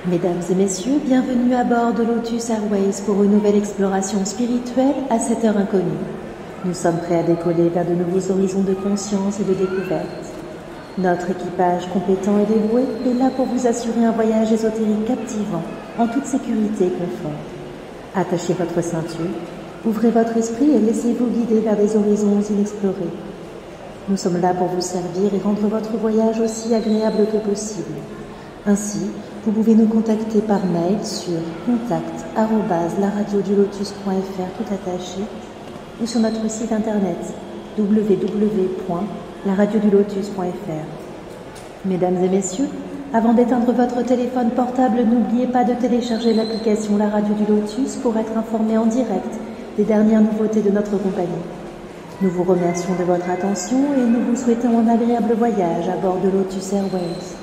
Mesdames et messieurs, bienvenue à bord de Lotus Airways pour une nouvelle exploration spirituelle à cette heure inconnue. Nous sommes prêts à décoller vers de nouveaux horizons de conscience et de découverte. Notre équipage compétent et dévoué est là pour vous assurer un voyage ésotérique captivant, en toute sécurité et confort. Attachez votre ceinture, ouvrez votre esprit et laissez-vous guider vers des horizons inexplorés. Nous sommes là pour vous servir et rendre votre voyage aussi agréable que possible. Ainsi, vous pouvez nous contacter par mail sur contact@laradiodulotus.fr tout attaché ou sur notre site internet www.laradiodulotus.fr. Mesdames et messieurs, avant d'éteindre votre téléphone portable, n'oubliez pas de télécharger l'application La Radio du Lotus pour être informé en direct des dernières nouveautés de notre compagnie. Nous vous remercions de votre attention et nous vous souhaitons un agréable voyage à bord de Lotus Airways.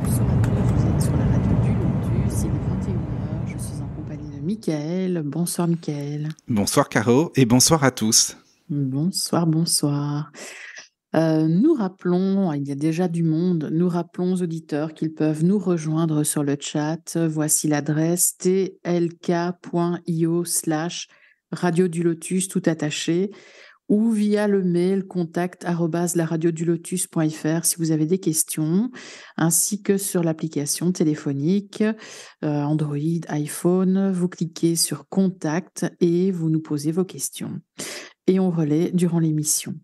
Bonsoir à tous, vous êtes sur la radio du Lotus, il est 21h, je suis en compagnie de Mickaël. Bonsoir Mickaël. Bonsoir Caro et bonsoir à tous. Bonsoir, bonsoir. Nous rappelons, il y a déjà du monde, nous rappelons aux auditeurs qu'ils peuvent nous rejoindre sur le chat. Voici l'adresse tlk.io/radio du Lotus tout attaché ou via le mail contact@laradiodulotus.fr si vous avez des questions, ainsi que sur l'application téléphonique Android, iPhone. Vous cliquez sur Contact et vous nous posez vos questions. Et on relaie durant l'émission.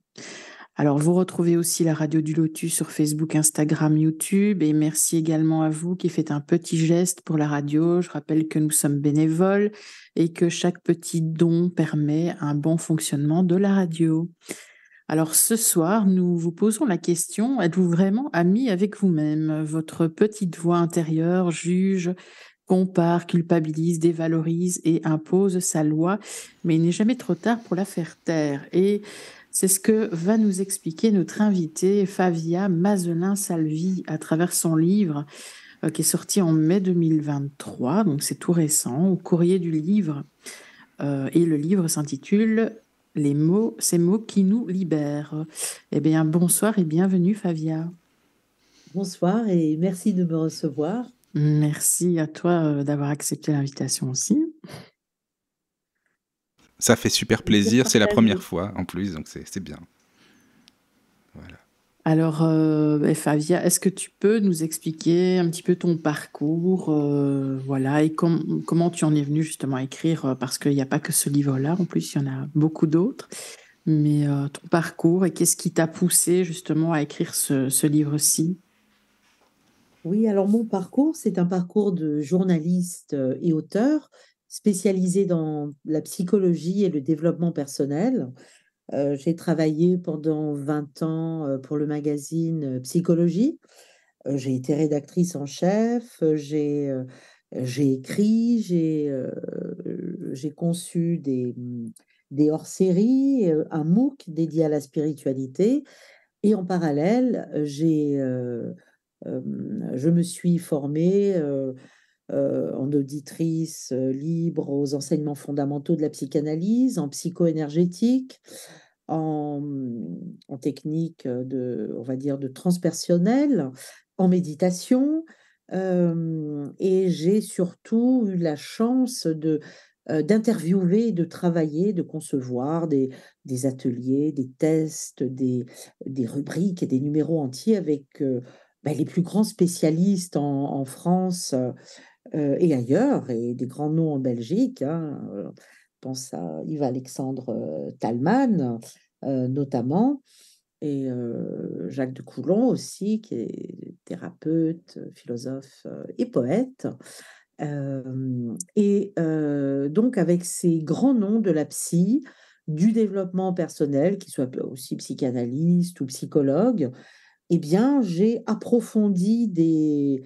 Alors, vous retrouvez aussi la Radio du Lotus sur Facebook, Instagram, YouTube. Et merci également à vous qui faites un petit geste pour la radio. Je rappelle que nous sommes bénévoles et que chaque petit don permet un bon fonctionnement de la radio. Alors, ce soir, nous vous posons la question, êtes-vous vraiment amis avec vous-même? Votre petite voix intérieure juge, compare, culpabilise, dévalorise et impose sa loi, mais il n'est jamais trop tard pour la faire taire. Et c'est ce que va nous expliquer notre invitée Favia Mazelin-Salvi à travers son livre qui est sorti en mai 2023, donc c'est tout récent, au courrier du livre. Et le livre s'intitule Ces mots qui nous libèrent. Eh bien, bonsoir et bienvenue Favia. Bonsoir et merci de me recevoir. Merci à toi d'avoir accepté l'invitation aussi. Ça fait super plaisir, c'est la première fois en plus, donc c'est bien. Voilà. Alors, Favia, est-ce que tu peux nous expliquer un petit peu ton parcours, voilà, et comment tu en es venue justement à écrire, parce qu'il n'y a pas que ce livre-là, en plus il y en a beaucoup d'autres, mais ton parcours et qu'est-ce qui t'a poussé justement à écrire ce livre-ci? Oui, alors mon parcours, c'est un parcours de journaliste et auteur spécialisé dans la psychologie et le développement personnel. J'ai travaillé pendant 20 ans pour le magazine Psychologie. J'ai été rédactrice en chef, j'ai écrit, j'ai conçu des hors-séries, un MOOC dédié à la spiritualité. Et en parallèle, je me suis formée en auditrice libre aux enseignements fondamentaux de la psychanalyse, en psycho-énergétique, en technique on va dire, de transpersonnel, en méditation. Et j'ai surtout eu la chance d'interviewer, de travailler, de concevoir des ateliers, des tests, des rubriques et des numéros entiers avec les plus grands spécialistes en France et ailleurs, et des grands noms en Belgique. Je pense à Yves-Alexandre Talman, notamment, et Jacques de Coulon aussi, qui est thérapeute, philosophe et poète. Donc, avec ces grands noms de la psy, du développement personnel, qui soient aussi psychanalyste ou psychologue, eh bien, j'ai approfondi des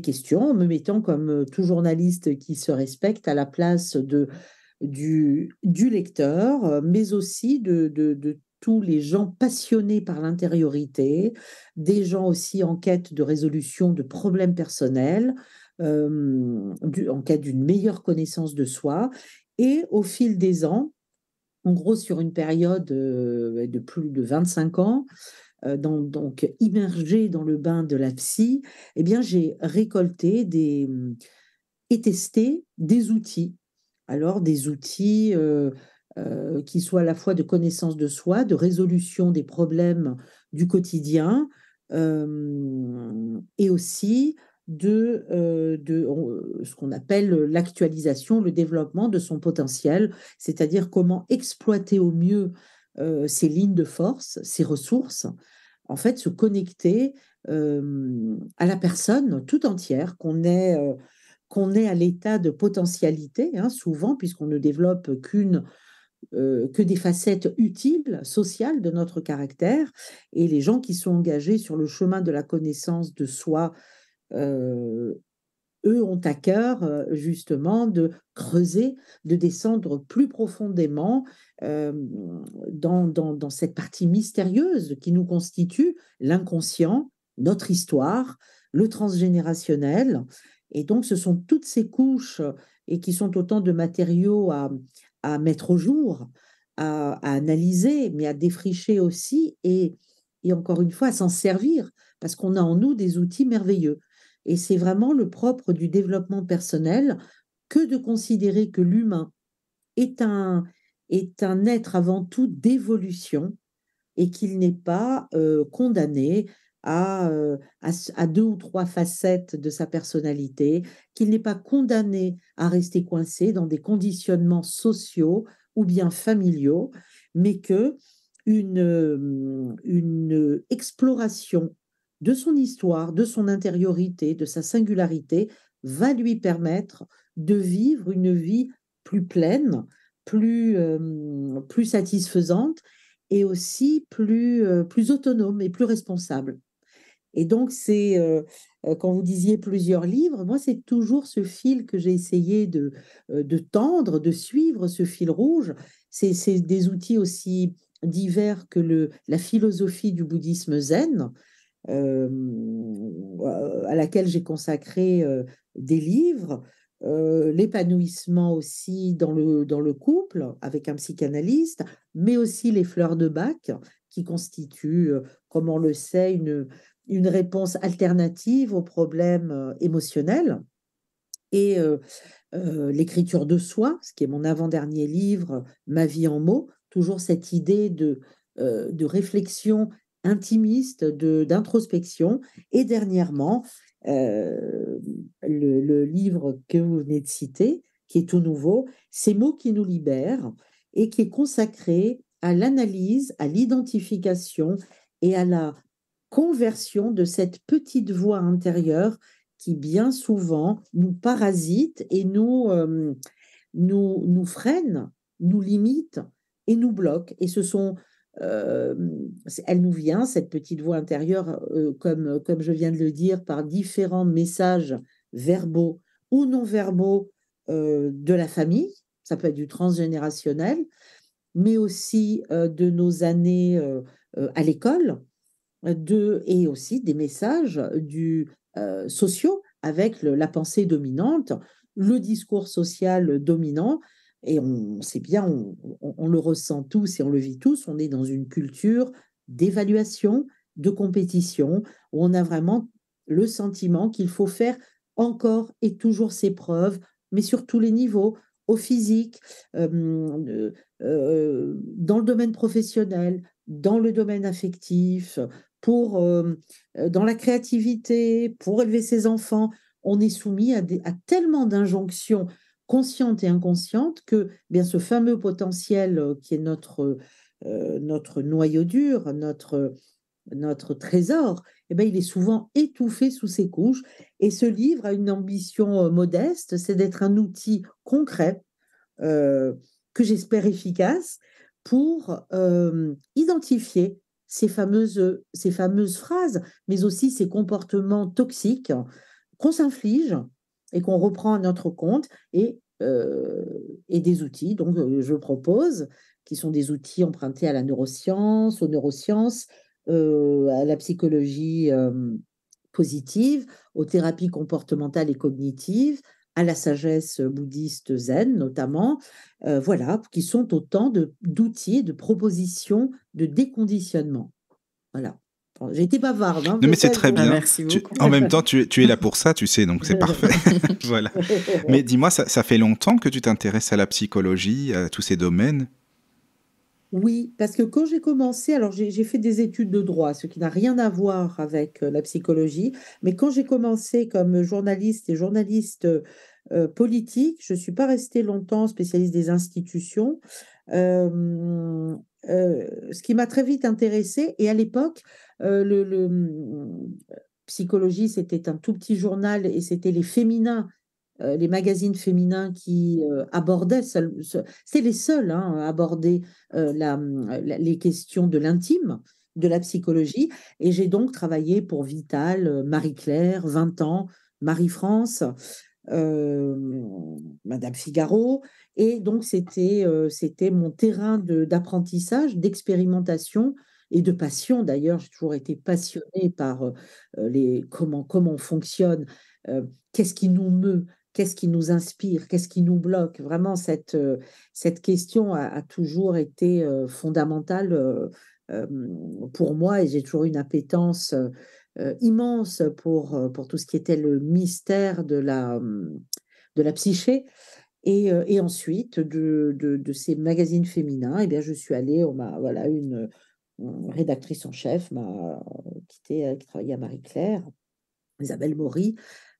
questions en me mettant comme tout journaliste qui se respecte à la place du lecteur, mais aussi de tous les gens passionnés par l'intériorité, des gens aussi en quête de résolution de problèmes personnels, en quête d'une meilleure connaissance de soi. Et au fil des ans, en gros, sur une période de plus de 25 ans, donc immergée dans le bain de la psy, eh bien, j'ai récolté et testé des outils. Alors, des outils qui soient à la fois de connaissance de soi, de résolution des problèmes du quotidien, et aussi de ce qu'on appelle l'actualisation, le développement de son potentiel, c'est-à-dire comment exploiter au mieux ses lignes de force, ses ressources, en fait, se connecter à la personne tout entière, qu'on est à l'état de potentialité, hein, souvent, puisqu'on ne développe que des facettes utiles, sociales de notre caractère. Et les gens qui sont engagés sur le chemin de la connaissance de soi, euh, eux ont à cœur justement de creuser, de descendre plus profondément euh, dans cette partie mystérieuse qui nous constitue, l'inconscient, notre histoire, le transgénérationnel. Et donc, ce sont toutes ces couches et qui sont autant de matériaux à mettre au jour, à analyser, mais à défricher aussi et encore une fois à s'en servir, parce qu'on a en nous des outils merveilleux. Et c'est vraiment le propre du développement personnel que de considérer que l'humain est est un être avant tout d'évolution et qu'il n'est pas condamné à deux ou trois facettes de sa personnalité, qu'il n'est pas condamné à rester coincé dans des conditionnements sociaux ou bien familiaux, mais que une exploration de son histoire, de son intériorité, de sa singularité, va lui permettre de vivre une vie plus pleine, plus satisfaisante et aussi plus autonome et plus responsable. Et donc, quand vous disiez plusieurs livres, moi, c'est toujours ce fil que j'ai essayé de tendre, de suivre, ce fil rouge. C'est des outils aussi divers que la philosophie du bouddhisme zen, euh, à laquelle j'ai consacré des livres, l'épanouissement aussi dans le couple avec un psychanalyste, mais aussi les fleurs de Bach qui constituent, comme on le sait, une réponse alternative aux problèmes émotionnels. Et l'écriture de soi, ce qui est mon avant-dernier livre, Ma vie en mots, toujours cette idée de réflexion intimiste, d'introspection. Et dernièrement, euh, le livre que vous venez de citer, qui est tout nouveau, Ces mots qui nous libèrent, et qui est consacré à l'analyse, à l'identification et à la conversion de cette petite voix intérieure qui bien souvent nous parasite et nous freine, nous limite et nous bloque. Et euh, elle nous vient, cette petite voix intérieure, comme je viens de le dire, par différents messages verbaux ou non verbaux de la famille. Ça peut être du transgénérationnel, mais aussi de nos années à l'école, et aussi des messages sociaux avec la pensée dominante, le discours social dominant. Et on sait bien, on le ressent tous et on le vit tous, on est dans une culture d'évaluation, de compétition, où on a vraiment le sentiment qu'il faut faire encore et toujours ses preuves, mais sur tous les niveaux, au physique, dans le domaine professionnel, dans le domaine affectif, dans la créativité, pour élever ses enfants. On est soumis à tellement d'injonctions conscientes et inconscientes que bien ce fameux potentiel qui est notre noyau dur, notre trésor, eh ben, il est souvent étouffé sous ses couches. Et ce livre a une ambition modeste, c'est d'être un outil concret, euh, que j'espère efficace, pour identifier ces fameuses phrases, mais aussi ces comportements toxiques qu'on s'inflige et qu'on reprend à notre compte, et des outils, donc je propose, qui sont des outils empruntés à la neuroscience, aux neurosciences, à la psychologie positive, aux thérapies comportementales et cognitives, à la sagesse bouddhiste zen notamment, voilà, qui sont autant d'outils, de propositions de déconditionnement. Voilà. Bon, j'ai été bavarde, hein, Non, mais c'est peut-être. très bien. Merci beaucoup. En même temps, tu es là pour ça, tu sais, donc c'est parfait. Voilà. Mais dis-moi, ça fait longtemps que tu t'intéresses à la psychologie, à tous ces domaines? Oui, parce que quand j'ai commencé, alors j'ai fait des études de droit, ce qui n'a rien à voir avec la psychologie, mais quand j'ai commencé comme journaliste et journaliste politique, je ne suis pas restée longtemps spécialiste des institutions, euh, ce qui m'a très vite intéressée. Et à l'époque, psychologie, c'était un tout petit journal et c'était les féminins les magazines féminins qui abordaient, c'est les seuls hein, à aborder les questions de l'intime, de la psychologie. Et j'ai donc travaillé pour Vital, Marie-Claire, 20 ans, Marie-France, euh, Madame Figaro. Et donc, c'était mon terrain d'apprentissage, d'expérimentation et de passion. D'ailleurs, j'ai toujours été passionnée par comment on fonctionne, qu'est-ce qui nous meut, qu'est-ce qui nous inspire, qu'est-ce qui nous bloque. Vraiment, cette question a toujours été fondamentale euh, pour moi et j'ai toujours une appétence immense pour tout ce qui était le mystère de la psyché. Et ensuite, de ces magazines féminins, eh bien, je suis allée, voilà, une rédactrice en chef qui travaillait à Marie-Claire, Isabelle Maury,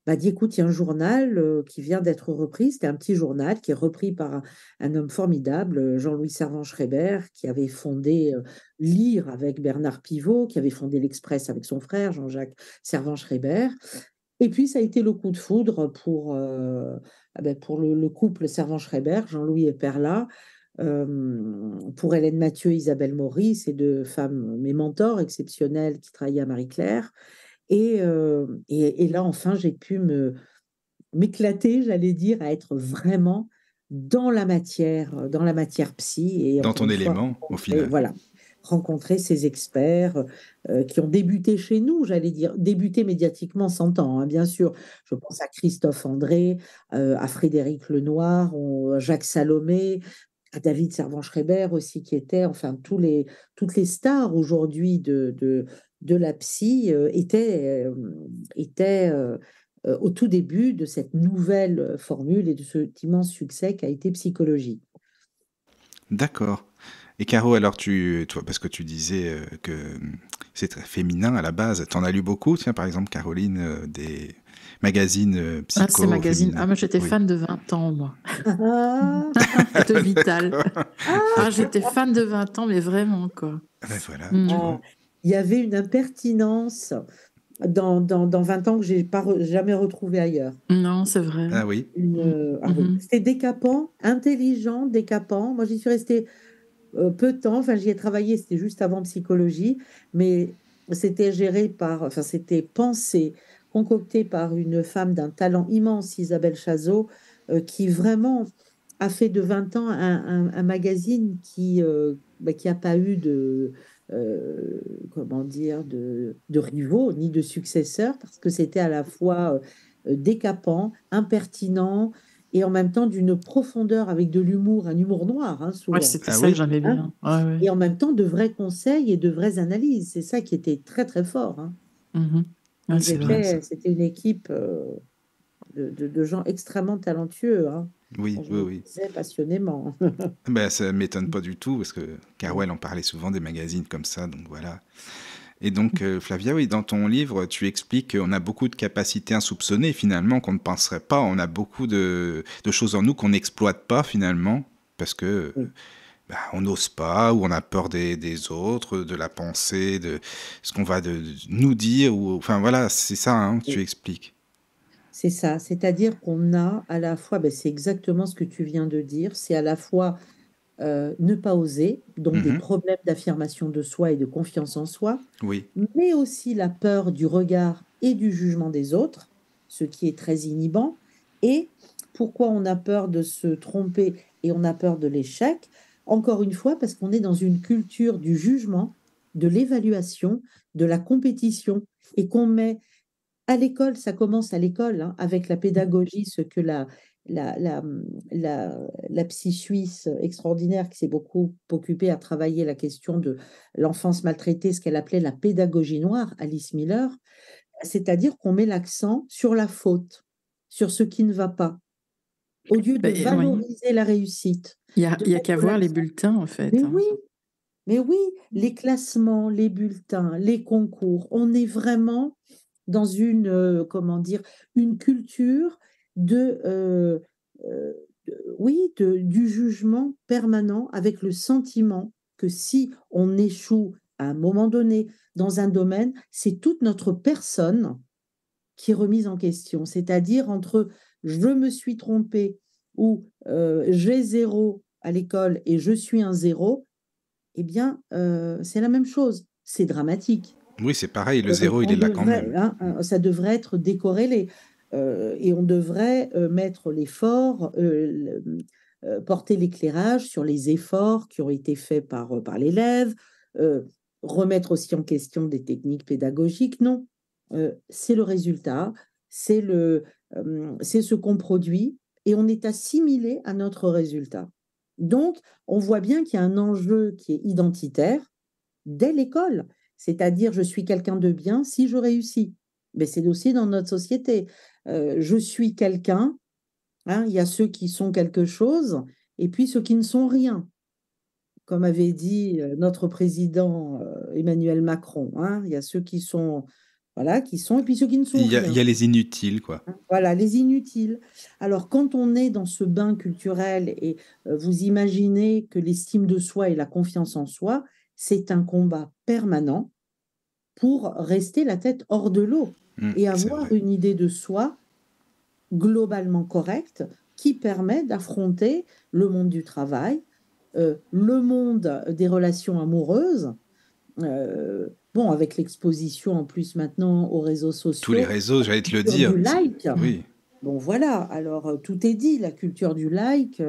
m'a dit, écoute, il y a un journal qui vient d'être repris. C'était un petit journal qui est repris par un homme formidable, Jean-Louis Servan-Schreiber, qui avait fondé Lire avec Bernard Pivot, qui avait fondé l'Express avec son frère, Jean-Jacques Servan-Schreiber. Et puis, ça a été le coup de foudre pour le couple Servan-Schreiber, Jean-Louis et Perla. Pour Hélène Mathieu et Isabelle Maury, ces deux femmes, mes mentors exceptionnels qui travaillaient à Marie-Claire. Et là, enfin, j'ai pu m'éclater, j'allais dire, à être vraiment dans la matière psy. Et Dans encore ton une fois, élément, au final. voilà, rencontrer ces experts qui ont débuté chez nous, j'allais dire, débuté médiatiquement, s'entend, hein, bien sûr. Je pense à Christophe André, à Frédéric Lenoir, Jacques Salomé, à David Servan-Schreiber aussi, qui était, enfin, toutes les stars aujourd'hui de la psy étaient au tout début de cette nouvelle formule et de cet immense succès qu'a été psychologie. D'accord. Et Caro, alors toi, parce que tu disais que c'est très féminin à la base, t'en as lu beaucoup, tiens, par exemple, Caroline, des magazines Ah, ces psycho magazines. féminins. Ah, moi, j'étais Oui. fan de 20 ans, moi. Ah, De Vital. D'accord. Ah, j'étais fan de 20 ans, mais vraiment, quoi. Ben voilà, tu Mm. vois. il y avait une impertinence dans 20 ans que j'ai pas jamais retrouvée ailleurs. Non, c'est vrai. Ah oui. Ah oui. Mhm. C'était décapant, intelligent, décapant. Moi, j'y suis restée peu de temps. Enfin, j'y ai travaillé, c'était juste avant psychologie, mais c'était pensé, concocté par une femme d'un talent immense, Isabelle Chazot, qui vraiment a fait de 20 ans un magazine qui a pas eu comment dire, de rivaux ni de successeurs, parce que c'était à la fois décapant, impertinent, et en même temps d'une profondeur avec de l'humour, un humour noir, hein, Ouais, souvent. c'était Ah ça que oui. j'aimais Hein. bien. Ouais, ouais. Et en même temps de vrais conseils et de vraies analyses. C'est ça qui était très très fort. Hein. Mhm. Ouais, c'est vrai. Ça. C'était une équipe de gens extrêmement talentueux. Hein, Oui, dont je oui, me oui. disais passionnément. Ben, ça m'étonne pas du tout, parce que Carwell en parlait souvent des magazines comme ça, donc voilà. Et donc, Flavia, oui, dans ton livre, tu expliques qu'on a beaucoup de capacités insoupçonnées, finalement, qu'on ne penserait pas. On a beaucoup de choses en nous qu'on n'exploite pas, finalement, parce que Oui. bah, on n'ose pas, ou on a peur des autres, de la pensée, de ce qu'on va de nous dire. Enfin, voilà, c'est ça, hein, tu Oui. expliques. C'est ça, c'est-à-dire qu'on a à la fois, ben, c'est exactement ce que tu viens de dire, c'est à la fois ne pas oser, donc des Mhm. problèmes d'affirmation de soi et de confiance en soi, Oui, mais aussi la peur du regard et du jugement des autres, ce qui est très inhibant. Et pourquoi on a peur de se tromper et on a peur de l'échec? Encore une fois, parce qu'on est dans une culture du jugement, de l'évaluation, de la compétition, et qu'on met À l'école, ça commence à l'école, hein, avec la pédagogie, ce que la, la, la psy suisse extraordinaire qui s'est beaucoup occupée à travailler la question de l'enfance maltraitée, ce qu'elle appelait la pédagogie noire, Alice Miller, c'est-à-dire qu'on met l'accent sur la faute, sur ce qui ne va pas, au lieu de Oui, valoriser la réussite, de il y a qu'à mettre voir les l'accent. bulletins, en Mais fait, hein. oui, mais oui, les classements, les bulletins, les concours, on est vraiment dans une, comment dire, une culture de, oui, du jugement permanent avec le sentiment que si on échoue à un moment donné dans un domaine, c'est toute notre personne qui est remise en question. C'est-à-dire entre je me suis trompé ou j'ai zéro à l'école et je suis un zéro, eh bien, c'est la même chose. C'est dramatique. Oui, c'est pareil, le zéro, il On est là quand devrait, même. hein, ça devrait être décorrélé. Et on devrait mettre l'effort, porter l'éclairage sur les efforts qui ont été faits par l'élève, euh, remettre aussi en question des techniques pédagogiques. Non, c'est le résultat, c'est ce qu'on produit et on est assimilé à notre résultat. Donc, on voit bien qu'il y a un enjeu qui est identitaire dès l'école. C'est-à-dire, je suis quelqu'un de bien si je réussis. Mais c'est aussi dans notre société. Je suis quelqu'un, hein, il y a ceux qui sont quelque chose et puis ceux qui ne sont rien. Comme avait dit notre président Emmanuel Macron, hein, il y a ceux qui sont, voilà, qui sont, et puis ceux qui ne sont Il rien. y a les inutiles, quoi. Voilà, les inutiles. Alors, quand on est dans ce bain culturel et vous imaginez que l'estime de soi et la confiance en soi, c'est un combat permanent pour rester la tête hors de l'eau et C'est avoir vrai. une idée de soi globalement correcte qui permet d'affronter le monde du travail, le monde des relations amoureuses. Bon, avec l'exposition en plus maintenant aux réseaux Tous les sociaux, réseaux, la j'allais te le culture dire. du like. Oui. Bon, voilà, alors tout est dit, la culture du like,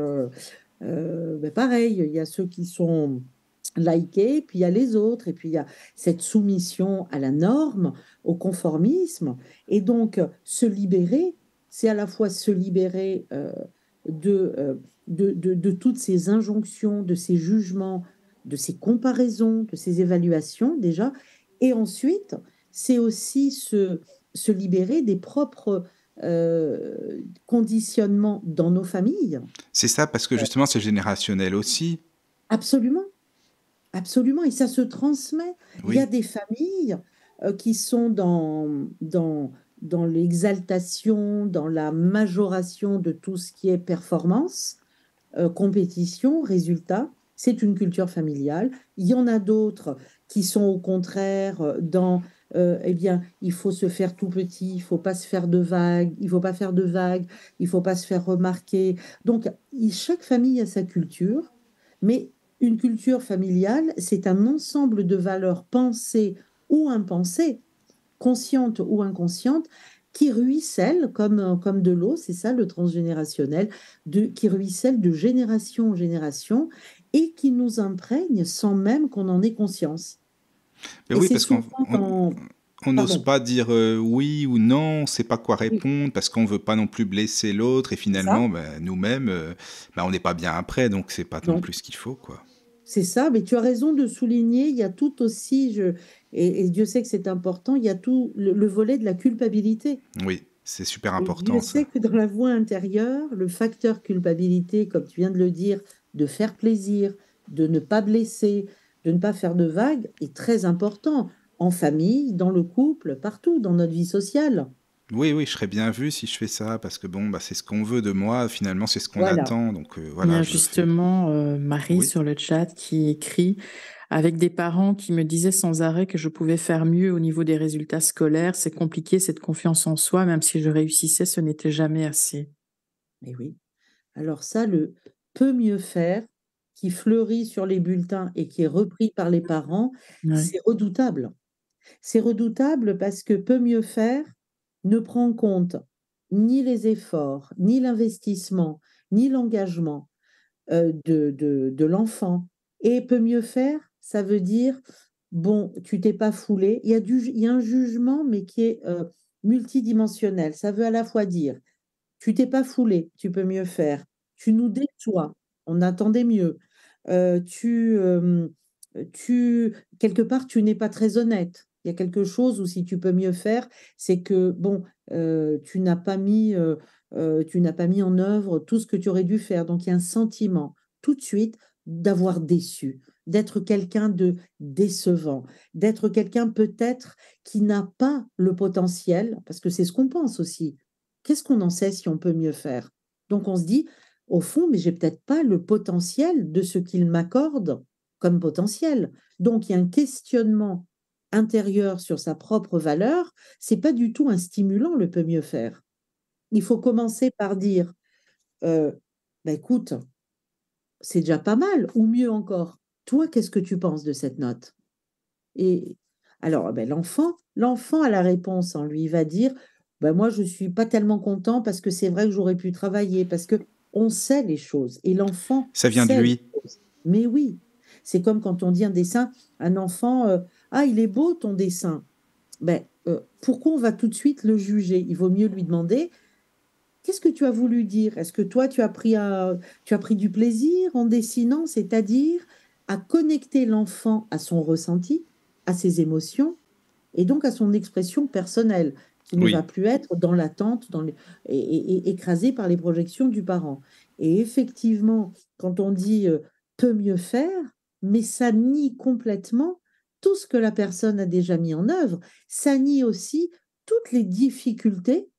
ben, pareil, il y a ceux qui sont likés, puis il y a les autres, et puis il y a cette soumission à la norme, au conformisme, et donc se libérer, c'est à la fois se libérer de, euh, de toutes ces injonctions, de ces jugements, de ces comparaisons, de ces évaluations déjà, et ensuite, c'est aussi se libérer des propres conditionnements dans nos familles. C'est ça, parce que justement, c'est générationnel aussi. Absolument, absolument. Et ça se transmet. Il y a Oui. des familles qui sont dans l'exaltation, dans la majoration de tout ce qui est performance, compétition, résultat. C'est une culture familiale. Il y en a d'autres qui sont au contraire eh bien, il faut se faire tout petit, il faut pas se faire de vagues, il faut pas faire de vagues, il faut pas se faire remarquer. Donc, chaque famille a sa culture, mais une culture familiale, c'est un ensemble de valeurs pensées ou impensées, conscientes ou inconscientes, qui ruissellent comme de l'eau, c'est ça le transgénérationnel, qui ruissellent de génération en génération et qui nous imprègnent sans même qu'on en ait conscience. Mais Et oui, c'est parce qu'on souvent dans... on n'ose Pardon, pas dire oui ou non, on ne sait pas quoi oui, répondre, parce qu'on veut pas non plus blesser l'autre, et c'est ça? finalement, ben, nous-mêmes, ben, on n'est pas bien après, donc c'est pas non Non, plus ce qu'il faut, quoi. c'est ça, mais tu as raison de souligner, il y a tout aussi, et Dieu sait que c'est important, il y a tout le volet de la culpabilité. Oui, c'est super Et Dieu important, sait ça. que dans la voie intérieure, le facteur culpabilité, comme tu viens de le dire, de faire plaisir, de ne pas blesser, de ne pas faire de vagues, est très important en famille, dans le couple, partout, dans notre vie sociale. Oui, oui, je serais bien vu si je fais ça, parce que bon, bah, c'est ce qu'on veut de moi, finalement, c'est ce qu'on Voilà. attend, donc Il y voilà, a je le fais. justement Marie Oui. sur le chat qui écrit avec des parents qui me disaient sans arrêt que je pouvais faire mieux au niveau des résultats scolaires. C'est compliqué cette confiance en soi, même si je réussissais, ce n'était jamais assez. Mais oui. Alors ça, le peut mieux faire, qui fleurit sur les bulletins et qui est repris par les parents, Ouais. c'est redoutable. C'est redoutable parce que peut mieux faire ne prend en compte ni les efforts, ni l'investissement, ni l'engagement de l'enfant. Et peut mieux faire, ça veut dire, bon, tu t'es pas foulé. Il y a un jugement, mais qui est multidimensionnel. Ça veut à la fois dire, tu t'es pas foulé, tu peux mieux faire. Tu nous déçois, on attendait mieux. Euh, tu, euh, quelque part, tu n'es pas très honnête. Il y a quelque chose où si tu peux mieux faire, c'est que, bon, tu n'as pas mis en œuvre tout ce que tu aurais dû faire. Donc, il y a un sentiment tout de suite d'avoir déçu, d'être quelqu'un de décevant, d'être quelqu'un peut-être qui n'a pas le potentiel, parce que c'est ce qu'on pense aussi. Qu'est-ce qu'on en sait si on peut mieux faire? Donc, on se dit, au fond, mais j'ai peut-être pas le potentiel de ce qu'il m'accorde comme potentiel. Donc, il y a un questionnement intérieur sur sa propre valeur. C'est pas du tout un stimulant, le peut mieux faire. Il faut commencer par dire, euh, bah, écoute, c'est déjà pas mal, ou mieux encore, toi, qu'est-ce que tu penses de cette note? Et alors, ben, l'enfant a la réponse en lui, il va dire, ben, moi, je suis pas tellement content parce que c'est vrai que j'aurais pu travailler, parce que on sait les choses, et l'enfant Ça vient de sait les lui. choses. Mais oui, c'est comme quand on dit un dessin, un enfant, ah, il est beau ton dessin. Ben, pourquoi on va tout de suite le juger? Il vaut mieux lui demander, qu'est-ce que tu as voulu dire? Est-ce que toi, tu as pris du plaisir en dessinant, c'est-à-dire à connecter l'enfant à son ressenti, à ses émotions, et donc à son expression personnelle, qui ne va Oui. plus être dans l'attente et écrasée par les projections du parent. Et effectivement, quand on dit peut mieux faire, mais ça nie complètement tout ce que la personne a déjà mis en œuvre, ça nie aussi toutes les difficultés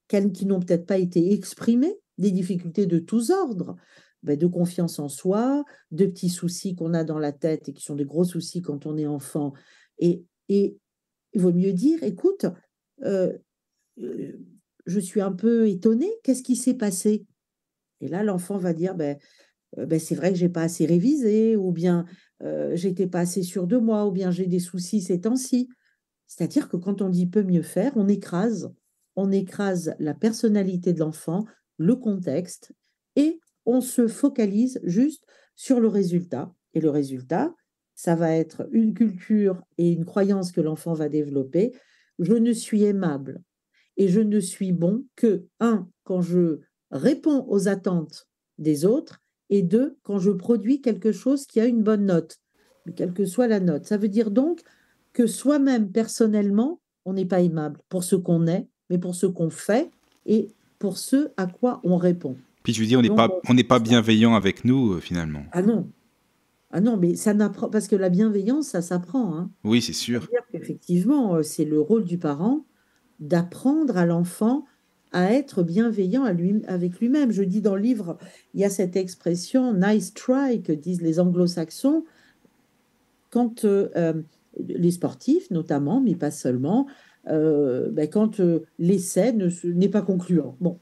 qui n'ont peut-être pas été exprimées, des difficultés de tous ordres, ben, de confiance en soi, de petits soucis qu'on a dans la tête et qui sont des gros soucis quand on est enfant. Et il vaut mieux dire, écoute, euh, euh, je suis un peu étonnée, qu'est-ce qui s'est passé? Et là, l'enfant va dire, ben, c'est vrai que j'ai pas assez révisé, ou bien j'étais pas assez sûr de moi, ou bien j'ai des soucis ces temps-ci. C'est-à-dire que quand on dit peut mieux faire, on écrase la personnalité de l'enfant, le contexte, et on se focalise juste sur le résultat. Et le résultat, ça va être une culture et une croyance que l'enfant va développer. Je ne suis aimable et je ne suis bon que, un, quand je réponds aux attentes des autres, et deux, quand je produis quelque chose qui a une bonne note, quelle que soit la note. Ça veut dire donc que soi-même, personnellement, on n'est pas aimable pour ce qu'on est, mais pour ce qu'on fait et pour ce à quoi on répond. Puis tu dis, Donc, on n'est pas ça. bienveillant avec nous, finalement. Ah non, ah non, mais ça n'apprend, parce que la bienveillance, ça s'apprend, hein. Oui, c'est sûr. C'est-à-dire qu'effectivement, c'est le rôle du parent d'apprendre à l'enfant à être bienveillant avec lui-même. Je dis dans le livre, il y a cette expression nice try que disent les anglo-saxons quand les sportifs notamment, mais pas seulement, ben, quand l'essai n'est pas concluant. Bon,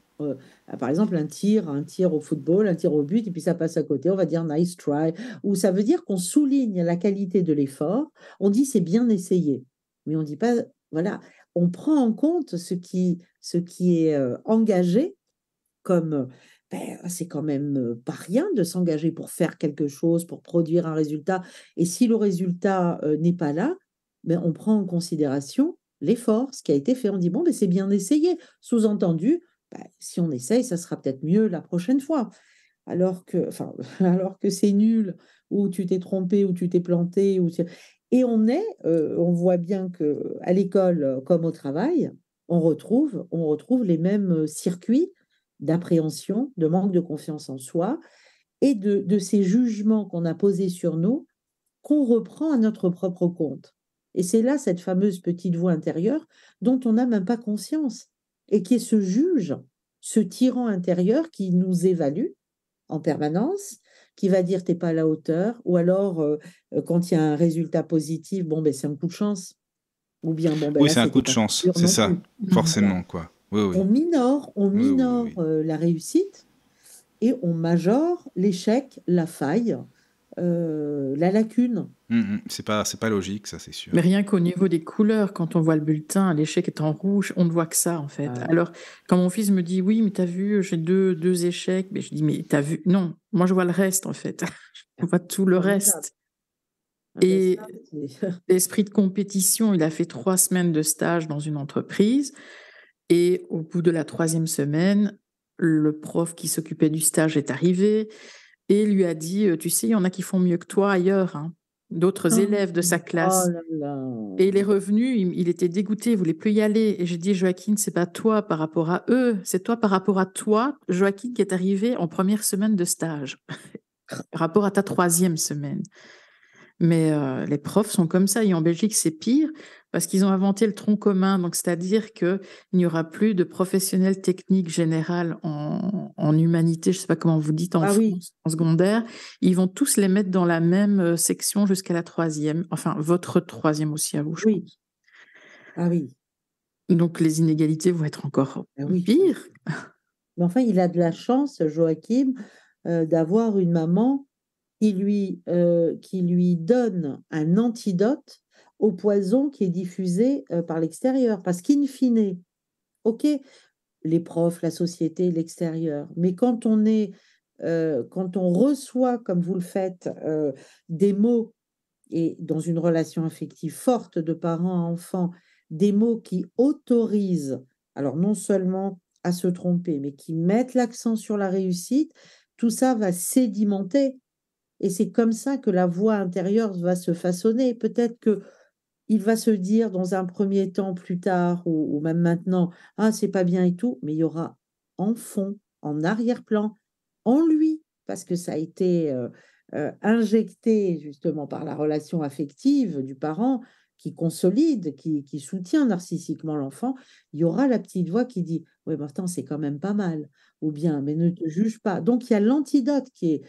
par exemple, un tir au football, un tir au but, et puis ça passe à côté, on va dire nice try, ou ça veut dire qu'on souligne la qualité de l'effort, on dit c'est bien essayé, mais on dit pas, voilà, on prend en compte ce qui est engagé comme ben, c'est quand même pas rien de s'engager pour faire quelque chose, pour produire un résultat. Et si le résultat n'est pas là, ben, on prend en considération l'effort, ce qui a été fait. On dit, bon, ben, c'est bien essayé. Sous-entendu, ben, si on essaye, ça sera peut-être mieux la prochaine fois. Enfin, alors que c'est nul, ou tu t'es trompé, ou tu t'es planté. Et on voit bien que à l'école comme au travail, on retrouve les mêmes circuits d'appréhension, de manque de confiance en soi et de ces jugements qu'on a posés sur nous, qu'on reprend à notre propre compte. Et c'est là cette fameuse petite voix intérieure dont on n'a même pas conscience et qui est ce juge, ce tyran intérieur qui nous évalue en permanence, qui va dire t'es pas à la hauteur, ou alors quand il y a un résultat positif, bon ben c'est un coup de chance, ou bien bon ben Oui, là c'est un coup c'était de pas si chance, dur c'est non ça. plus. Voilà. Forcément, quoi. Oui, oui. On Oui, oui, minore oui. la réussite et on majore l'échec, la faille, la lacune. C'est pas logique, ça, c'est Mais sûr. rien qu'au niveau des couleurs, quand on voit le bulletin, l'échec est en rouge, on ne voit que ça en fait. Ah, Alors, quand mon fils me dit oui, mais t'as vu, j'ai deux échecs, mais je dis mais t'as vu? Non, moi je vois le reste en fait. Je vois tout le formidable. reste. Ah ben Et ça, c'est- l'esprit de compétition, il a fait 3 semaines de stage dans une entreprise. Et au bout de la 3e semaine, le prof qui s'occupait du stage est arrivé et lui a dit, tu sais, il y en a qui font mieux que toi ailleurs, hein, d'autres élèves de sa Oh classe. là là. Et il est revenu, il était dégoûté, il voulait plus y aller. Et j'ai dit, Joaquin, c'est pas toi par rapport à eux, c'est toi par rapport à toi, Joaquin, qui est arrivé en première semaine de stage, par rapport à ta 3e semaine. Mais les profs sont comme ça. Et en Belgique, c'est pire parce qu'ils ont inventé le tronc commun. Donc, c'est-à-dire qu'il n'y aura plus de professionnels techniques générales en humanité, je ne sais pas comment vous dites en Ah oui, France, en secondaire. Ils vont tous les mettre dans la même section jusqu'à la 3e. Enfin, votre 3e aussi à vous, je oui, pense. ah oui, Donc, les inégalités vont être encore ah oui. pires. Mais enfin, il a de la chance, Joachim, d'avoir une maman qui lui donne un antidote au poison qui est diffusé par l'extérieur. Parce qu'in fine, ok, les profs, la société, l'extérieur, mais quand on reçoit, comme vous le faites, des mots et dans une relation affective forte de parents à enfants, des mots qui autorisent, alors non seulement à se tromper, mais qui mettent l'accent sur la réussite, tout ça va sédimenter. Et c'est comme ça que la voix intérieure va se façonner. Peut-être que il va se dire dans un premier temps, plus tard, ou même maintenant, ah, c'est pas bien et tout, mais il y aura en fond, en arrière-plan, en lui, parce que ça a été injecté justement par la relation affective du parent qui consolide, qui soutient narcissiquement l'enfant, il y aura la petite voix qui dit, oui, mais attends, c'est quand même pas mal, ou bien, mais ne te juge pas. Donc, il y a l'antidote qui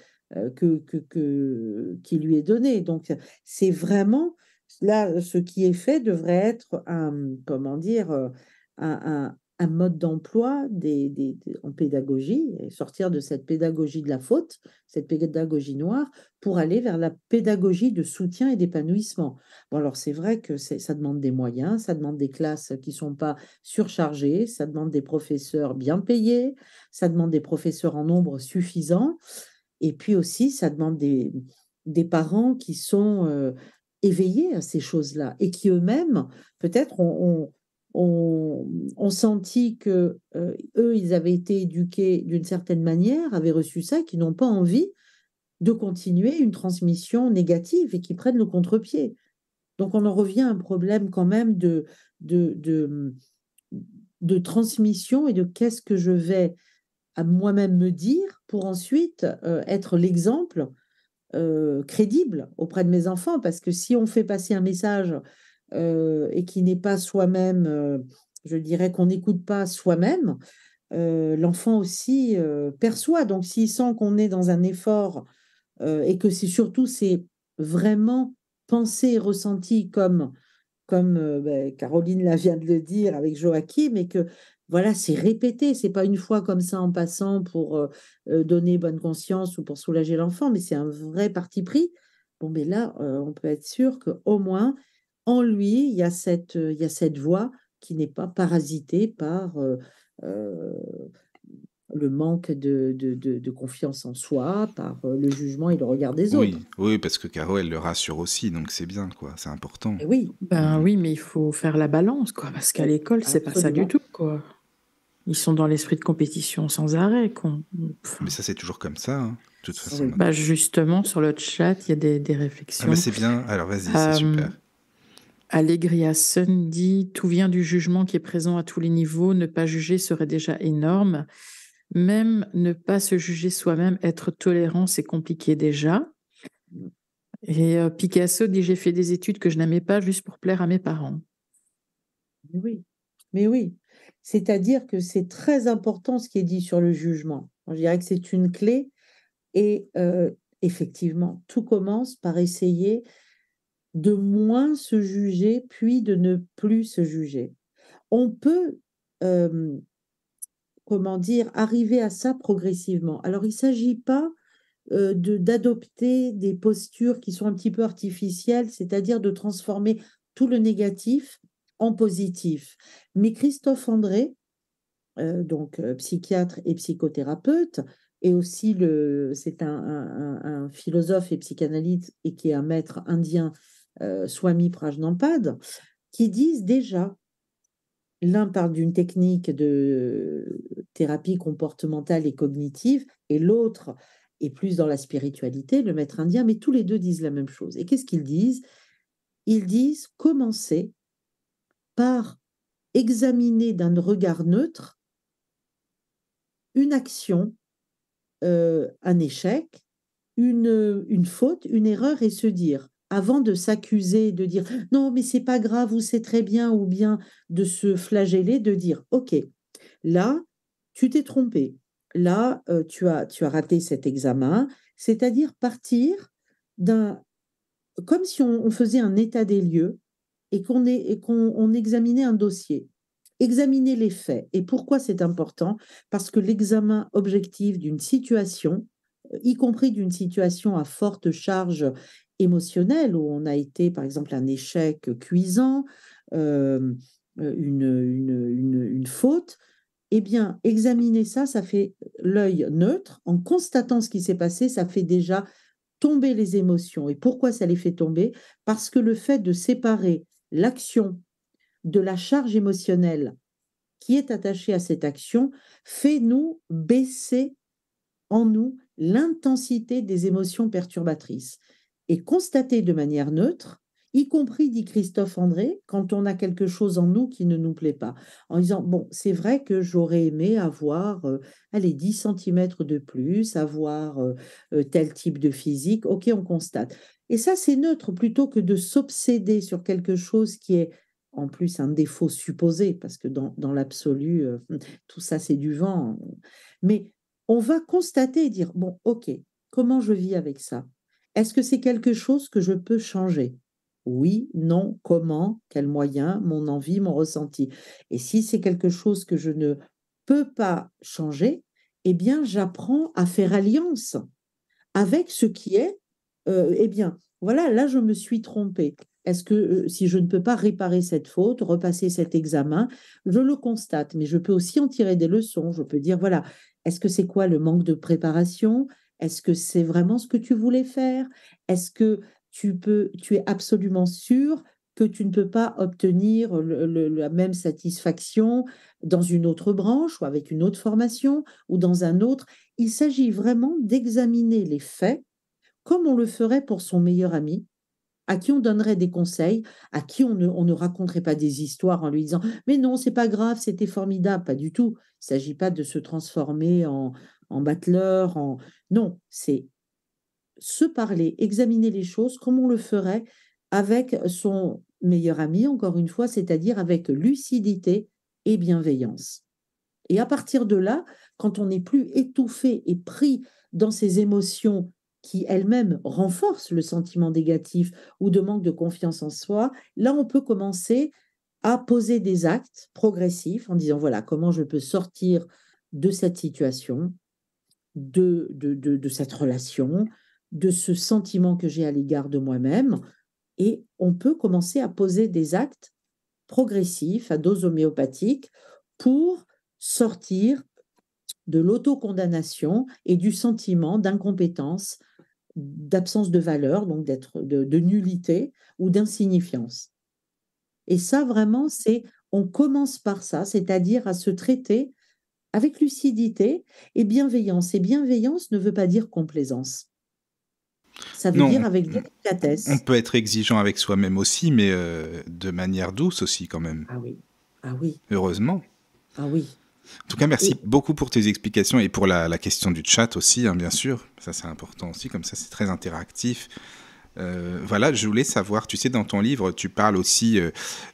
lui est donné. Donc, c'est vraiment là, ce qui est fait devrait être comment dire, un mode d'emploi en pédagogie, et sortir de cette pédagogie de la faute, cette pédagogie noire, pour aller vers la pédagogie de soutien et d'épanouissement. Bon, alors c'est vrai que ça demande des moyens, ça demande des classes qui ne sont pas surchargées, ça demande des professeurs bien payés, ça demande des professeurs en nombre suffisant, et puis aussi, ça demande des parents qui sont éveillés à ces choses-là et qui eux-mêmes, peut-être, ont senti que eux, ils avaient été éduqués d'une certaine manière, avaient reçu ça, qui n'ont pas envie de continuer une transmission négative et qui prennent le contre-pied. Donc, on en revient à un problème quand même de, de, de transmission et de qu'est-ce que je vais à moi-même me dire pour ensuite être l'exemple crédible auprès de mes enfants. Parce que si on fait passer un message et qui n'est pas soi-même, je dirais qu'on n'écoute pas soi-même, l'enfant aussi perçoit. Donc s'il sent qu'on est dans un effort et que c'est vraiment pensé et ressenti comme ben, Caroline là vient de le dire avec Joachim, et que voilà, c'est répété, c'est pas une fois comme ça en passant pour donner bonne conscience ou pour soulager l'enfant, mais c'est un vrai parti pris. Bon, mais là, on peut être sûr qu'au moins, en lui, il y a cette voix qui n'est pas parasitée par euh, le manque de confiance en soi, par le jugement et le regard des autres. Oui, oui, parce que Caro, elle le rassure aussi, donc c'est bien, quoi. C'est important. Et oui, Ben oui, mais il faut faire la balance, quoi, parce qu'à l'école, c'est pas ça du absolument. tout, quoi. Ils sont dans l'esprit de compétition sans arrêt, quoi. Enfin, Mais ça, c'est toujours comme ça, hein, de toute façon. Oui. bah justement, sur le chat, il y a des Ah, mais réflexions. c'est bien. Alors, vas-y, c'est Euh, super. Allegria Sun dit: tout vient du jugement qui est présent à tous les niveaux. Ne pas juger serait déjà énorme. Même ne pas se juger soi-même, être tolérant, c'est compliqué déjà. Et Picasso dit: j'ai fait des études que je n'aimais pas juste pour plaire à mes parents. Mais oui, mais oui. C'est-à-dire que c'est très important ce qui est dit sur le jugement. Je dirais que c'est une clé et effectivement, tout commence par essayer de moins se juger, puis de ne plus se juger. On peut, euh, comment dire, arriver à ça progressivement. Alors, il ne s'agit pas d'adopter des postures qui sont un petit peu artificielles, c'est-à-dire de transformer tout le négatif en positif. Mais Christophe André, psychiatre et psychothérapeute, et aussi c'est un philosophe et psychanalyste et qui est un maître indien, Swami Prajnampad, qui disent déjà l'un parle d'une technique de thérapie comportementale et cognitive, et l'autre est plus dans la spiritualité, le maître indien, mais tous les deux disent la même chose. Et qu'est-ce qu'ils disent? Ils disent commencer par examiner d'un regard neutre une action, un échec, une faute, une erreur, et se dire, avant de s'accuser, de dire non, mais c'est pas grave, ou c'est très bien, ou bien de se flageller, de dire ok, là, tu t'es trompé, là, tu as raté cet examen, c'est-à-dire partir d'un, comme si on faisait un état des lieux et qu'on on examinait un dossier. Examiner les faits. Et pourquoi c'est important? Parce que l'examen objectif d'une situation, y compris d'une situation à forte charge émotionnelle, où on a été, par exemple, un échec cuisant, euh, une faute, eh bien, examiner ça, ça fait l'œil neutre. En constatant ce qui s'est passé, ça fait déjà tomber les émotions. Et pourquoi ça les fait tomber? Parce que le fait de séparer l'action de la charge émotionnelle qui est attachée à cette action fait nous baisser en nous l'intensité des émotions perturbatrices et constater de manière neutre, y compris, dit Christophe André, quand on a quelque chose en nous qui ne nous plaît pas, en disant, bon, c'est vrai que j'aurais aimé avoir, allez, 10 centimètres de plus, avoir tel type de physique, ok, on constate. Et ça, c'est neutre, plutôt que de s'obséder sur quelque chose qui est en plus un défaut supposé, parce que dans l'absolu, tout ça, c'est du vent. Mais on va constater et dire, bon, ok, comment je vis avec ça? Est-ce que c'est quelque chose que je peux changer? Oui, non, comment, quels moyens, mon envie, mon ressenti. Et si c'est quelque chose que je ne peux pas changer, eh bien, j'apprends à faire alliance avec ce qui est, eh bien, voilà, là, je me suis trompée. Est-ce que si je ne peux pas réparer cette faute, repasser cet examen, je le constate, mais je peux aussi en tirer des leçons. Je peux dire, voilà, est-ce que c'est quoi le manque de préparation? Est-ce que c'est vraiment ce que tu voulais faire? Est-ce que tu es absolument sûr que tu ne peux pas obtenir la même satisfaction dans une autre branche ou avec une autre formation ou dans un autre? Il s'agit vraiment d'examiner les faits comme on le ferait pour son meilleur ami, à qui on donnerait des conseils, à qui on ne raconterait pas des histoires en lui disant mais non, c'est pas grave, c'était formidable. Pas du tout. Il ne s'agit pas de se transformer en battleur. Non, c'est se parler, examiner les choses comme on le ferait avec son meilleur ami, encore une fois, c'est-à-dire avec lucidité et bienveillance. Et à partir de là, quand on n'est plus étouffé et pris dans ces émotions qui elles-mêmes renforcent le sentiment négatif ou de manque de confiance en soi, là, on peut commencer à poser des actes progressifs en disant, voilà, comment je peux sortir de cette situation, de cette relation, de ce sentiment que j'ai à l'égard de moi-même. Et on peut commencer à poser des actes progressifs à dose homéopathique pour sortir de l'autocondamnation et du sentiment d'incompétence, d'absence de valeur, donc de nullité ou d'insignifiance. Et ça, vraiment, on commence par ça, c'est-à-dire à se traiter avec lucidité et bienveillance. Et bienveillance ne veut pas dire complaisance. Ça veut Non, dire avec on délicatesse. peut être exigeant avec soi-même aussi, mais de manière douce aussi quand même. Ah oui, ah oui, Heureusement. ah oui. En tout cas, merci Et beaucoup pour tes explications et pour la question du chat aussi, hein, bien sûr. Ça, c'est important aussi, comme ça, c'est très interactif. Voilà, je voulais savoir, tu sais, dans ton livre, tu parles aussi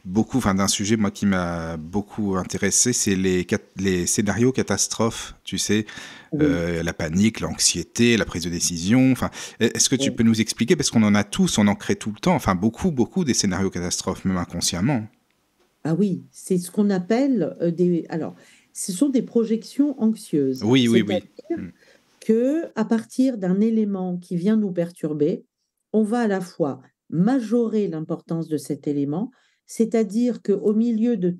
beaucoup, enfin, d'un sujet, moi, qui m'a beaucoup intéressé, c'est les scénarios catastrophes, tu sais, oui, la panique, l'anxiété, la prise de décision. Enfin, est-ce que tu oui. peux nous expliquer, parce qu'on en a tous, on en crée tout le temps, enfin, beaucoup, beaucoup des scénarios catastrophes, même inconsciemment. Ah oui, c'est ce qu'on appelle des. Alors, ce sont des projections anxieuses. Oui, oui, C'est-à-dire oui. Mm. que à partir d'un élément qui vient nous perturber, on va à la fois majorer l'importance de cet élément, c'est-à-dire qu'au milieu de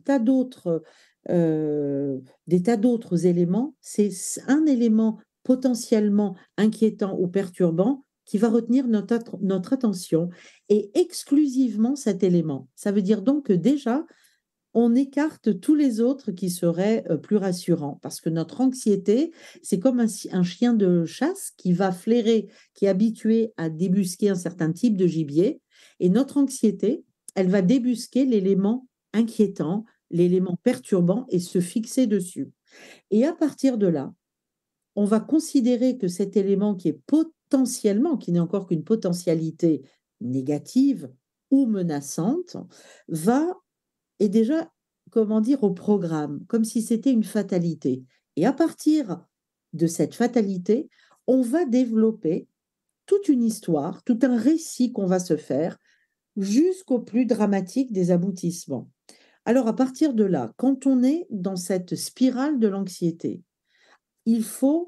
euh, des tas d'autres éléments, c'est un élément potentiellement inquiétant ou perturbant qui va retenir notre attention et exclusivement cet élément. Ça veut dire donc que déjà, on écarte tous les autres qui seraient plus rassurants. Parce que notre anxiété, c'est comme un chien de chasse qui va flairer, qui est habitué à débusquer un certain type de gibier. Et notre anxiété, elle va débusquer l'élément inquiétant, l'élément perturbant et se fixer dessus. Et à partir de là, on va considérer que cet élément qui est potentiellement, qui n'est encore qu'une potentialité négative ou menaçante, est déjà, comment dire, au programme, comme si c'était une fatalité. Et à partir de cette fatalité, on va développer toute une histoire, tout un récit qu'on va se faire jusqu'au plus dramatique des aboutissements. Alors à partir de là, quand on est dans cette spirale de l'anxiété, il faut,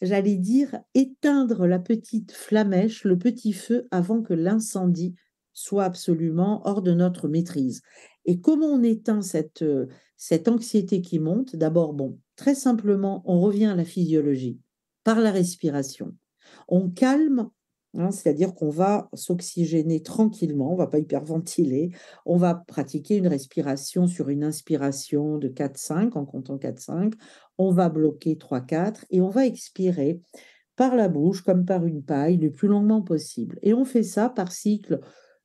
j'allais dire, éteindre la petite flamèche, le petit feu avant que l'incendie soit absolument hors de notre maîtrise. Et comment on éteint cette anxiété qui monte? D'abord, bon, très simplement, on revient à la physiologie, par la respiration. On calme, hein, c'est-à-dire qu'on va s'oxygéner tranquillement, on ne va pas hyperventiler, on va pratiquer une respiration sur une inspiration de 4-5, en comptant 4-5, on va bloquer 3-4 et on va expirer par la bouche comme par une paille le plus longuement possible. Et on fait ça par cycle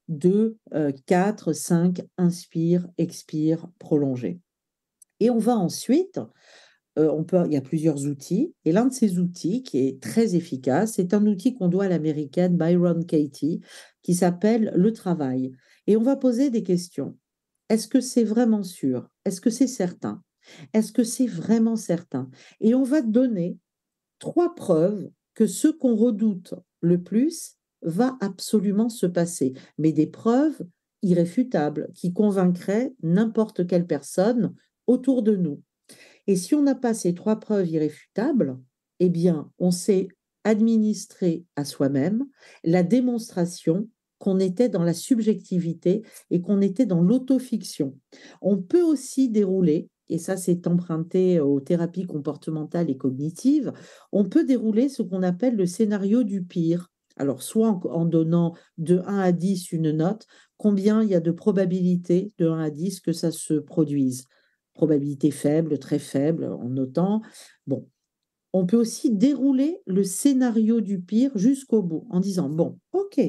de 4, 5, inspire, expire, prolongé. Et on va ensuite, il y a plusieurs outils, et l'un de ces outils qui est très efficace, c'est un outil qu'on doit à l'américaine Byron Katie, qui s'appelle le travail. Et on va poser des questions. Est-ce que c'est vraiment sûr? Est-ce que c'est certain? Est-ce que c'est vraiment certain? Et on va donner 3 preuves que ce qu'on redoute le plus va absolument se passer, mais des preuves irréfutables qui convaincraient n'importe quelle personne autour de nous. Et si on n'a pas ces 3 preuves irréfutables, eh bien, on s'est administré à soi-même la démonstration qu'on était dans la subjectivité et qu'on était dans l'autofiction. On peut aussi dérouler, et ça c'est emprunté aux thérapies comportementales et cognitives, on peut dérouler ce qu'on appelle le scénario du pire. Alors, soit en donnant de 1 à 10 une note, combien il y a de probabilité de 1 à 10 que ça se produise. Probabilité faible, très faible, en notant. Bon, on peut aussi dérouler le scénario du pire jusqu'au bout, en disant, bon, ok,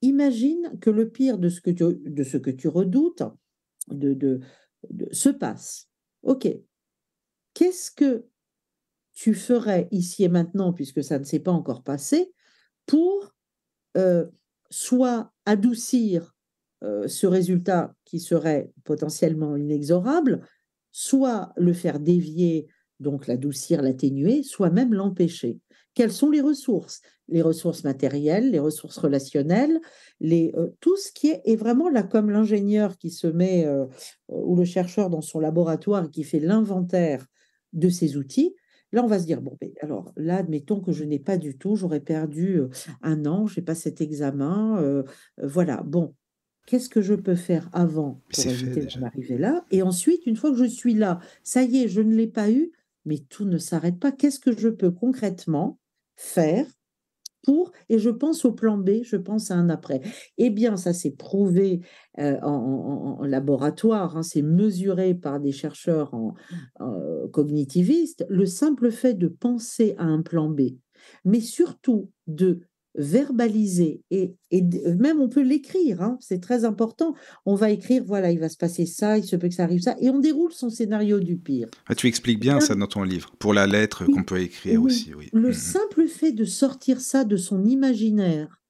imagine que le pire de ce que tu redoutes se passe. Ok, qu'est-ce que tu ferais ici et maintenant, puisque ça ne s'est pas encore passé, pour soit adoucir ce résultat qui serait potentiellement inexorable, soit le faire dévier, donc l'adoucir, l'atténuer, soit même l'empêcher. Quelles sont les ressources? Les ressources matérielles, les ressources relationnelles, tout ce qui est vraiment là comme l'ingénieur qui se met, ou le chercheur dans son laboratoire et qui fait l'inventaire de ces outils. Là, on va se dire, bon, alors là, admettons que je n'ai pas du tout, j'aurais perdu 1 an, je n'ai pas cet examen, voilà, bon, qu'est-ce que je peux faire avant Mais pour c'est fait éviter déjà. d'en arriver là? Et ensuite, une fois que je suis là, ça y est, je ne l'ai pas eu, mais tout ne s'arrête pas. Qu'est-ce que je peux concrètement faire et je pense au plan B, je pense à un après. Eh bien, ça s'est prouvé en laboratoire, hein, c'est mesuré par des chercheurs cognitivistes, le simple fait de penser à un plan B, mais surtout de verbaliser, même on peut l'écrire, hein, c'est très important. On va écrire, voilà, il va se passer ça, il se peut que ça arrive ça, et on déroule son scénario du pire. Ah, tu expliques bien ça dans ton livre, pour la lettre qu'on peut écrire Oui, aussi, oui. le simple fait de sortir ça de son imaginaire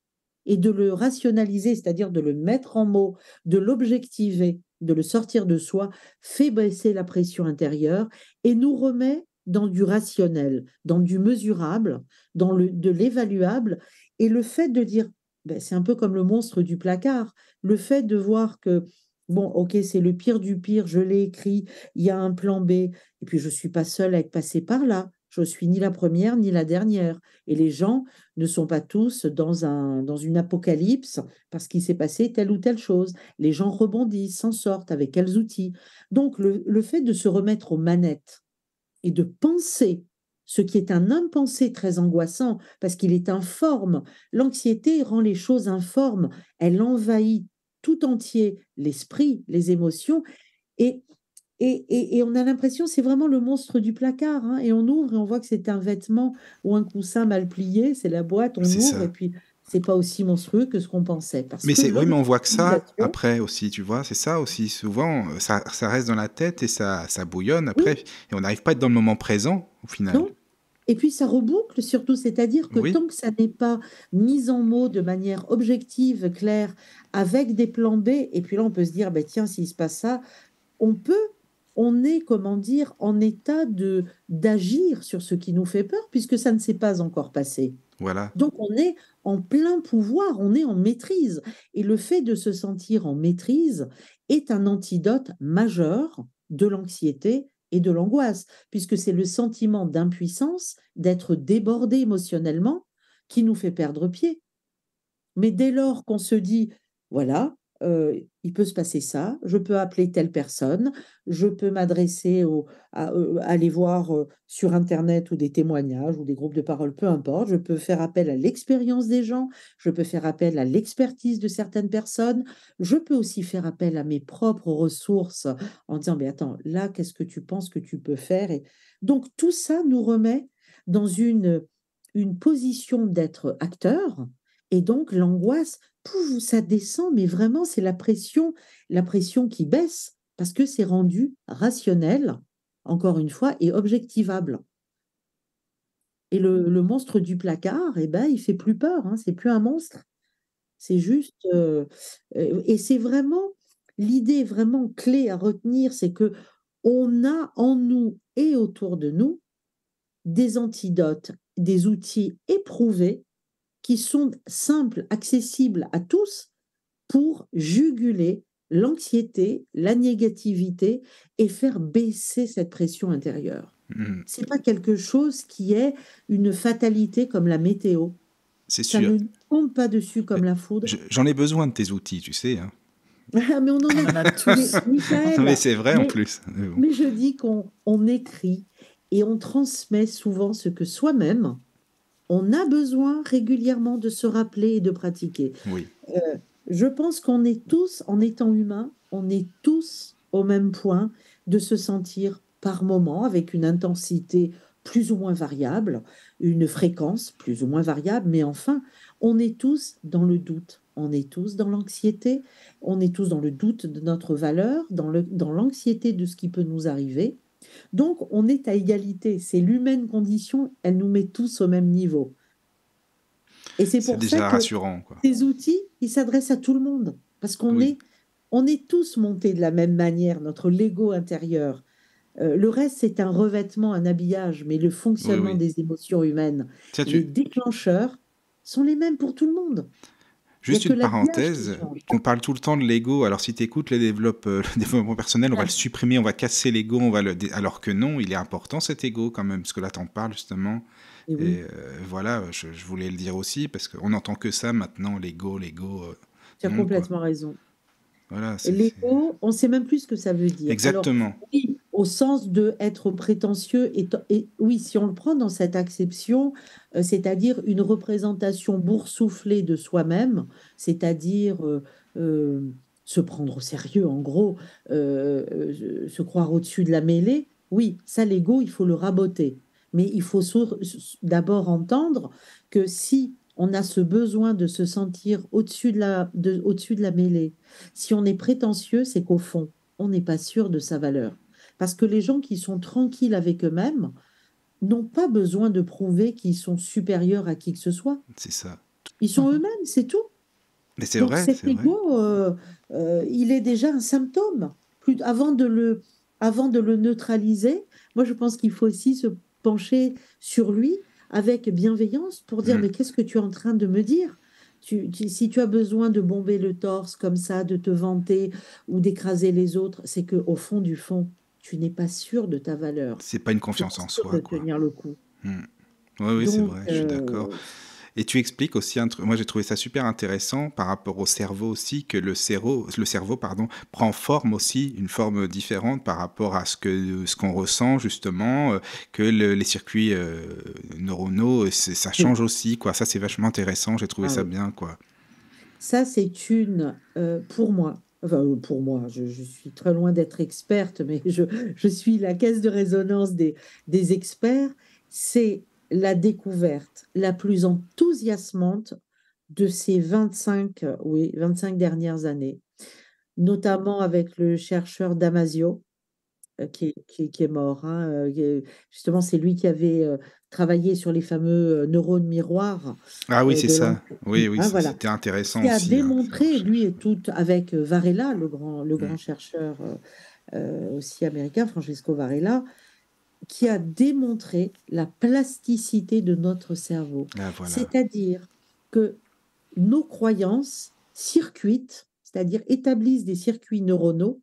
et de le rationaliser, c'est-à-dire de le mettre en mots, de l'objectiver, de le sortir de soi, fait baisser la pression intérieure et nous remet dans du rationnel, dans du mesurable, de l'évaluable. Et le fait de dire, ben, c'est un peu comme le monstre du placard, le fait de voir que, bon, ok, c'est le pire du pire, je l'ai écrit, il y a un plan B, et puis je ne suis pas seule à être passée par là. Je suis ni la première ni la dernière. Et les gens ne sont pas tous dans une apocalypse parce qu'il s'est passé telle ou telle chose. Les gens rebondissent, s'en sortent avec quels outils. Donc, le fait de se remettre aux manettes et de penser, ce qui est un impensé très angoissant parce qu'il est informe. L'anxiété rend les choses informes. Elle envahit tout entier l'esprit, les émotions. Et, et on a l'impression, c'est vraiment le monstre du placard, hein, et on ouvre et on voit que c'est un vêtement ou un coussin mal plié, c'est la boîte, on C'est ouvre et ça. puis c'est pas aussi monstrueux que ce qu'on pensait. Parce Mais que oui, mais on voit que ça l'objectivation, après aussi, tu vois, c'est ça aussi. Souvent, ça reste dans la tête et ça bouillonne oui, après, et on n'arrive pas à être dans le moment présent, au final. non. Et puis ça reboucle surtout, c'est-à-dire que Oui, tant que ça n'est pas mis en mots de manière objective, claire, avec des plans B, et puis là on peut se dire, ben, tiens, s'il se passe ça, on peut, on est, comment dire, en état de d'agir sur ce qui nous fait peur, puisque ça ne s'est pas encore passé. voilà. Donc on est en plein pouvoir, on est en maîtrise. Et le fait de se sentir en maîtrise est un antidote majeur de l'anxiété et de l'angoisse, puisque c'est le sentiment d'impuissance, d'être débordé émotionnellement, qui nous fait perdre pied. Mais dès lors qu'on se dit, voilà, il peut se passer ça, je peux appeler telle personne, je peux m'adresser aller voir sur Internet ou des témoignages ou des groupes de parole, peu importe, je peux faire appel à l'expérience des gens, je peux faire appel à l'expertise de certaines personnes, je peux aussi faire appel à mes propres ressources en disant, mais attends, là, qu'est-ce que tu penses que tu peux faire? Et donc, tout ça nous remet dans une position d'être acteur et donc, l'angoisse, pouf, ça descend, mais vraiment, c'est la pression qui baisse parce que c'est rendu rationnel, encore une fois, et objectivable. Et le monstre du placard, eh ben, il fait plus peur, hein, c'est plus un monstre, c'est juste. Et c'est vraiment l'idée vraiment clé à retenir, c'est que on a en nous et autour de nous des antidotes, des outils éprouvés qui sont simples, accessibles à tous pour juguler l'anxiété, la négativité et faire baisser cette pression intérieure. Mhm. C'est pas quelque chose qui est une fatalité comme la météo. C'est Ça sûr. ne nous tombe pas dessus comme la foudre. J'en ai besoin de tes outils, tu sais, hein. Ah, mais on en On a. en a Mais, tous. Non, mais Michael, c'est vrai en mais, plus. Mais bon. mais je dis qu'on écrit et on transmet souvent ce que soi-même, on a besoin régulièrement de se rappeler et de pratiquer. Oui, Je pense qu'on est tous, en étant humains, on est tous au même point de se sentir par moment avec une intensité plus ou moins variable, une fréquence plus ou moins variable, mais enfin, on est tous dans le doute, on est tous dans l'anxiété, on est tous dans le doute de notre valeur, dans l'anxiété de ce qui peut nous arriver. Donc, on est à égalité. C'est l'humaine condition, elle nous met tous au même niveau. Et c'est c'est pour ça déjà que rassurant, quoi. ces outils, ils s'adressent à tout le monde, parce Oui. on est tous montés de la même manière, notre Lego intérieur. Le reste, c'est un revêtement, un habillage, mais le Oui, fonctionnement oui. des émotions humaines, Tiens, les déclencheurs sont les mêmes pour tout le monde. Il n'y a juste que une l'habillage qui parenthèse, change. on parle tout le temps de l'ego. Alors si tu écoutes le développement personnel, on va le Ah, supprimer, on va casser l'ego, alors que non, il est important cet ego quand même, parce que là t'en parles justement. et Et oui, voilà, je voulais le dire aussi, parce qu'on n'entend que ça maintenant, l'ego, tu as non quoi. complètement raison. Voilà, L'ego, on ne sait même plus ce que ça veut dire. Alors, Exactement. oui, au sens de être prétentieux, et oui, si on le prend dans cette acception, c'est-à-dire une représentation boursouflée de soi-même, c'est-à-dire euh, se prendre au sérieux, en gros, se croire au-dessus de la mêlée, oui, ça, l'ego, il faut le raboter. Mais il faut d'abord entendre que si on a ce besoin de se sentir au-dessus de la mêlée, si on est prétentieux, c'est qu'au fond, on n'est pas sûr de sa valeur. Parce que les gens qui sont tranquilles avec eux-mêmes n'ont pas besoin de prouver qu'ils sont supérieurs à qui que ce soit. C'est ça. Ils sont Mhm. eux-mêmes, c'est tout. Mais c'est Donc vrai, cet c'est vrai. ego, il est déjà un symptôme. Avant de le neutraliser, moi je pense qu'il faut aussi se pencher sur lui avec bienveillance pour dire, Mm. mais qu'est-ce que tu es en train de me dire? Si tu as besoin de bomber le torse comme ça, de te vanter ou d'écraser les autres, c'est que au fond du fond, tu n'es pas sûr de ta valeur. C'est pas une Tu n'es confiance pas en sûr de soi, quoi. tenir le coup. Mm. Oui, oui, c'est Donc, vrai, je suis d'accord. Et tu expliques aussi un truc, moi j'ai trouvé ça super intéressant par rapport au cerveau aussi, que le cerveau pardon, prend forme aussi, une forme différente par rapport à ce qu'on ressent justement, que les circuits neuronaux, ça oui, change aussi, quoi. Ça c'est vachement intéressant, j'ai trouvé ah ça oui. bien, quoi. Ça, c'est pour moi, enfin pour moi, je suis très loin d'être experte, mais je suis la caisse de résonance des experts, c'est la découverte la plus enthousiasmante de ces 25, oui, 25 dernières années, notamment avec le chercheur Damasio, qui est mort, hein, justement, c'est lui qui avait travaillé sur les fameux neurones miroirs Ah oui, c'est de ça. Oui, l'empathie, oui, hein, ça voilà, c'était intéressant qui a aussi, hein, ces démontré, lui recherches. et tout, avec Varela, le grand Mm. chercheur aussi américain, Francesco Varela, qui a démontré la plasticité de notre cerveau. Ah voilà. C'est-à-dire que nos croyances circuitent, c'est-à-dire établissent des circuits neuronaux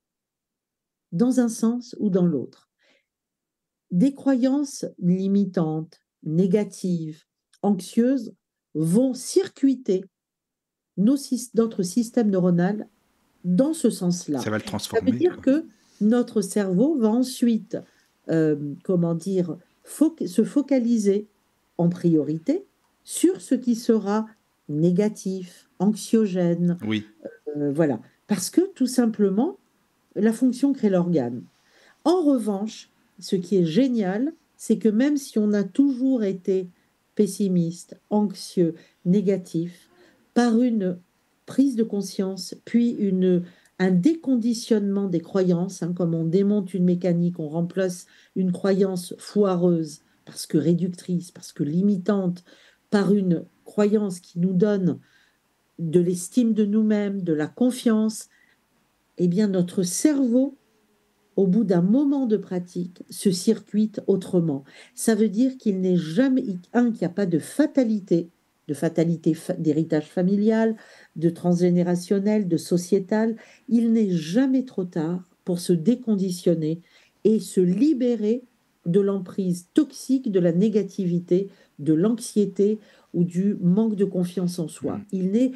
dans un sens ou dans l'autre. Des croyances limitantes, négatives, anxieuses vont circuiter notre système neuronal dans ce sens-là. Ça va le Ça veut transformer, dire quoi. que notre cerveau va ensuite, comment dire, se focaliser en priorité sur ce qui sera négatif, anxiogène, Oui. voilà. Parce que tout simplement, la fonction crée l'organe. En revanche, ce qui est génial, c'est que même si on a toujours été pessimiste, anxieux, négatif, par une prise de conscience, puis un déconditionnement des croyances, hein, comme on démonte une mécanique, on remplace une croyance foireuse, parce que réductrice, parce que limitante, par une croyance qui nous donne de l'estime de nous-mêmes, de la confiance, eh bien notre cerveau au bout d'un moment de pratique, se circuite autrement. Ça veut dire qu'il n'est jamais, qu'il n'y a pas de fatalité d'héritage familial, de transgénérationnel, de sociétal. Il n'est jamais trop tard pour se déconditionner et se libérer de l'emprise toxique de la négativité, de l'anxiété ou du manque de confiance en soi. Mm.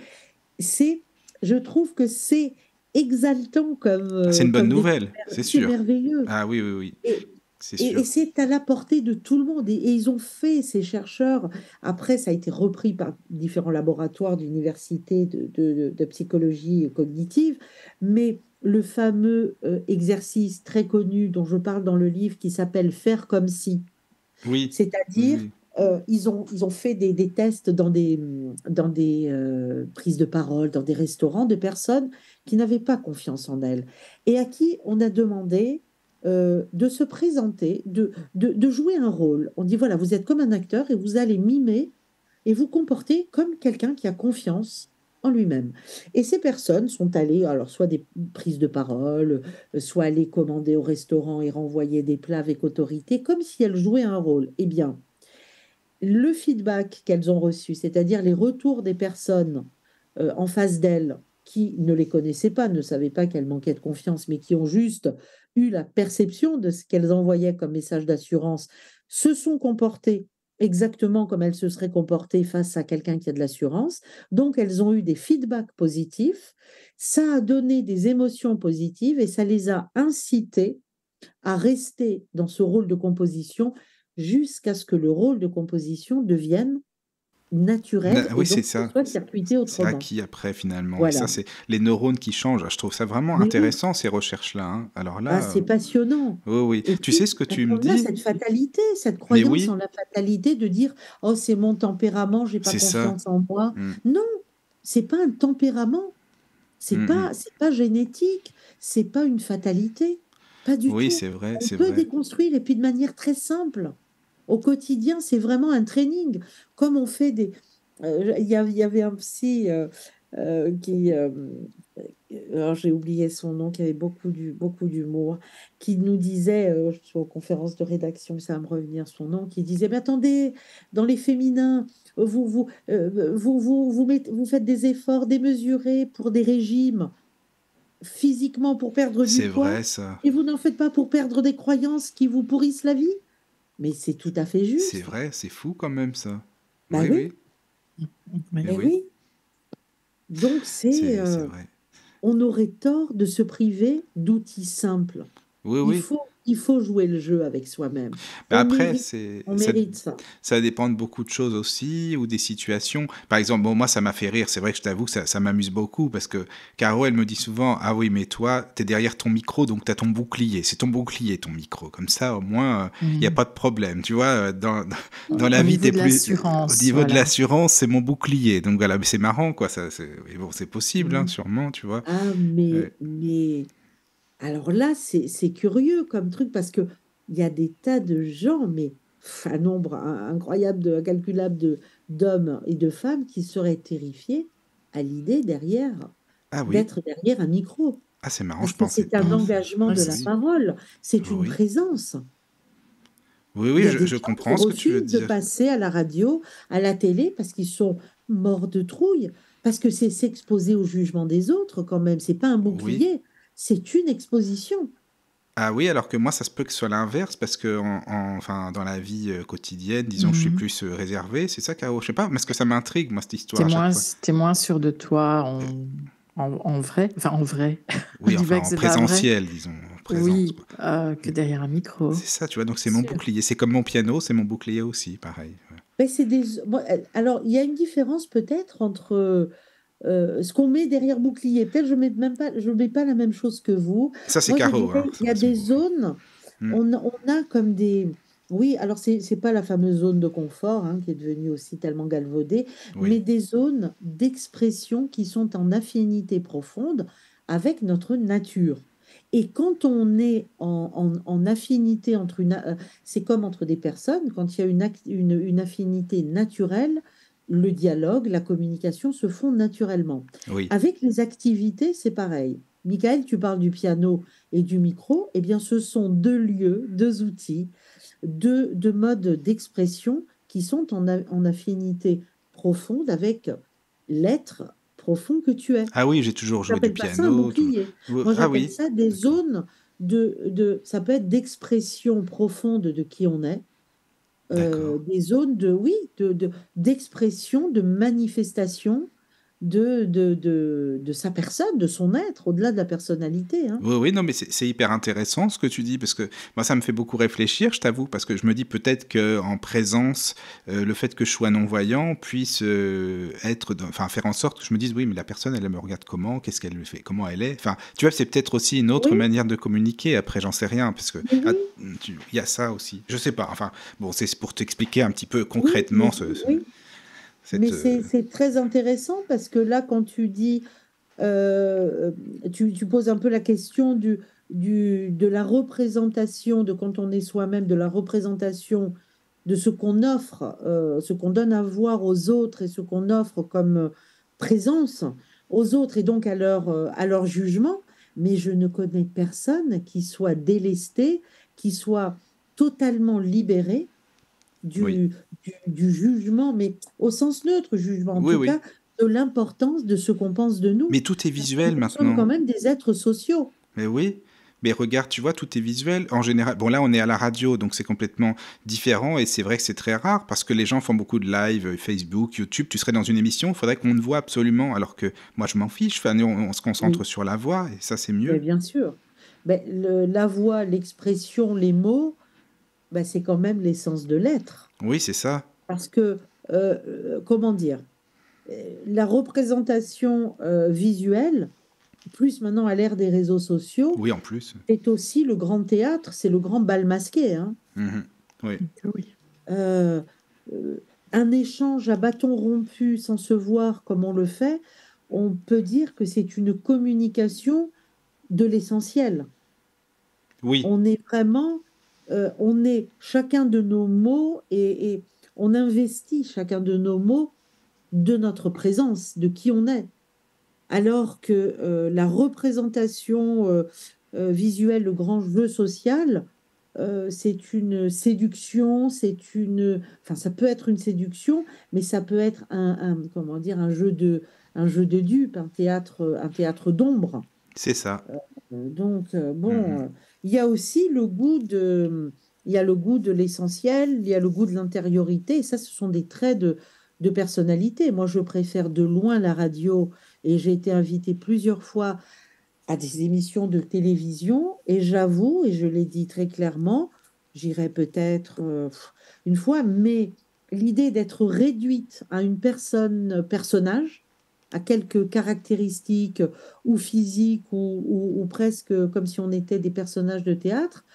C'est, je trouve que c'est exaltant Ah, c'est une bonne comme nouvelle, découverte. c'est C'est sûr. merveilleux. Ah oui, oui, oui, Et, c'est et sûr. c'est à la portée de tout le monde. Et ils ont fait, ces chercheurs, après ça a été repris par différents laboratoires d'université de psychologie cognitive, mais le fameux exercice très connu dont je parle dans le livre qui s'appelle Faire comme si, Oui, oui, c'est-à-dire, oui. ils ont fait des tests dans des prises de parole, dans des restaurants de personnes qui n'avaient pas confiance en elles et à qui on a demandé de se présenter, de jouer un rôle. On dit, voilà, vous êtes comme un acteur et vous allez mimer et vous comporter comme quelqu'un qui a confiance en lui-même. Et ces personnes sont allées, alors soit des prises de parole, soit allées commander au restaurant et renvoyer des plats avec autorité, comme si elles jouaient un rôle. Eh bien, le feedback qu'elles ont reçu, c'est-à-dire les retours des personnes en face d'elles qui ne les connaissaient pas, ne savaient pas qu'elles manquaient de confiance, mais qui ont juste eu la perception de ce qu'elles envoyaient comme message d'assurance, se sont comportées exactement comme elles se seraient comportées face à quelqu'un qui a de l'assurance. Donc, elles ont eu des feedbacks positifs, ça a donné des émotions positives et ça les a incitées à rester dans ce rôle de composition jusqu'à ce que le rôle de composition devienne naturel et Oui, c'est donc ce ça. soit circuité C'est autrement. acquis après finalement. Et ça, Voilà. c'est les neurones qui changent. Je trouve ça vraiment Mais oui, intéressant, ces recherches-là, hein. Alors ah, là, c'est passionnant. oui, oui. Et Tu sais puis, ce que parce tu me qu'on a dis? cette fatalité, cette Mais croyance en oui, la fatalité de dire, oh, c'est mon tempérament, j'ai pas c'est ça. confiance en moi. Mm, Non, c'est pas un tempérament, mm, mm. c'est pas génétique, c'est pas une fatalité, pas du Oui, tout. c'est vrai, On c'est peut vrai. déconstruire et puis de manière très simple. Au quotidien, c'est vraiment un training. Comme on fait des. Il y avait un psy qui. Alors j'ai oublié son nom, qui avait beaucoup d'humour, qui nous disait, je suis aux conférences de rédaction, ça va me revenir son nom, qui disait, mais attendez, dans les féminins, vous faites des efforts démesurés pour des régimes physiquement pour perdre du C'est poids vrai, ça. et vous n'en faites pas pour perdre des croyances qui vous pourrissent la vie? Mais c'est tout à fait C'est juste. vrai, c'est fou quand même, ça. Bah Oui, oui, oui. Oui. Mais mais oui, oui. Donc c'est vrai. on aurait tort de se priver d'outils simples. Oui, oui. Il il faut jouer le jeu avec soi-même. Mais On après, mérite, on mérite ça. ça dépend de beaucoup de choses aussi, ou des situations. Par exemple, bon, moi, ça m'a fait rire. C'est vrai que je t'avoue que ça m'amuse beaucoup parce que Caro, elle me dit souvent, ah oui, mais toi, t'es derrière ton micro, donc t'as ton bouclier. C'est ton bouclier, ton micro. Comme ça, au moins, il n'y a pas de problème. Tu vois, dans la Au vie, niveau t'es de plus... Au l'assurance, niveau de voilà. l'assurance, c'est mon bouclier. Donc voilà, mais c'est marrant, quoi. Ça, et bon, c'est possible, hein, Mhm. sûrement, tu vois. Ah, Euh, alors là, c'est curieux comme truc parce que il y a des tas de gens, mais un nombre incroyable, incalculable d'hommes et de femmes qui seraient terrifiés à l'idée Ah oui. d'être derrière un micro. Ah, c'est marrant, Parce je que pensais c'est un pas, ça. engagement Ouais, de Ah la oui. parole, c'est une Oui. présence. Oui, Il oui, y a des je gens qui comprends ce que tu veux refusent de dire. passer à la radio, à la télé, parce qu'ils sont morts de trouille, parce que c'est s'exposer au jugement des autres quand même. C'est pas un Oui. bouclier, c'est une exposition. Ah oui, alors que moi, ça se peut que ce soit l'inverse, parce que enfin, dans la vie quotidienne, disons, je suis Mhm. plus réservé. C'est ça, Caro? Je sais pas, parce que ça m'intrigue, moi, cette histoire T'es à chaque moins, fois. t'es moins sûr de toi Euh, en vrai. Enfin, en vrai. Je oui, dis enfin, pas que en c'est pas vrai. présentiel, disons, en présence, Oui, quoi. que derrière un micro. C'est ça, tu vois, donc c'est Bien mon sûr. bouclier. C'est comme mon piano, c'est mon bouclier aussi, pareil. Ouais. Ben, alors, il y a une différence peut-être entre ce qu'on met derrière bouclier. Peut-être je mets pas la même chose que vous. Ça, c'est Moi, je Caro, hein, dirais, il y a c'est des mon bouclier. zones, Hmm. on a comme des... Oui, alors c'est pas la fameuse zone de confort hein, qui est devenue aussi tellement galvaudée, mais Oui, des zones d'expression qui sont en affinité profonde avec notre nature. Et quand on est en affinité c'est comme entre des personnes, quand il y a une affinité naturelle, le dialogue, la communication se font naturellement. oui, Avec les activités, c'est pareil. Michael, tu parles du piano et du micro. Eh bien, ce sont deux lieux, deux outils, deux modes d'expression qui sont en affinité profonde avec l'être profond que tu es. ah oui, j'ai toujours joué du J'appelle pas ça un piano. bouclier. Moi, Ah j'appelle oui, ça des d'accord. zones ça peut être d'expression profonde de qui on est, D'accord. des zones oui, d'expression, de manifestation de sa personne, de son être, au-delà de la personnalité, hein. Oui, oui, non, mais c'est hyper intéressant ce que tu dis, parce que moi, ça me fait beaucoup réfléchir, je t'avoue, parce que je me dis peut-être qu'en présence, le fait que je sois non-voyant puisse enfin, faire en sorte que je me dise, oui, mais la personne, elle me regarde comment, qu'est-ce qu'elle fait, comment elle est. Enfin, tu vois, c'est peut-être aussi une autre Oui, manière de communiquer, après, j'en sais rien, parce que mais oui, il y a ça aussi. Je sais pas, enfin, bon, c'est pour t'expliquer un petit peu oui, concrètement oui. cette... Mais c'est très intéressant parce que là, quand tu dis, euh, tu poses un peu la question de la représentation, de quand on est soi-même, de la représentation de ce qu'on offre, ce qu'on donne à voir aux autres et ce qu'on offre comme présence aux autres et donc à leur jugement. Mais je ne connais personne qui soit délesté, qui soit totalement libéré Oui, du jugement, mais au sens neutre, jugement, en oui, tout oui. cas, de l'importance de ce qu'on pense de nous. Mais tout est Parce que visuel nous sommes maintenant. quand même des êtres sociaux. Mais oui, mais regarde, tu vois, tout est visuel. En général, bon là on est à la radio, donc c'est complètement différent et c'est vrai que c'est très rare parce que les gens font beaucoup de live, Facebook, YouTube. Tu serais dans une émission, il faudrait qu'on te voit absolument, alors que moi je m'en fiche. Enfin, nous, on se concentre Oui, sur la voix et ça c'est mais mieux. bien sûr. Ben, la voix, l'expression, les mots, ben, c'est quand même l'essence de l'être. Oui, c'est ça. Parce que, comment dire, la représentation visuelle, plus maintenant à l'ère des réseaux sociaux, Oui, en plus. est aussi le grand théâtre, c'est le grand bal masqué, hein. Mhm. Oui, Oui. euh, un échange à bâton rompu sans se voir comme on le fait, on peut dire que c'est une communication de l'essentiel. oui, On est vraiment, on est chacun de nos mots et on investit chacun de nos mots de notre présence, de qui on est. Alors que la représentation visuelle, le grand jeu social, c'est une séduction, enfin, ça peut être une séduction, mais ça peut être comment dire, un jeu de dupes, un théâtre d'ombre. c'est ça. Bon, Mhm. il y a aussi il y a le goût de l'essentiel, il y a le goût de l'intériorité, et ça, ce sont des traits de personnalité. Moi, je préfère de loin la radio, et j'ai été invitée plusieurs fois à des émissions de télévision et j'avoue, et je l'ai dit très clairement, j'irai peut-être une fois, mais l'idée d'être réduite à une personnage, à quelques caractéristiques ou physiques ou presque comme si on était des personnages de théâtre,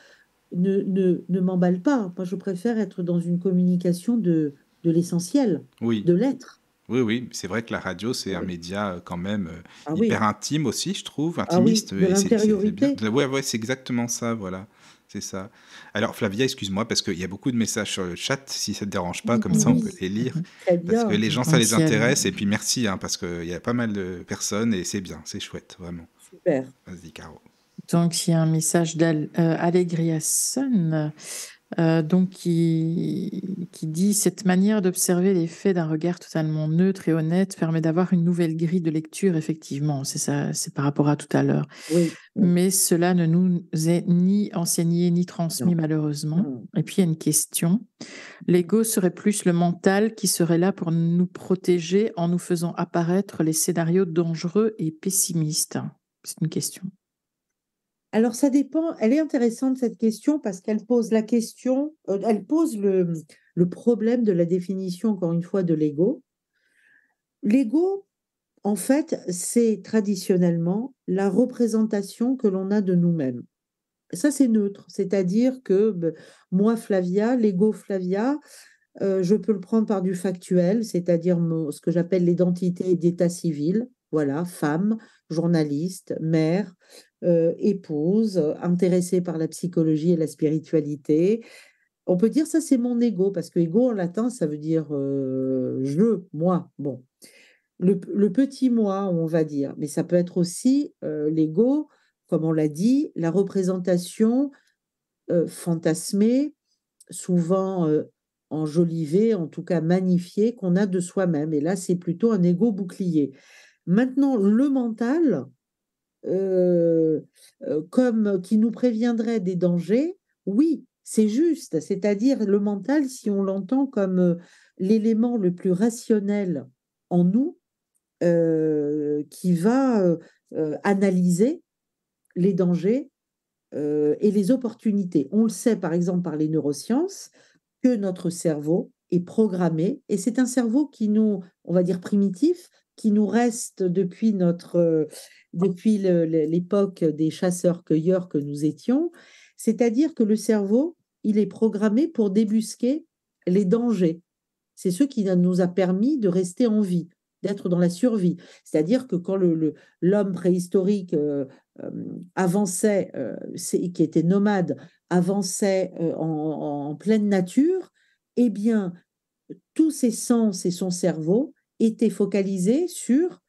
ne m'emballe pas. Moi, je préfère être dans une communication de l'essentiel, Oui, de l'être. oui, oui, c'est vrai que la radio, c'est un Oui. média quand même Ah hyper oui, intime aussi, je trouve, ah oui, intimiste, de et c'est bien. l'intériorité. Ouais, ouais, c'est exactement ça, voilà, c'est ça. Alors, Flavia, excuse-moi, parce qu'il y a beaucoup de messages sur le chat, si ça te dérange pas, comme ça on peut Oui, les lire, très parce que bien, les gens, ça les Essentiel. intéresse, et puis merci, hein, parce qu'il y a pas mal de personnes, et c'est bien, c'est chouette, vraiment. super. Vas-y, Caro. Donc, il y a un message d'Allegriason donc qui dit cette manière d'observer les faits d'un regard totalement neutre et honnête permet d'avoir une nouvelle grille de lecture, effectivement. C'est ça, c'est par rapport à tout à l'heure. Oui, oui, Mais cela ne nous est ni enseigné ni transmis, non. malheureusement. Non. Et puis, il y a une question. L'ego serait plus le mental qui serait là pour nous protéger en nous faisant apparaître les scénarios dangereux et pessimistes. C'est une question. Alors, ça dépend. Elle est intéressante, cette question, parce qu'elle pose la question, elle pose le problème de la définition, encore une fois, de l'ego. L'ego, en fait, c'est traditionnellement la représentation que l'on a de nous-mêmes. Ça, c'est neutre, c'est-à-dire que moi, Flavia, l'ego Flavia, je peux le prendre par du factuel, c'est-à-dire ce que j'appelle l'identité d'état civil. Voilà, femme, journaliste, mère, épouse, intéressée par la psychologie et la spiritualité. On peut dire ça, c'est mon ego, parce que ego en latin, ça veut dire je, moi. Bon, le petit moi, on va dire, mais ça peut être aussi l'ego, comme on l'a dit, la représentation fantasmée, souvent enjolivé, en tout cas magnifié, qu'on a de soi-même. Et là, c'est plutôt un ego bouclier. Maintenant, le mental, euh, comme qui nous préviendrait des dangers, oui, c'est juste. C'est-à-dire le mental, si on l'entend comme l'élément le plus rationnel en nous, qui va analyser les dangers et les opportunités. On le sait par exemple par les neurosciences que notre cerveau est programmé et c'est un cerveau qui nous, on va dire primitif, qui nous reste depuis depuis l'époque des chasseurs-cueilleurs que nous étions. C'est-à-dire que le cerveau, il est programmé pour débusquer les dangers. C'est ce qui nous a permis de rester en vie, d'être dans la survie. C'est-à-dire que quand l'homme préhistorique euh, avançait, qui était nomade, avançait en pleine nature, eh bien, tous ses sens et son cerveau étaient focalisés sur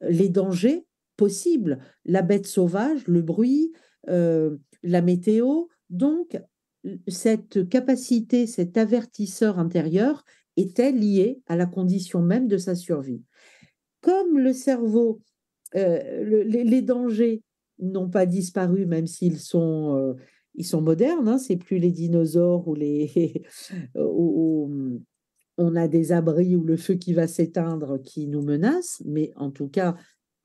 les dangers possibles, la bête sauvage, le bruit, la météo. Donc, cette capacité, cet avertisseur intérieur était lié à la condition même de sa survie. Comme le cerveau, les dangers n'ont pas disparu, même s'ils ils sont modernes, hein, c'est plus les dinosaures ou où on a des abris ou le feu qui va s'éteindre qui nous menace, mais en tout cas,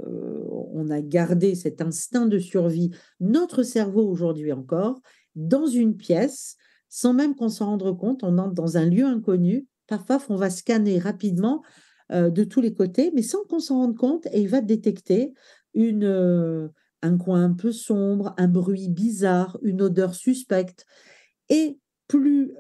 on a gardé cet instinct de survie, notre cerveau aujourd'hui encore, dans une pièce, sans même qu'on s'en rende compte, on entre dans un lieu inconnu, paf, paf, on va scanner rapidement de tous les côtés, mais sans qu'on s'en rende compte, et il va détecter un coin un peu sombre, un bruit bizarre, une odeur suspecte. Et plus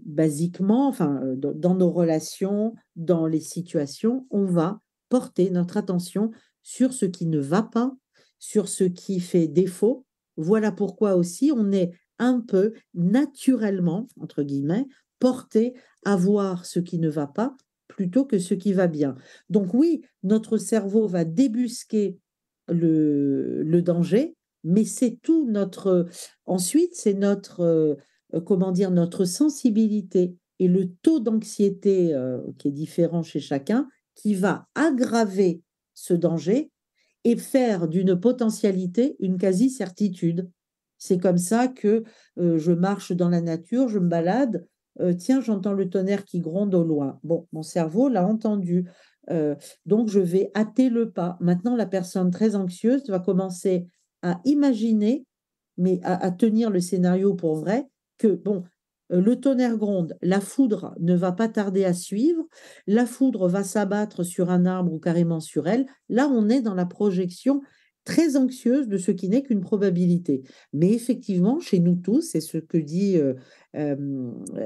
basiquement, enfin, dans nos relations, dans les situations, on va porter notre attention sur ce qui ne va pas, sur ce qui fait défaut. Voilà pourquoi aussi on est un peu naturellement, entre guillemets, porté à voir ce qui ne va pas plutôt que ce qui va bien. Donc oui, notre cerveau va débusquer le danger, mais c'est tout notre... Ensuite, c'est notre, comment dire, notre sensibilité et le taux d'anxiété qui est différent chez chacun qui va aggraver ce danger et faire d'une potentialité une quasi-certitude. C'est comme ça que je marche dans la nature, je me balade, tiens, j'entends le tonnerre qui gronde au loin. Bon, mon cerveau l'a entendu. Donc, je vais hâter le pas. Maintenant, la personne très anxieuse va commencer à imaginer, mais à tenir le scénario pour vrai, que, bon, le tonnerre gronde, la foudre ne va pas tarder à suivre, la foudre va s'abattre sur un arbre ou carrément sur elle. Là, on est dans la projection très anxieuse de ce qui n'est qu'une probabilité. Mais effectivement, chez nous tous, c'est ce que dit euh,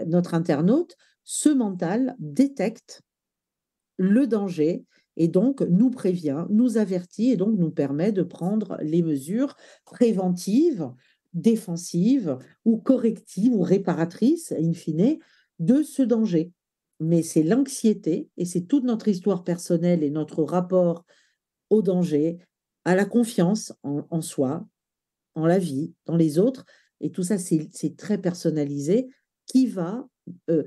notre internaute, ce mental détecte le danger et donc nous prévient, nous avertit et donc nous permet de prendre les mesures préventives, défensives ou correctives ou réparatrices, in fine, de ce danger. Mais c'est l'anxiété et c'est toute notre histoire personnelle et notre rapport au danger, à la confiance en soi, en la vie, dans les autres, et tout ça, c'est très personnalisé, qui va euh,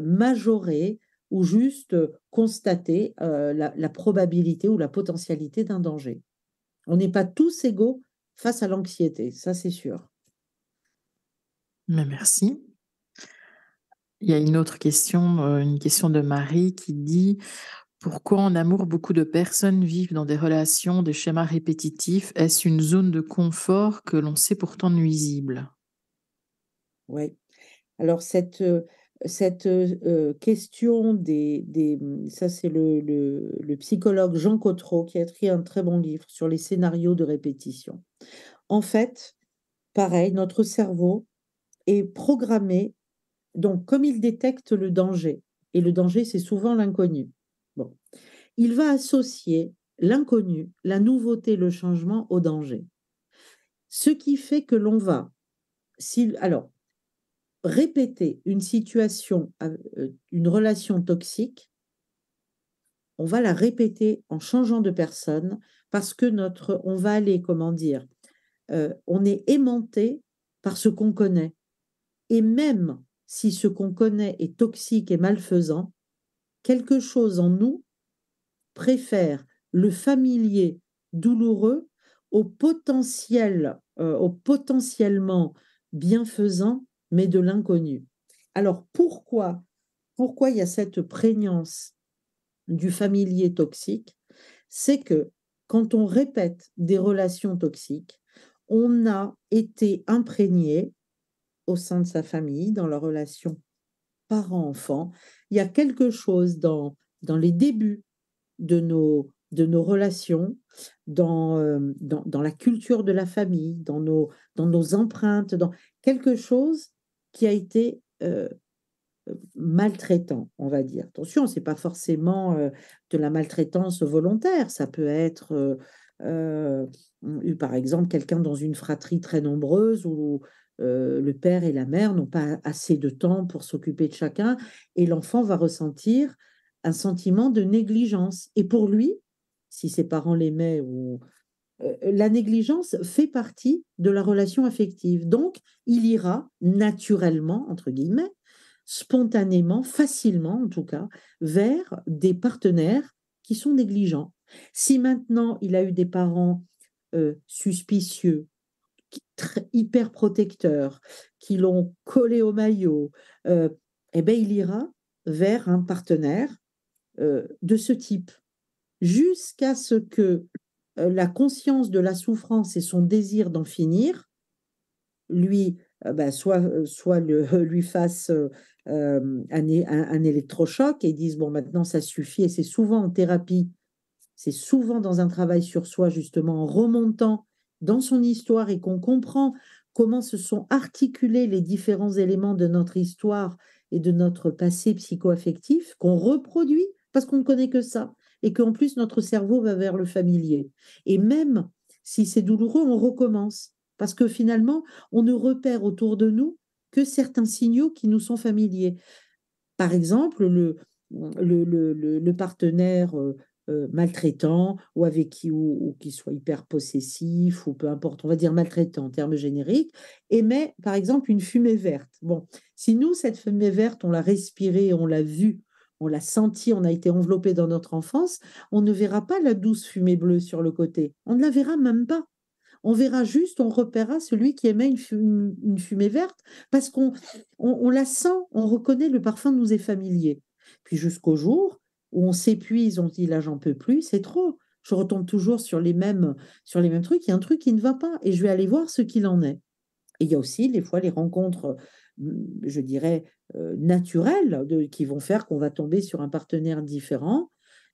majorer ou juste constater la probabilité ou la potentialité d'un danger. On n'est pas tous égaux face à l'anxiété, ça c'est sûr. Mais merci. Il y a une autre question, une question de Marie qui dit: pourquoi en amour beaucoup de personnes vivent dans des relations, des schémas répétitifs? Est-ce une zone de confort que l'on sait pourtant nuisible? Oui. Alors, cette question ça, c'est le psychologue Jean Cotreau qui a écrit un très bon livre sur les scénarios de répétition. En fait, pareil, notre cerveau est programmé, donc comme il détecte le danger, et le danger, c'est souvent l'inconnu. Bon, il va associer l'inconnu, la nouveauté, le changement au danger. Ce qui fait que l'on va, alors, répéter une situation, une relation toxique, on va la répéter en changeant de personne parce que on va aller, comment dire, on est aimanté par ce qu'on connaît. Et même si ce qu'on connaît est toxique et malfaisant, quelque chose en nous préfère le familier douloureux au potentiellement bienfaisant, mais de l'inconnu. Alors pourquoi il y a cette prégnance du familier toxique? C'est que quand on répète des relations toxiques, on a été imprégné au sein de sa famille, dans la relation parent-enfant. Il y a quelque chose dans les débuts de nos relations, dans la culture de la famille, dans nos empreintes, dans quelque chose qui a été maltraitant, on va dire. Attention, c'est pas forcément de la maltraitance volontaire, ça peut être par exemple quelqu'un dans une fratrie très nombreuse où le père et la mère n'ont pas assez de temps pour s'occuper de chacun et l'enfant va ressentir un sentiment de négligence. Et pour lui, si ses parents l'aimaient ou la négligence fait partie de la relation affective. Donc, il ira naturellement, entre guillemets, spontanément, facilement en tout cas, vers des partenaires qui sont négligents. Si maintenant il a eu des parents suspicieux, hyper protecteurs, qui l'ont collé au maillot, eh ben, il ira vers un partenaire de ce type, jusqu'à ce que la conscience de la souffrance et son désir d'en finir lui soit lui fasse un électrochoc et disent bon maintenant ça suffit. Et c'est souvent en thérapie, c'est souvent dans un travail sur soi justement en remontant dans son histoire et qu'on comprend comment se sont articulés les différents éléments de notre histoire et de notre passé psycho-affectif qu'on reproduit parce qu'on ne connaît que ça et qu'en plus notre cerveau va vers le familier. Et même si c'est douloureux, on recommence parce que finalement, on ne repère autour de nous que certains signaux qui nous sont familiers. Par exemple, le partenaire maltraitant ou avec qui soit hyper possessif ou peu importe, on va dire maltraitant en termes génériques, émet par exemple une fumée verte. Bon, si nous, cette fumée verte, on l'a respirée, on l'a vue, on l'a sentie, on a été enveloppé dans notre enfance, on ne verra pas la douce fumée bleue sur le côté. On ne la verra même pas. On verra juste, on repérera celui qui émet une fumée verte parce qu'on la sent, on reconnaît le parfum nous est familier. Puis jusqu'au jour où on s'épuise, on se dit là, j'en peux plus, c'est trop. Je retombe toujours sur les mêmes trucs. Il y a un truc qui ne va pas et je vais aller voir ce qu'il en est. Et il y a aussi des fois les rencontres, je dirais, naturelles qui vont faire qu'on va tomber sur un partenaire différent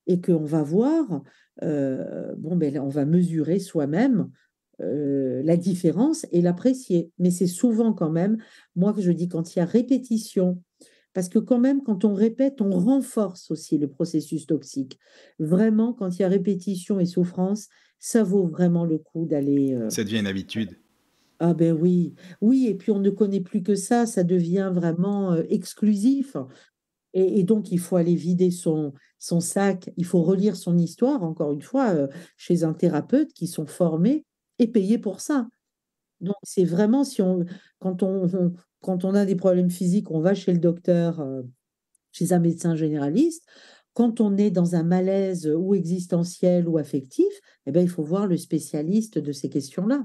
et qu'on va voir, bon, ben, là, on va mesurer soi-même la différence et l'apprécier. Mais c'est souvent quand même, moi que je dis quand il y a répétition, parce que quand même, quand on répète, on renforce aussi le processus toxique. Vraiment, quand il y a répétition et souffrance, ça vaut vraiment le coup d'aller... Ça devient une habitude. Ah ben oui, oui, et puis on ne connaît plus que ça devient vraiment exclusif. Et donc, il faut aller vider son sac, il faut relire son histoire, encore une fois, chez un thérapeute qui sont formés et payés pour ça. Donc, c'est vraiment, quand quand on a des problèmes physiques, on va chez le docteur, chez un médecin généraliste. Quand on est dans un malaise ou existentiel ou affectif, eh ben, il faut voir le spécialiste de ces questions-là.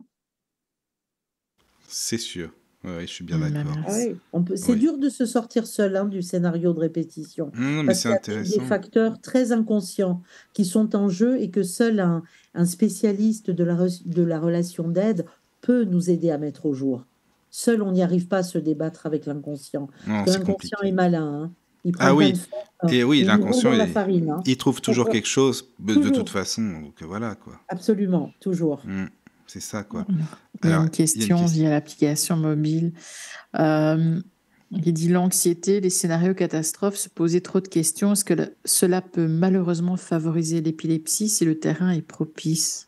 C'est sûr. Ouais, je suis bien Bah, d'accord. Ah merci. oui, c'est Oui. dur de se sortir seul hein, du scénario de répétition, Non, mais parce c'est qu'il y a des intéressant. facteurs très inconscients qui sont en jeu et que seul un spécialiste de la relation d'aide peut nous aider à mettre au jour. Seul, on n'y arrive pas à se débattre avec l'inconscient, parce Non, que c'est l'inconscient est compliqué. malin, hein. Il prend Ah plein de oui. formes Et oui, et il roule l'inconscient, dans la farine, hein. il trouve toujours quelque chose de toute Toujours, façon. Donc voilà, quoi. absolument, toujours. Mm, c'est ça, quoi. Il y a Alors, une il y a une question question. via l'application mobile euh, qui dit l'anxiété, les scénarios catastrophes, se poser trop de questions. Est-ce que cela peut malheureusement favoriser l'épilepsie si le terrain est propice?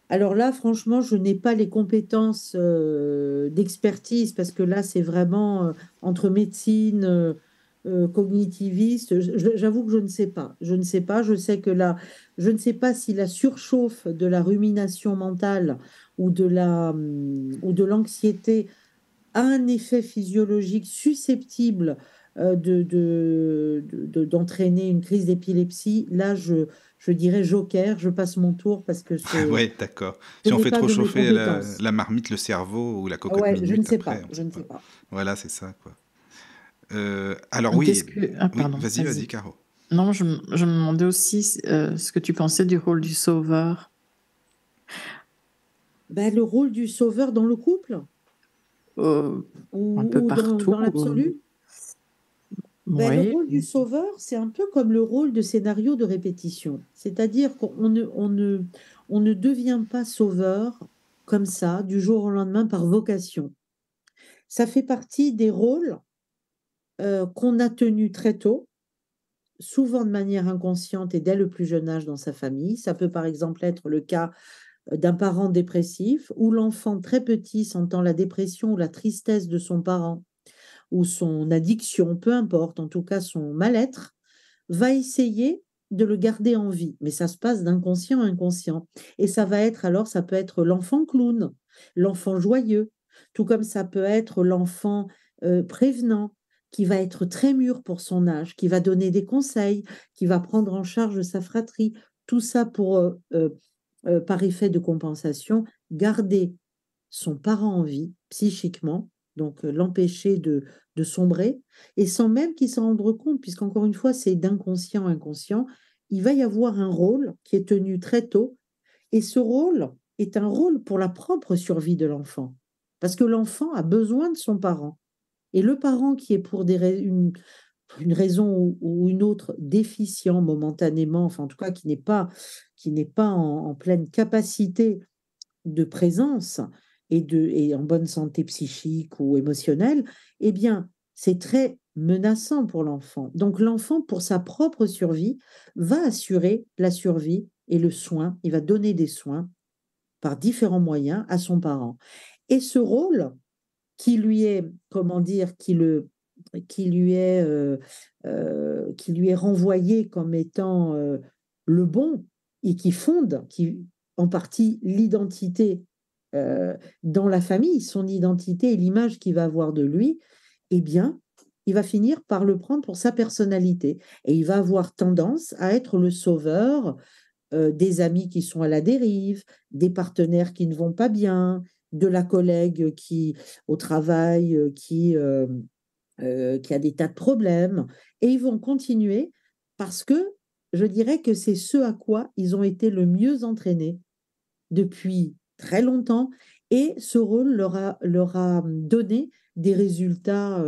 Alors là, franchement, je n'ai pas les compétences d'expertise parce que là, c'est vraiment entre médecine, cognitiviste. J'avoue que je ne sais pas. Je ne sais pas. Je sais que là, je ne sais pas si la surchauffe de la rumination mentale ou de l'anxiété a un effet physiologique susceptible d'entraîner une crise d'épilepsie. Là, je dirais joker, je passe mon tour parce que Ouais, d'accord. ce Si on n'est fait pas trop de mes chauffer compétences. la marmite, le cerveau ou la Ah cocotte ouais, je ne minute, sais après, pas, on ne je sait ne sais pas. pas. Voilà, c'est ça, quoi. Alors Donc, oui, Ah, oui, pardon, vas-y, vas-y, vas-y. Caro. Non, je me demandais aussi ce que tu pensais du rôle du sauveur. Ben, le rôle du sauveur dans le couple Euh, un peu ou partout. dans l'absolu? Ben, le Oui. rôle du sauveur, c'est un peu comme le rôle de scénario de répétition. C'est-à-dire on ne devient pas sauveur comme ça, du jour au lendemain, par vocation. Ça fait partie des rôles qu'on a tenus très tôt, souvent de manière inconsciente et dès le plus jeune âge dans sa famille. Ça peut par exemple être le cas d'un parent dépressif où l'enfant très petit sentant la dépression ou la tristesse de son parent ou son addiction, peu importe, en tout cas son mal-être, va essayer de le garder en vie. Mais ça se passe d'inconscient à inconscient. Et ça va être alors, ça peut être l'enfant clown, l'enfant joyeux, tout comme ça peut être l'enfant prévenant, qui va être très mûr pour son âge, qui va donner des conseils, qui va prendre en charge sa fratrie. Tout ça pour, par effet de compensation, garder son parent en vie psychiquement, donc l'empêcher de sombrer, et sans même qu'il s'en rende compte, puisqu'encore une fois, c'est d'inconscient à inconscient, il va y avoir un rôle qui est tenu très tôt, et ce rôle est un rôle pour la propre survie de l'enfant, parce que l'enfant a besoin de son parent. Et le parent qui est pour une raison ou une autre déficient momentanément, enfin en tout cas qui n'est pas en pleine capacité de présence et en bonne santé psychique ou émotionnelle, eh bien, c'est très menaçant pour l'enfant. Donc, l'enfant, pour sa propre survie, va assurer la survie et le soin. Il va donner des soins par différents moyens à son parent. Et ce rôle qui lui est, comment dire, qui lui est renvoyé comme étant le bon et qui fonde, qui en partie l'identité dans la famille, son identité et l'image qu'il va avoir de lui, eh bien, il va finir par le prendre pour sa personnalité et il va avoir tendance à être le sauveur des amis qui sont à la dérive, des partenaires qui ne vont pas bien, de la collègue qui, au travail, qui a des tas de problèmes. Et ils vont continuer parce que je dirais que c'est ce à quoi ils ont été le mieux entraînés depuis très longtemps, et ce rôle leur a donné des résultats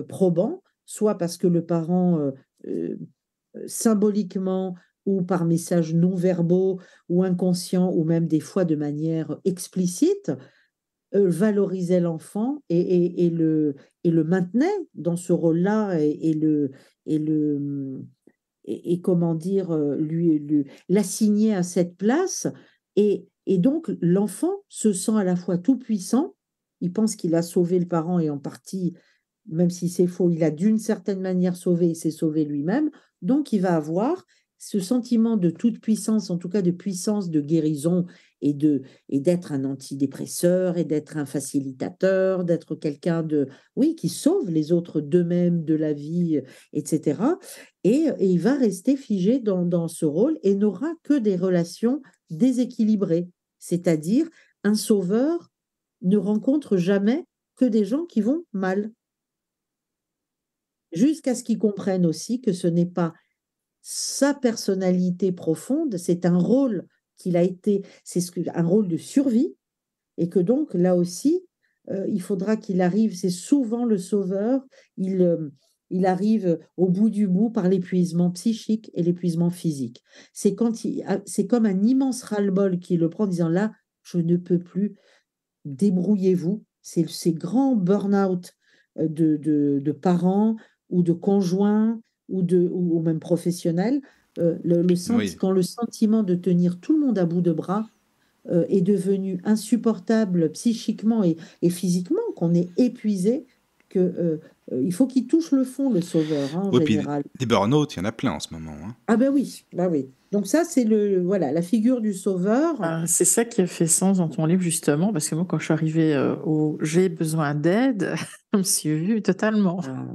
probants, soit parce que le parent, euh, symboliquement ou par messages non verbaux ou inconscients, ou même des fois de manière explicite, valorisait l'enfant et le maintenait dans ce rôle-là, et comment dire, l'assigner à cette place. Et donc, l'enfant se sent à la fois tout puissant, il pense qu'il a sauvé le parent, et en partie, même si c'est faux, il a d'une certaine manière sauvé, il s'est sauvé lui-même. Donc, il va avoir ce sentiment de toute puissance, en tout cas de puissance de guérison, et d'être un antidépresseur, et d'être un facilitateur, d'être quelqu'un oui, qui sauve les autres d'eux-mêmes, de la vie, etc. Et il va rester figé dans ce rôle, et n'aura que des relations déséquilibrées. C'est-à-dire, un sauveur ne rencontre jamais que des gens qui vont mal, jusqu'à ce qu'ils comprennent aussi que ce n'est pas sa personnalité profonde, c'est un rôle un rôle de survie, et que donc là aussi, il faudra qu'il arrive, c'est souvent le sauveur, il arrive au bout du bout par l'épuisement psychique et l'épuisement physique. C'est comme un immense ras-le-bol qui le prend en disant là, je ne peux plus, débrouillez-vous. C'est ces grands burn-out de parents ou de conjoints, ou même professionnels, Oui. quand le sentiment de tenir tout le monde à bout de bras est devenu insupportable psychiquement et physiquement, qu'on est épuisé, il faut qu'il touche le fond, le sauveur, hein, en Oui, puis général. des burn-out, il y en a plein en ce moment, hein. Ah ben oui, bah oui. Donc ça, c'est voilà, la figure du sauveur. C'est ça qui a fait sens dans ton livre, justement, parce que moi, quand je suis arrivée au j'ai besoin d'aide, je me suis vue totalement. Ah,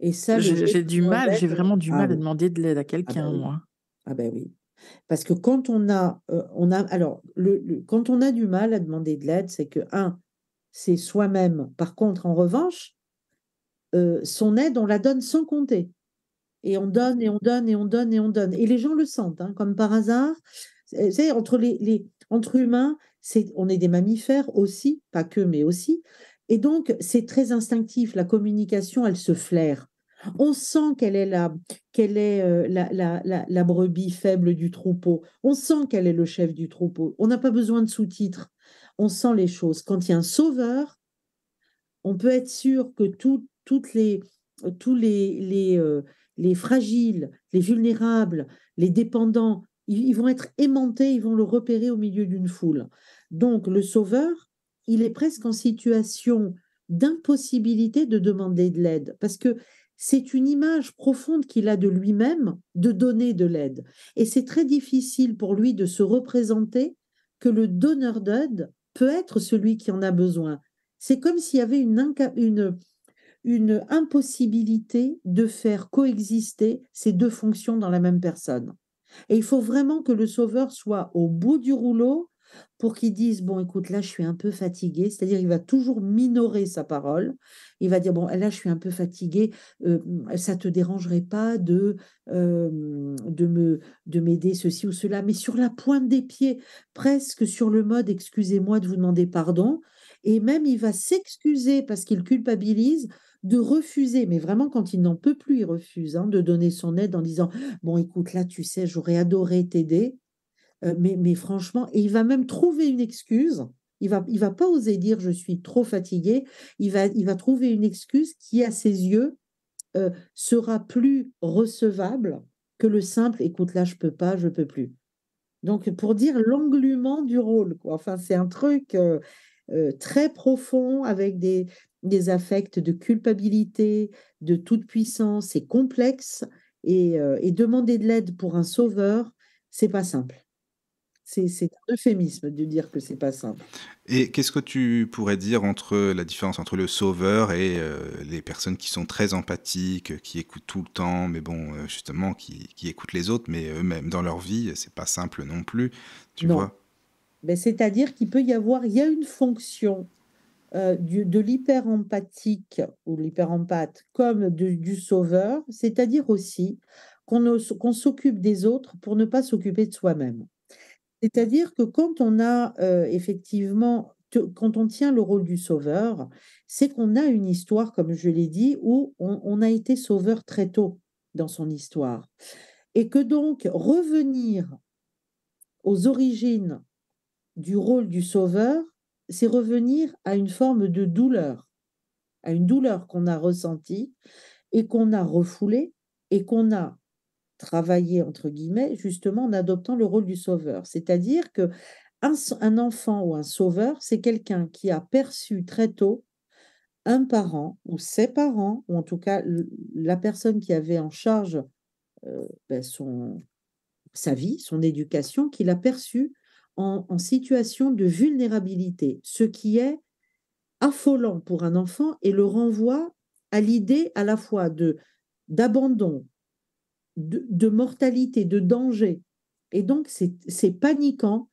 et ça, le j'ai J'ai du besoin mal, j'ai d'aide. vraiment du Ah mal à oui, demander de l'aide à ah ben quelqu'un, oui, moi. ah ben oui. Parce que quand alors, quand on a du mal à demander de l'aide, c'est que, c'est soi-même. Par contre, en revanche, son aide, on la donne sans compter. Et on donne, et on donne, et on donne, et on donne. Et les gens le sentent, hein, comme par hasard. C'est entre humains, on est des mammifères aussi, pas que, mais aussi. Et donc, c'est très instinctif. La communication, elle se flaire. On sent qu'elle est la brebis faible du troupeau. On sent qu'elle est le chef du troupeau. On n'a pas besoin de sous-titres. On sent les choses. Quand il y a un sauveur, on peut être sûr que tous les fragiles, les vulnérables, les dépendants, ils vont être aimantés, ils vont le repérer au milieu d'une foule. Donc, le sauveur, il est presque en situation d'impossibilité de demander de l'aide, parce que c'est une image profonde qu'il a de lui-même de donner de l'aide. Et c'est très difficile pour lui de se représenter que le donneur d'aide peut être celui qui en a besoin. C'est comme s'il y avait une impossibilité de faire coexister ces deux fonctions dans la même personne. Et il faut vraiment que le sauveur soit au bout du rouleau pour qu'il dise, bon, écoute, là, je suis un peu fatigué. C'est-à-dire, il va toujours minorer sa parole. Il va dire, bon, là, je suis un peu fatigué. Ça te dérangerait pas de m'aider ceci ou cela, mais sur la pointe des pieds, presque sur le mode, excusez-moi de vous demander pardon. Et même, il va s'excuser parce qu'il culpabilise de refuser, mais vraiment quand il n'en peut plus, il refuse, hein, de donner son aide en disant, bon, écoute, là, tu sais, j'aurais adoré t'aider, mais franchement, et il va même trouver une excuse. Il va pas oser dire je suis trop fatigué. Il va trouver une excuse qui, à ses yeux, sera plus recevable que le simple écoute, là, je peux pas, je peux plus. Donc, pour dire l'englument du rôle, quoi. Enfin, c'est un truc très profond, avec des affects de culpabilité, de toute puissance, c'est complexe. Et demander de l'aide pour un sauveur, c'est pas simple. C'est un euphémisme de dire que c'est pas simple. Et qu'est-ce que tu pourrais dire entre la différence entre le sauveur et les personnes qui sont très empathiques, qui écoutent tout le temps, mais bon, justement, qui écoutent les autres, mais eux-mêmes dans leur vie, c'est pas simple non plus, tu Non. vois? Ben, c'est-à-dire qu'il y a une fonction de l'hyper-empathique ou l'hyper-empathe comme du sauveur, c'est-à-dire aussi qu'on s'occupe des autres pour ne pas s'occuper de soi-même. C'est-à-dire que quand on a effectivement, quand on tient le rôle du sauveur, c'est qu'on a une histoire, comme je l'ai dit, où on a été sauveur très tôt dans son histoire. Et que donc revenir aux origines du rôle du sauveur, c'est revenir à une forme de douleur, à une douleur qu'on a ressentie et qu'on a refoulée et qu'on a travaillé, entre guillemets, justement en adoptant le rôle du sauveur. C'est-à-dire que un enfant ou un sauveur, c'est quelqu'un qui a perçu très tôt un parent ou ses parents, ou en tout cas la personne qui avait en charge ben, sa vie, son éducation, qu'il a perçu en situation de vulnérabilité, ce qui est affolant pour un enfant et le renvoie à l'idée à la fois d'abandon, de mortalité, de danger. Et donc, c'est paniquant,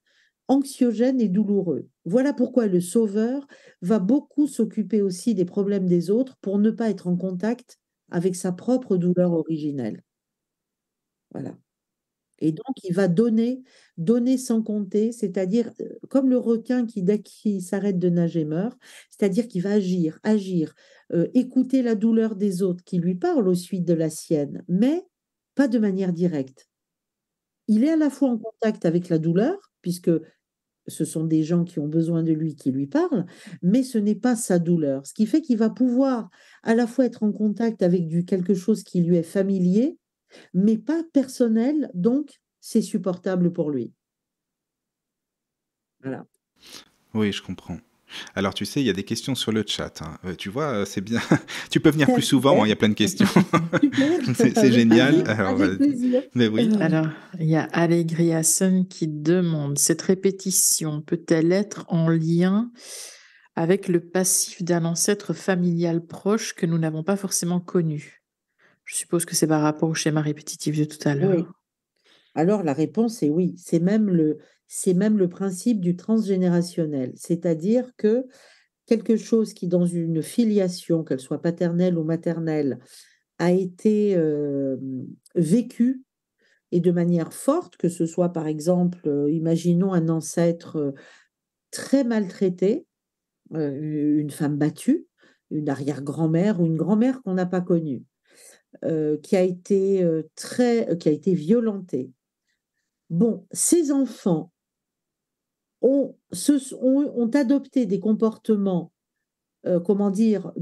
anxiogène et douloureux. Voilà pourquoi le sauveur va beaucoup s'occuper aussi des problèmes des autres pour ne pas être en contact avec sa propre douleur originelle. Voilà. Et donc, il va donner, donner sans compter, c'est-à-dire comme le requin qui, dès qu'il s'arrête de nager, meurt, c'est-à-dire qu'il va agir, agir, écouter la douleur des autres qui lui parlent au suite de la sienne, mais pas de manière directe. Il est à la fois en contact avec la douleur, puisque ce sont des gens qui ont besoin de lui qui lui parlent, mais ce n'est pas sa douleur. Ce qui fait qu'il va pouvoir à la fois être en contact avec quelque chose qui lui est familier, mais pas personnel, donc c'est supportable pour lui. Voilà. Oui, je comprends. Alors, tu sais, il y a des questions sur le chat. Hein. Tu vois, c'est bien. Tu peux venir plus souvent, hein, il y a plein de questions. Super. C'est génial. Alors, Avec plaisir. mais oui. Alors, il y a Allegriason qui demande, cette répétition peut-elle être en lien avec le passif d'un ancêtre familial proche que nous n'avons pas forcément connu? Je suppose que c'est par rapport au schéma répétitif de tout à l'heure. Oui. Alors la réponse est oui. C'est même le principe du transgénérationnel. C'est-à-dire que quelque chose qui, dans une filiation, qu'elle soit paternelle ou maternelle, a été vécu et de manière forte, que ce soit par exemple, imaginons un ancêtre très maltraité, une femme battue, une arrière-grand-mère ou une grand-mère qu'on n'a pas connue, qui a été violentée. Bon, ces enfants ont adopté des comportements, comment dire,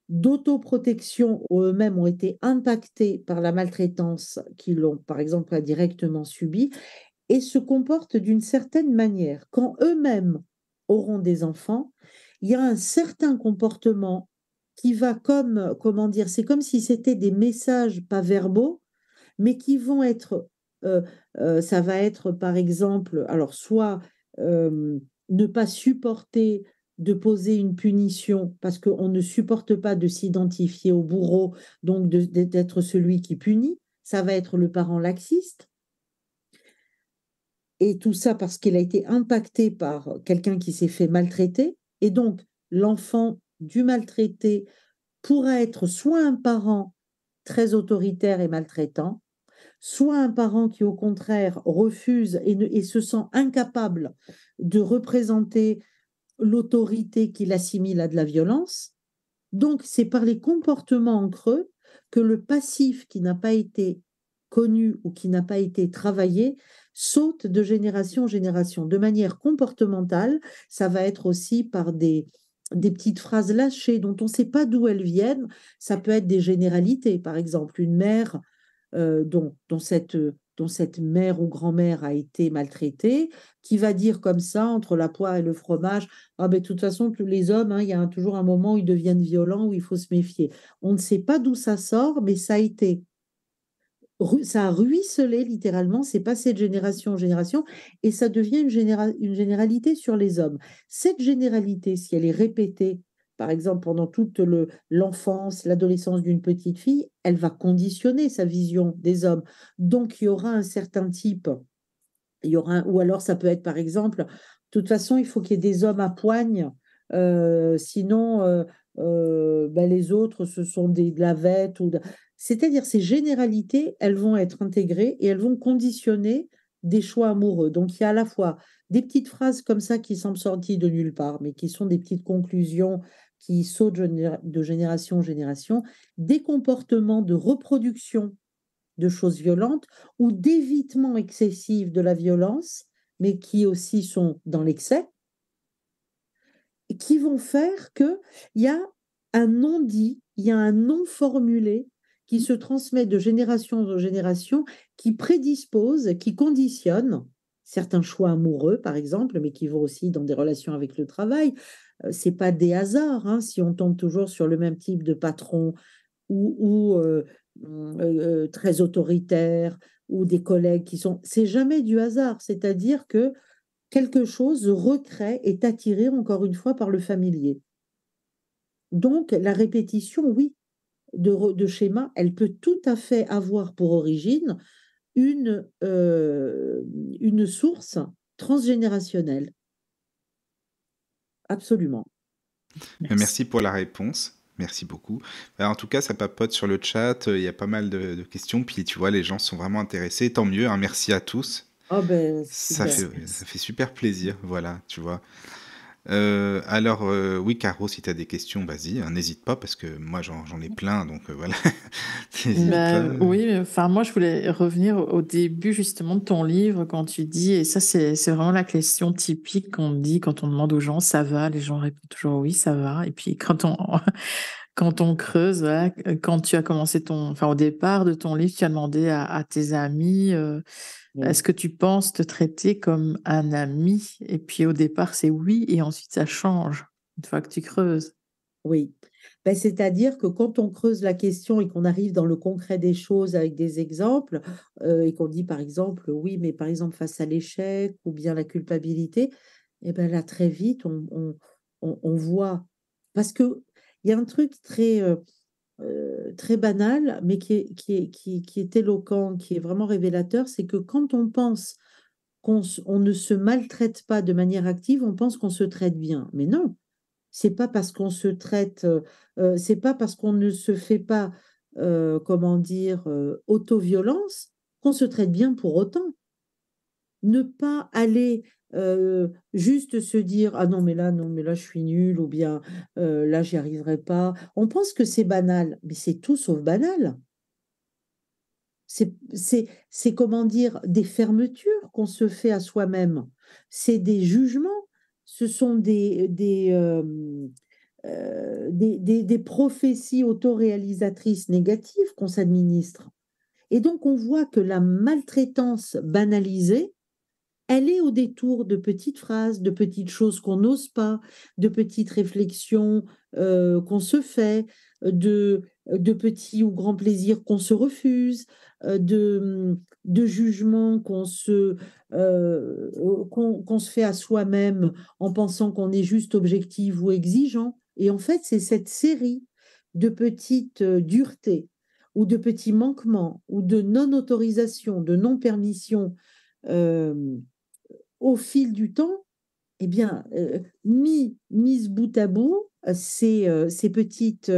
d'autoprotection, ou eux-mêmes ont été impactés par la maltraitance qu'ils ont, par exemple, directement subie, et se comportent d'une certaine manière. Quand eux-mêmes auront des enfants, il y a un certain comportement qui va comment dire, c'est comme si c'était des messages pas verbaux, mais qui vont être, ça va être par exemple, alors soit ne pas supporter de poser une punition parce qu'on ne supporte pas de s'identifier au bourreau, donc d'être celui qui punit, ça va être le parent laxiste. Et tout ça parce qu'il a été impacté par quelqu'un qui s'est fait maltraiter. Et donc, l'enfant du maltraité pourra être soit un parent très autoritaire et maltraitant, soit un parent qui, au contraire, refuse et se sent incapable de représenter l'autorité qu'il assimile à de la violence. Donc, c'est par les comportements en creux que le passif qui n'a pas été connu ou qui n'a pas été travaillé saute de génération en génération. De manière comportementale, ça va être aussi par des petites phrases lâchées dont on ne sait pas d'où elles viennent. Ça peut être des généralités. Par exemple, une mère dont cette mère ou grand-mère a été maltraitée, qui va dire comme ça, entre la poire et le fromage, ah ben, de toute façon, tous les hommes, hein, il y a toujours un moment où ils deviennent violents, où il faut se méfier. On ne sait pas d'où ça sort, mais ça a ruisselé littéralement, c'est passé de génération en génération, et ça devient une généralité sur les hommes. Cette généralité, si elle est répétée, par exemple pendant toute l'enfance, l'adolescence d'une petite fille, elle va conditionner sa vision des hommes. Donc il y aura un certain type, ou alors ça peut être par exemple, de toute façon, il faut qu'il y ait des hommes à poigne Sinon, ben, les autres, ce sont des lavettes. C'est-à-dire, ces généralités, elles vont être intégrées et elles vont conditionner des choix amoureux. Donc, il y a à la fois des petites phrases comme ça qui semblent sorties de nulle part, mais qui sont des petites conclusions qui sautent de génération en génération, des comportements de reproduction de choses violentes ou d'évitement excessif de la violence, mais qui aussi sont dans l'excès, et qui vont faire qu'il y a un non-dit, il y a un non formulé qui se transmet de génération en génération, qui prédispose, qui conditionne certains choix amoureux, par exemple, mais qui vont aussi dans des relations avec le travail. C'est pas des hasards, hein, si on tombe toujours sur le même type de patron ou très autoritaire, ou des collègues qui sont... C'est jamais du hasard, c'est-à-dire que quelque chose recrée, est attiré encore une fois par le familier. Donc la répétition, oui, de schémas, elle peut tout à fait avoir pour origine une source transgénérationnelle. Absolument. Mais merci Merci. pour la réponse. Merci beaucoup. En tout cas, ça papote sur le chat. Il y a pas mal de questions. Puis tu vois, les gens sont vraiment intéressés. Tant mieux, hein. Merci à tous. Ah ben, Ça super. fait, Merci. ça fait super plaisir. Voilà, tu vois. Alors, oui, Caro, si tu as des questions, vas-y, hein, n'hésite pas, parce que moi, j'en ai plein. Donc voilà, n'hésite pas. Oui, enfin, moi, je voulais revenir au début justement de ton livre quand tu dis, et ça, c'est vraiment la question typique qu'on dit quand on demande aux gens, ça va, les gens répondent toujours oui, ça va. Et puis quand on creuse, voilà, quand tu as commencé enfin, au départ de ton livre, tu as demandé à tes amis, Oui. est-ce que tu penses te traiter comme un ami? Et puis au départ, c'est oui, et ensuite ça change une fois que tu creuses. Oui. Ben, c'est-à-dire que quand on creuse la question et qu'on arrive dans le concret des choses avec des exemples, et qu'on dit par exemple, oui, mais par exemple face à l'échec ou bien la culpabilité, et ben là très vite on voit. Parce que il y a un truc très banal, mais qui est éloquent, qui est vraiment révélateur, c'est que quand on pense on ne se maltraite pas de manière active, on pense qu'on se traite bien. Mais non, c'est pas parce qu'on se traite, c'est pas parce qu'on ne se fait pas, comment dire, auto-violence qu'on se traite bien pour autant. Ne pas aller juste se dire ah non mais là je suis nulle ou bien là j'y arriverai pas. On pense que c'est banal, mais c'est tout sauf banal. C'est comment dire, des fermetures qu'on se fait à soi-même. C'est des jugements. Ce sont des prophéties autoréalisatrices négatives qu'on s'administre. Et donc, on voit que la maltraitance banalisée, elle est au détour de petites phrases, de petites choses qu'on n'ose pas, de petites réflexions qu'on se fait, de petits ou grands plaisirs qu'on se refuse, de jugements qu'on se fait à soi-même en pensant qu'on est juste objectif ou exigeant. Et en fait, c'est cette série de petites duretés ou de petits manquements ou de non-autorisation, de non-permission euh, au fil du temps, eh bien, mises bout à bout, ces petites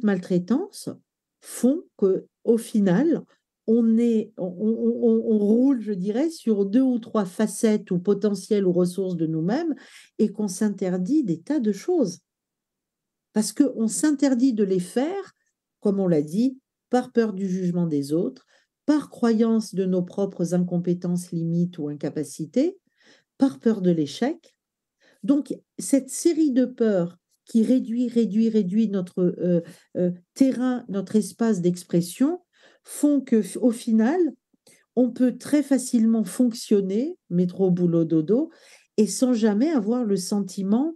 maltraitances font que, au final, on roule, je dirais, sur 2 ou 3 facettes ou potentiels ou ressources de nous-mêmes et qu'on s'interdit des tas de choses. Parce qu'on s'interdit de les faire, comme on l'a dit, par peur du jugement des autres, par croyance de nos propres incompétences, limites ou incapacités, par peur de l'échec. Donc, cette série de peurs qui réduit notre terrain, notre espace d'expression, font qu'au final, on peut très facilement fonctionner, métro, boulot, dodo, et sans jamais avoir le sentiment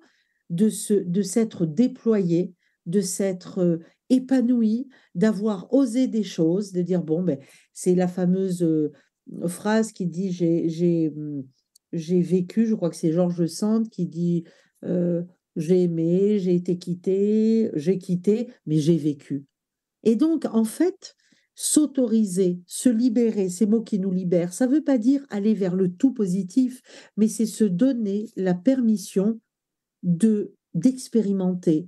de s'être déployé, de s'être épanoui, d'avoir osé des choses, de dire, bon, ben, c'est la fameuse phrase qui dit, j'ai vécu, je crois que c'est Georges Sand qui dit, euh, j'ai aimé, j'ai été quitté, j'ai quitté, mais j'ai vécu. Et donc, en fait, s'autoriser, se libérer, ces mots qui nous libèrent, ça ne veut pas dire aller vers le tout positif, mais c'est se donner la permission d'expérimenter,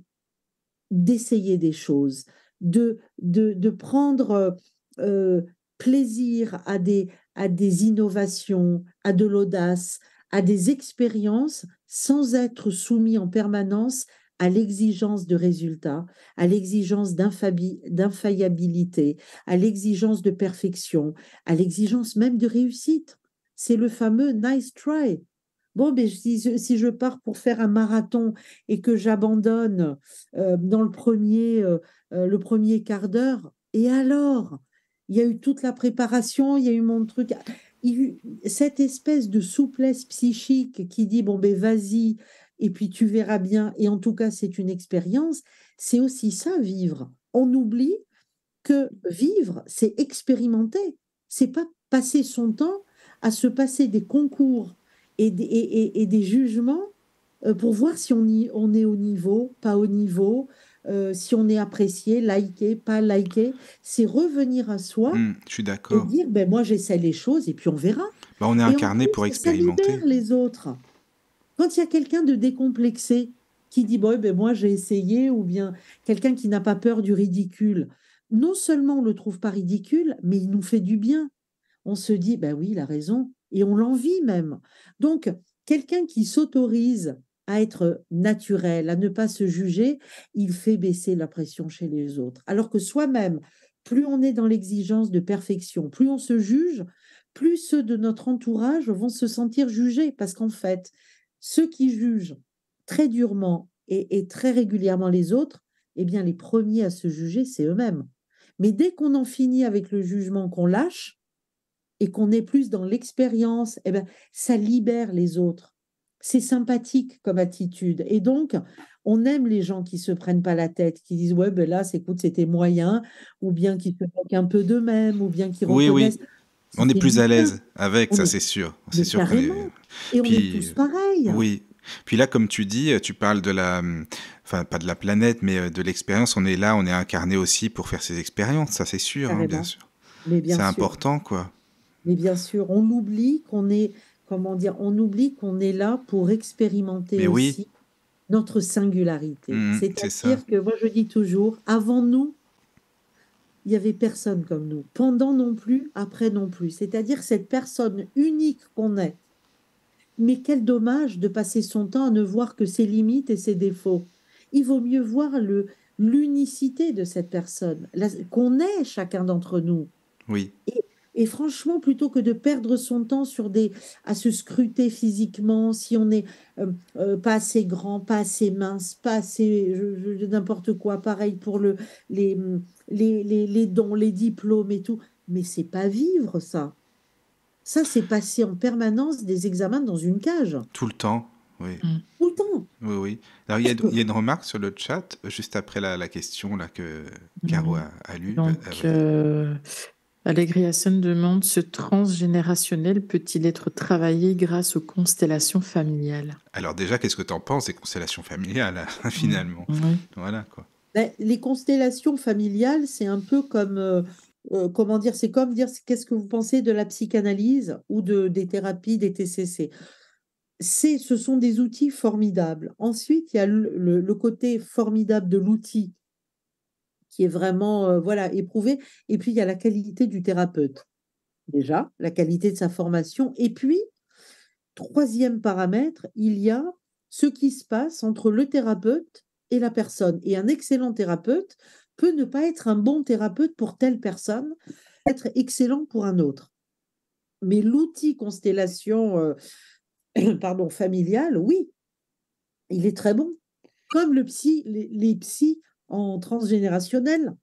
d'essayer des choses, de prendre euh, plaisir à des innovations, à de l'audace, à des expériences sans être soumis en permanence à l'exigence de résultats, à l'exigence d'infaillibilité, à l'exigence de perfection, à l'exigence même de réussite. C'est le fameux nice try. Bon, mais si je pars pour faire un marathon et que j'abandonne dans le premier quart d'heure, et alors? Il y a eu toute la préparation, il y a eu mon truc. Il y a eu cette espèce de souplesse psychique qui dit, bon, ben vas-y, et puis tu verras bien, et en tout cas, c'est une expérience, c'est aussi ça, vivre. On oublie que vivre, c'est expérimenter. C'est pas passer son temps à se passer des concours et des jugements pour voir si on est au niveau, pas au niveau, si on est apprécié, liké, pas liké. C'est revenir à soi Je suis et d'accord. dire, ben moi j'essaie les choses et puis on verra. Bah, on est Et en incarné pour plus, ça expérimenter. libère les autres. Quand il y a quelqu'un de décomplexé qui dit, bon, ben moi j'ai essayé, ou bien quelqu'un qui n'a pas peur du ridicule, non seulement on ne le trouve pas ridicule, mais il nous fait du bien. On se dit, ben oui, il a raison, et on l'envie même. Donc, quelqu'un qui s'autorise à être naturel, à ne pas se juger, il fait baisser la pression chez les autres. Alors que soi-même, plus on est dans l'exigence de perfection, plus on se juge, plus ceux de notre entourage vont se sentir jugés, parce qu'en fait, ceux qui jugent très durement et très régulièrement les autres, eh bien, les premiers à se juger, c'est eux-mêmes. Mais dès qu'on en finit avec le jugement, qu'on lâche, et qu'on est plus dans l'expérience, eh ben, ça libère les autres. C'est sympathique comme attitude. Et donc, on aime les gens qui se prennent pas la tête, qui disent, ouais, ben là, écoute, c'était moyen, ou bien qui se moquent un peu d'eux-mêmes, ou bien qui Oui, reconnaissent. oui. On est C'est plus à bien. l'aise avec, On ça est, c'est sûr. C'est mais sûr qu'on est. carrément. Et on est Puis, tous pareils. oui. Puis là, comme tu dis, tu parles de la, enfin pas de la planète, mais de l'expérience. On est là, on est incarné aussi pour faire ces expériences, ça c'est sûr, hein, bien Carrément. sûr. Mais bien C'est sûr. important, quoi. Mais bien sûr, on oublie qu'on est, comment dire, on oublie qu'on est là pour expérimenter Mais oui, aussi notre singularité. c'est ça. C'est-à-dire que moi, je dis toujours, avant nous, il n'y avait personne comme nous. Pendant non plus, après non plus. C'est-à-dire cette personne unique qu'on est. Mais quel dommage de passer son temps à ne voir que ses limites et ses défauts. Il vaut mieux voir l'unicité de cette personne, qu'on est chacun d'entre nous. Oui. Et franchement, plutôt que de perdre son temps à se scruter physiquement, si on n'est pas assez grand, pas assez mince, pas assez n'importe quoi, pareil pour les, les dons, les diplômes et tout. Mais c'est pas vivre ça. Ça, c'est passer en permanence des examens dans une cage, Tout le temps. Oui. tout le temps. Oui, oui. Alors, il y a une remarque sur le chat, juste après la question là, que Caro a lue. Donc, Allegriason demande, ce transgénérationnel peut-il être travaillé grâce aux constellations familiales? Alors déjà, qu'est-ce que tu en penses des constellations familiales, finalement? Oui. Voilà, quoi. Les constellations familiales, c'est un peu comme, comment dire, c'est comme dire qu'est-ce que vous pensez de la psychanalyse ou des thérapies, des TCC. Ce sont des outils formidables. Ensuite, il y a le côté formidable de l'outil qui est vraiment voilà, éprouvé. Et puis, il y a la qualité du thérapeute. Déjà, la qualité de sa formation. Et puis, troisième paramètre, il y a ce qui se passe entre le thérapeute et la personne. Et un excellent thérapeute peut ne pas être un bon thérapeute pour telle personne, être excellent pour un autre. Mais l'outil constellation pardon, familiale, oui, il est très bon. Comme les psys en transgénérationnel.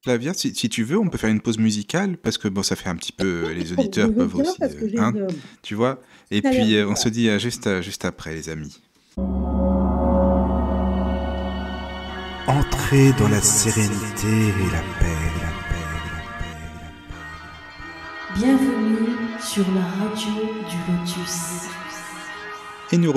Flavia, si tu veux, on peut faire une pause musicale, parce que bon, ça fait un petit peu, les Je auditeurs veux peuvent bien aussi, parce que j'ai hein, une tu vois. Et allergie puis, on là. se dit juste après, les amis. Entrez dans la sérénité et la paix, la paix, la paix, la paix. Bienvenue sur la radio du Lotus. Et nous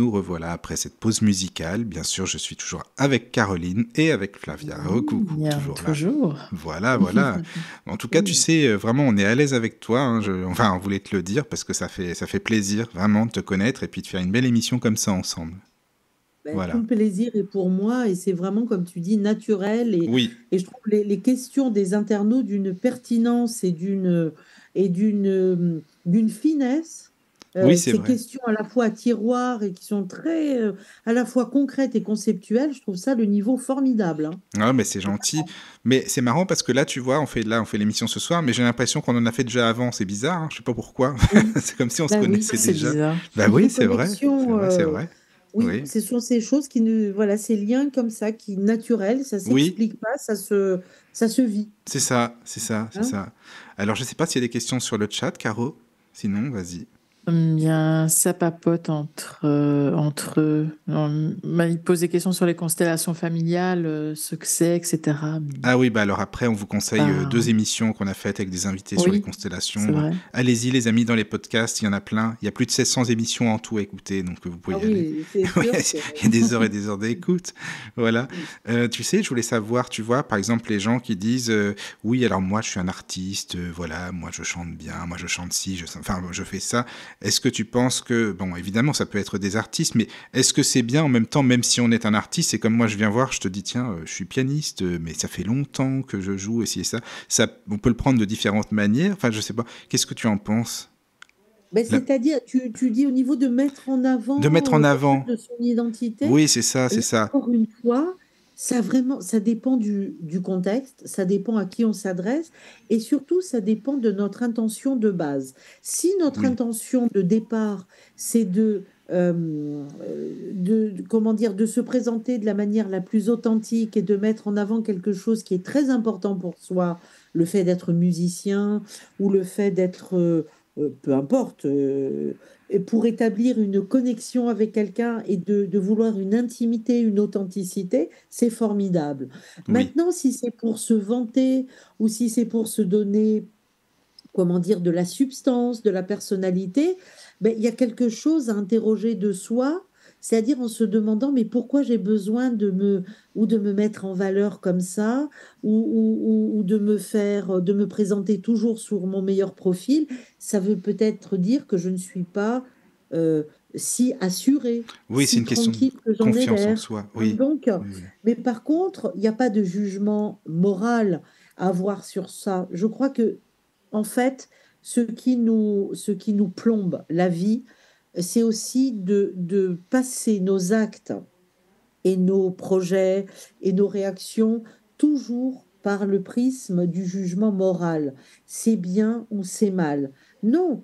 revoilà après cette pause musicale. Bien sûr, je suis toujours avec Caroline et avec Flavia. Coucou, Bien, toujours là. toujours. Voilà, voilà. En tout cas, tu sais, vraiment, on est à l'aise avec toi. Hein. Enfin, on voulait te le dire parce que ça fait plaisir vraiment de te connaître et puis de faire une belle émission comme ça ensemble. Tout Voilà. le plaisir est pour moi et c'est vraiment, comme tu dis, naturel. Oui, Et je trouve les questions des internautes d'une pertinence et d'une finesse. oui, c'est Ces vrai. questions à la fois à tiroir et qui sont très à la fois concrètes et conceptuelles, je trouve ça le niveau formidable, hein. Ah, mais c'est gentil. Mais c'est marrant parce que là, tu vois, on fait l'émission ce soir, mais j'ai l'impression qu'on en a fait déjà avant. C'est bizarre, hein, je sais pas pourquoi. Oui, C'est comme si on se bah oui. connaissait C'est déjà. bizarre. Bah Toutes oui, les c'est vrai, c'est connexions, vrai, c'est vrai. oui, Oui, ce sont ces choses qui ne, voilà, ces liens comme ça, qui naturels, ça oui, s'explique pas, ça se vit, c'est ça, c'est ça, c'est hein. ça. Alors, je sais pas s'il y a des questions sur le chat, Caro. Sinon, vas-y. Bien, ça papote entre eux. Il pose des questions sur les constellations familiales, ce que c'est, etc. Mais Ah oui, bah alors après, on vous conseille pas... 2 émissions qu'on a faites avec des invités sur les Oui, c'est constellations. vrai. Allez-y, les amis, dans les podcasts, il y en a plein. Il y a plus de 1600 émissions en tout à écouter, donc vous pouvez Ah y aller. oui, c'est Oui, sûr que. il y a des heures et des heures d'écoute. Voilà. Tu sais, je voulais savoir, tu vois, par exemple, les gens qui disent oui, alors moi, je suis un artiste, voilà, moi, je chante bien, moi, je chante ci, enfin, je fais ça. Est-ce que tu penses que, bon, évidemment, ça peut être des artistes, mais est-ce que c'est bien en même temps, même si on est un artiste, et comme moi, je viens voir, je te dis, tiens, je suis pianiste, mais ça fait longtemps que je joue, et ci et ça. On peut le prendre de différentes manières. Enfin, je sais pas. Qu'est-ce que tu en penses? La- C'est-à-dire, tu dis au niveau de mettre en De mettre avant en quelque chose avant. de son identité, Oui, c'est ça, c'est là, ça. encore une fois, ça dépend du contexte, ça dépend à qui on s'adresse, et surtout, ça dépend de notre intention de base. Si notre Oui, intention de départ, c'est comment dire, de se présenter de la manière la plus authentique et de mettre en avant quelque chose qui est très important pour soi, le fait d'être musicien ou le fait d'être, peu importe, et pour établir une connexion avec quelqu'un et de vouloir une intimité, une authenticité, c'est formidable. oui, Maintenant, si c'est pour se vanter ou si c'est pour se donner, comment dire, de la substance, de la personnalité, ben, il y a quelque chose à interroger de soi, c'est-à-dire en se demandant, mais pourquoi j'ai besoin de me mettre en valeur comme ça, ou de me présenter toujours sur mon meilleur profil. Ça veut peut-être dire que je ne suis pas euh, si assurée, oui, c'est si une question de tranquille que j'en ai confiance en l'air, soi. hein. Oui, Donc, oui, oui. mais par contre, il n'y a pas de jugement moral à avoir sur ça. Je crois que en fait, ce qui nous plombe la vie, c'est aussi de passer nos actes et nos projets et nos réactions toujours par le prisme du jugement moral. C'est bien ou c'est mal. Non,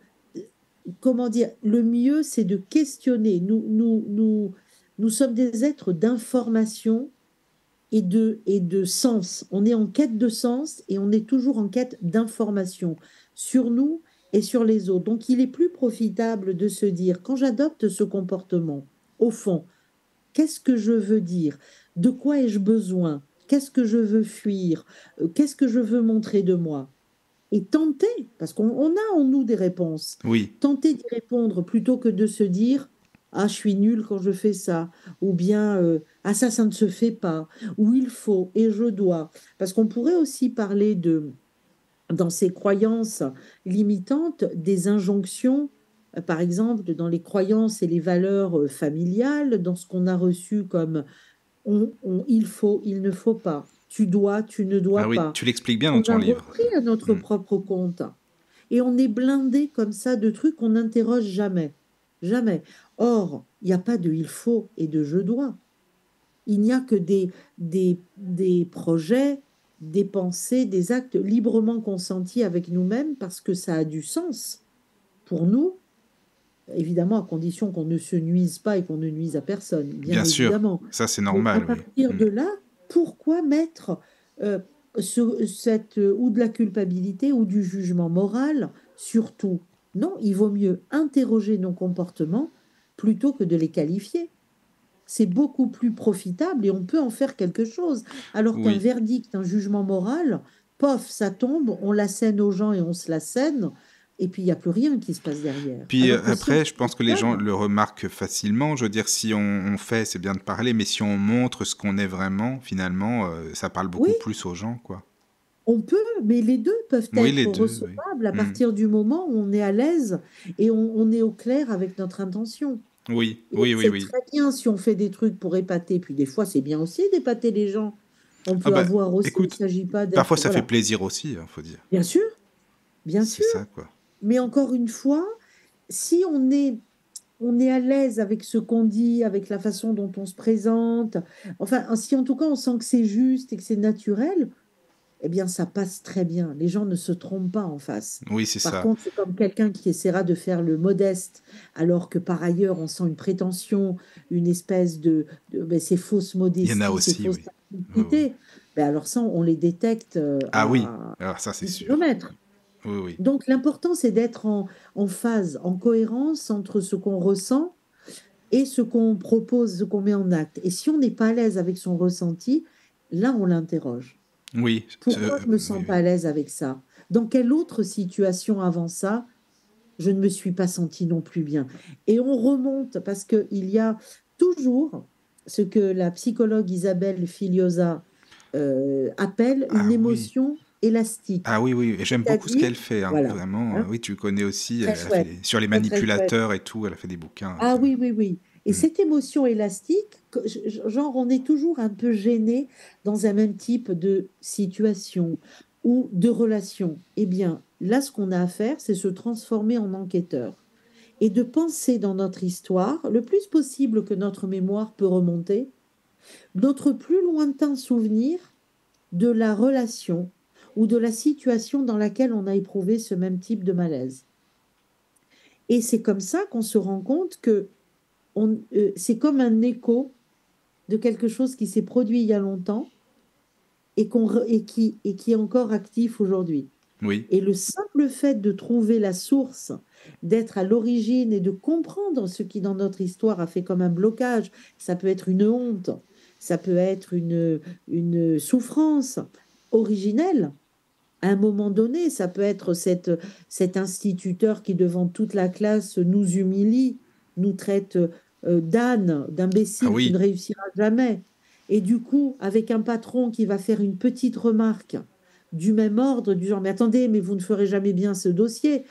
comment dire, le mieux, c'est de questionner. Nous sommes des êtres d'information et de sens. On est en quête de sens et on est toujours en quête d'information sur nous et sur les autres. Donc, il est plus profitable de se dire, quand j'adopte ce comportement, au fond, qu'est-ce que je veux dire? De quoi ai-je besoin? Qu'est-ce que je veux fuir? Qu'est-ce que je veux montrer de moi? Et tenter, parce qu'on a en nous des réponses, Oui, tenter d'y répondre plutôt que de se dire, ah, je suis nul quand je fais ça, ou bien, ah, ça ne se fait pas, ou il faut et je dois. Parce qu'on pourrait aussi parler dans ces croyances limitantes, des injonctions, par exemple, dans les croyances et les valeurs familiales, dans ce qu'on a reçu comme il faut, il ne faut pas, tu dois, tu ne ah dois oui, pas, tu l'expliques bien dans qu'on ton a livre. repris à notre Mm. propre compte. Et on est blindé comme ça de trucs qu'on n'interroge jamais. Jamais. Or, il n'y a pas de il faut et de je dois. Il n'y a que des projets, des pensées, des actes librement consentis avec nous-mêmes parce que ça a du sens pour nous, évidemment à condition qu'on ne se nuise pas et qu'on ne nuise à personne, bien Bien sûr, évidemment. ça c'est Mais à normal, oui. partir Mm. de là, pourquoi mettre euh, ou de la culpabilité ou du jugement moral sur tout? Non, il vaut mieux interroger nos comportements plutôt que de les qualifier. C'est beaucoup plus profitable et on peut en faire quelque chose. Alors qu'un Oui. verdict, un jugement moral, pof, ça tombe, on l'assène aux gens et on se l'assène, et puis il n'y a plus rien qui se passe derrière. Puis Alors que si on après, se je pense que les gens questionne, le remarquent facilement. Je veux dire, si on fait, c'est bien de parler, mais si on montre ce qu'on est vraiment, finalement, ça parle oui, beaucoup plus aux gens, quoi. on peut, mais les deux peuvent Oui, les être deux, oui. recevables à Mm. partir du moment où on est à l'aise et on est au clair avec notre intention. Oui, Et oui, oui, c'est oui. très bien si on fait des trucs pour épater, puis des fois c'est bien aussi d'épater les gens. On Ah peut bah, avoir aussi, il ne écoute, s'agit pas parfois d'être... ça fait Voilà. plaisir aussi, faut dire. Bien sûr, bien C'est sûr. ça, quoi. Mais encore une fois, si on est à l'aise avec ce qu'on dit, avec la façon dont on se présente, enfin, si en tout cas on sent que c'est juste et que c'est naturel, eh bien, ça passe très bien. Les gens ne se trompent pas en face. Oui, c'est Par ça. contre, c'est comme quelqu'un qui essaiera de faire le modeste, alors que par ailleurs, on sent une prétention, une espèce ben, ces fausses Il y en a modesties, ces aussi, fausses oui. Oui, oui. simplicités. Ben alors ça, on les détecte Ah oui, à alors ça, c'est 10 sûr. kilomètres. Oui, oui. Donc, l'important, c'est d'être en phase, en cohérence entre ce qu'on ressent et ce qu'on propose, ce qu'on met en acte. Et si on n'est pas à l'aise avec son ressenti, là, on l'interroge. Oui, Pourquoi je ne me oui, sens pas oui. à l'aise avec ça? Dans quelle autre situation avant ça, je ne me suis pas sentie non plus bien? Et on remonte parce qu'il y a toujours ce que la psychologue Isabelle Filiosa appelle une Ah oui. émotion élastique. Ah oui, oui, et j'aime beaucoup ce C'est-à-dire, qu'elle fait, hein, voilà, vraiment. hein, Oui, tu connais aussi, très elle a fait chouette, sur les très très chouette. manipulateurs et tout, elle a fait des bouquins. Ah oui, oui, oui. Et Hmm. cette émotion élastique, genre, on est toujours un peu gêné dans un même type de situation ou de relation. Eh bien, là, ce qu'on a à faire, c'est se transformer en enquêteur et de penser dans notre histoire, le plus possible que notre mémoire peut remonter, notre plus lointain souvenir de la relation ou de la situation dans laquelle on a éprouvé ce même type de malaise. Et c'est comme ça qu'on se rend compte que c'est comme un écho de quelque chose qui s'est produit il y a longtemps et qui est encore actif aujourd'hui. Oui. Et le simple fait de trouver la source, d'être à l'origine et de comprendre ce qui dans notre histoire a fait comme un blocage, ça peut être une honte, ça peut être une souffrance originelle. À un moment donné, ça peut être cet instituteur qui, devant toute la classe, nous humilie, nous traite d'âne, Ah d'imbécile, tu ne oui, réussiras jamais. Et du coup, avec un patron qui va faire une petite remarque du même ordre, du genre, mais attendez, mais vous ne ferez jamais bien ce dossier,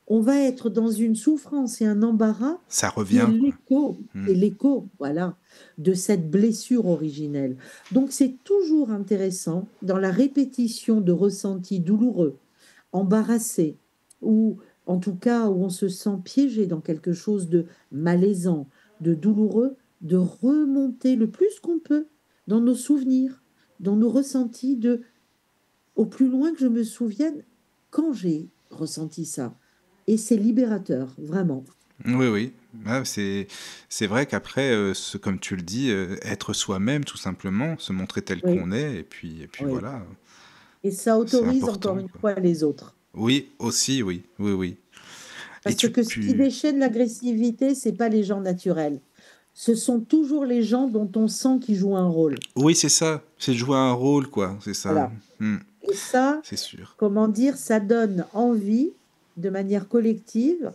on va être dans une souffrance et un embarras ça revient, quoi. Hmm. qui est l'écho, voilà, de cette blessure originelle. Donc c'est toujours intéressant dans la répétition de ressentis douloureux, embarrassés, ou en tout cas où on se sent piégé dans quelque chose de malaisant, de douloureux, de remonter le plus qu'on peut dans nos souvenirs, dans nos ressentis de au plus loin que je me souvienne quand j'ai ressenti ça. Et c'est libérateur, vraiment. Oui, oui. Ah, c'est vrai qu'après, comme tu le dis, être soi-même, tout simplement, se montrer tel Oui, qu'on est, et puis oui. voilà, Et ça c'est autorise encore important, une quoi. fois les autres. Oui, aussi, oui, oui, oui. Et Parce que ce qui tu... déchaîne l'agressivité, c'est pas les gens naturels. Ce sont toujours les gens dont on sent qu'ils jouent un rôle. Oui, c'est ça, c'est de jouer un rôle, quoi, c'est ça. Voilà. Hmm, Et ça, c'est sûr. comment dire, ça donne envie, de manière collective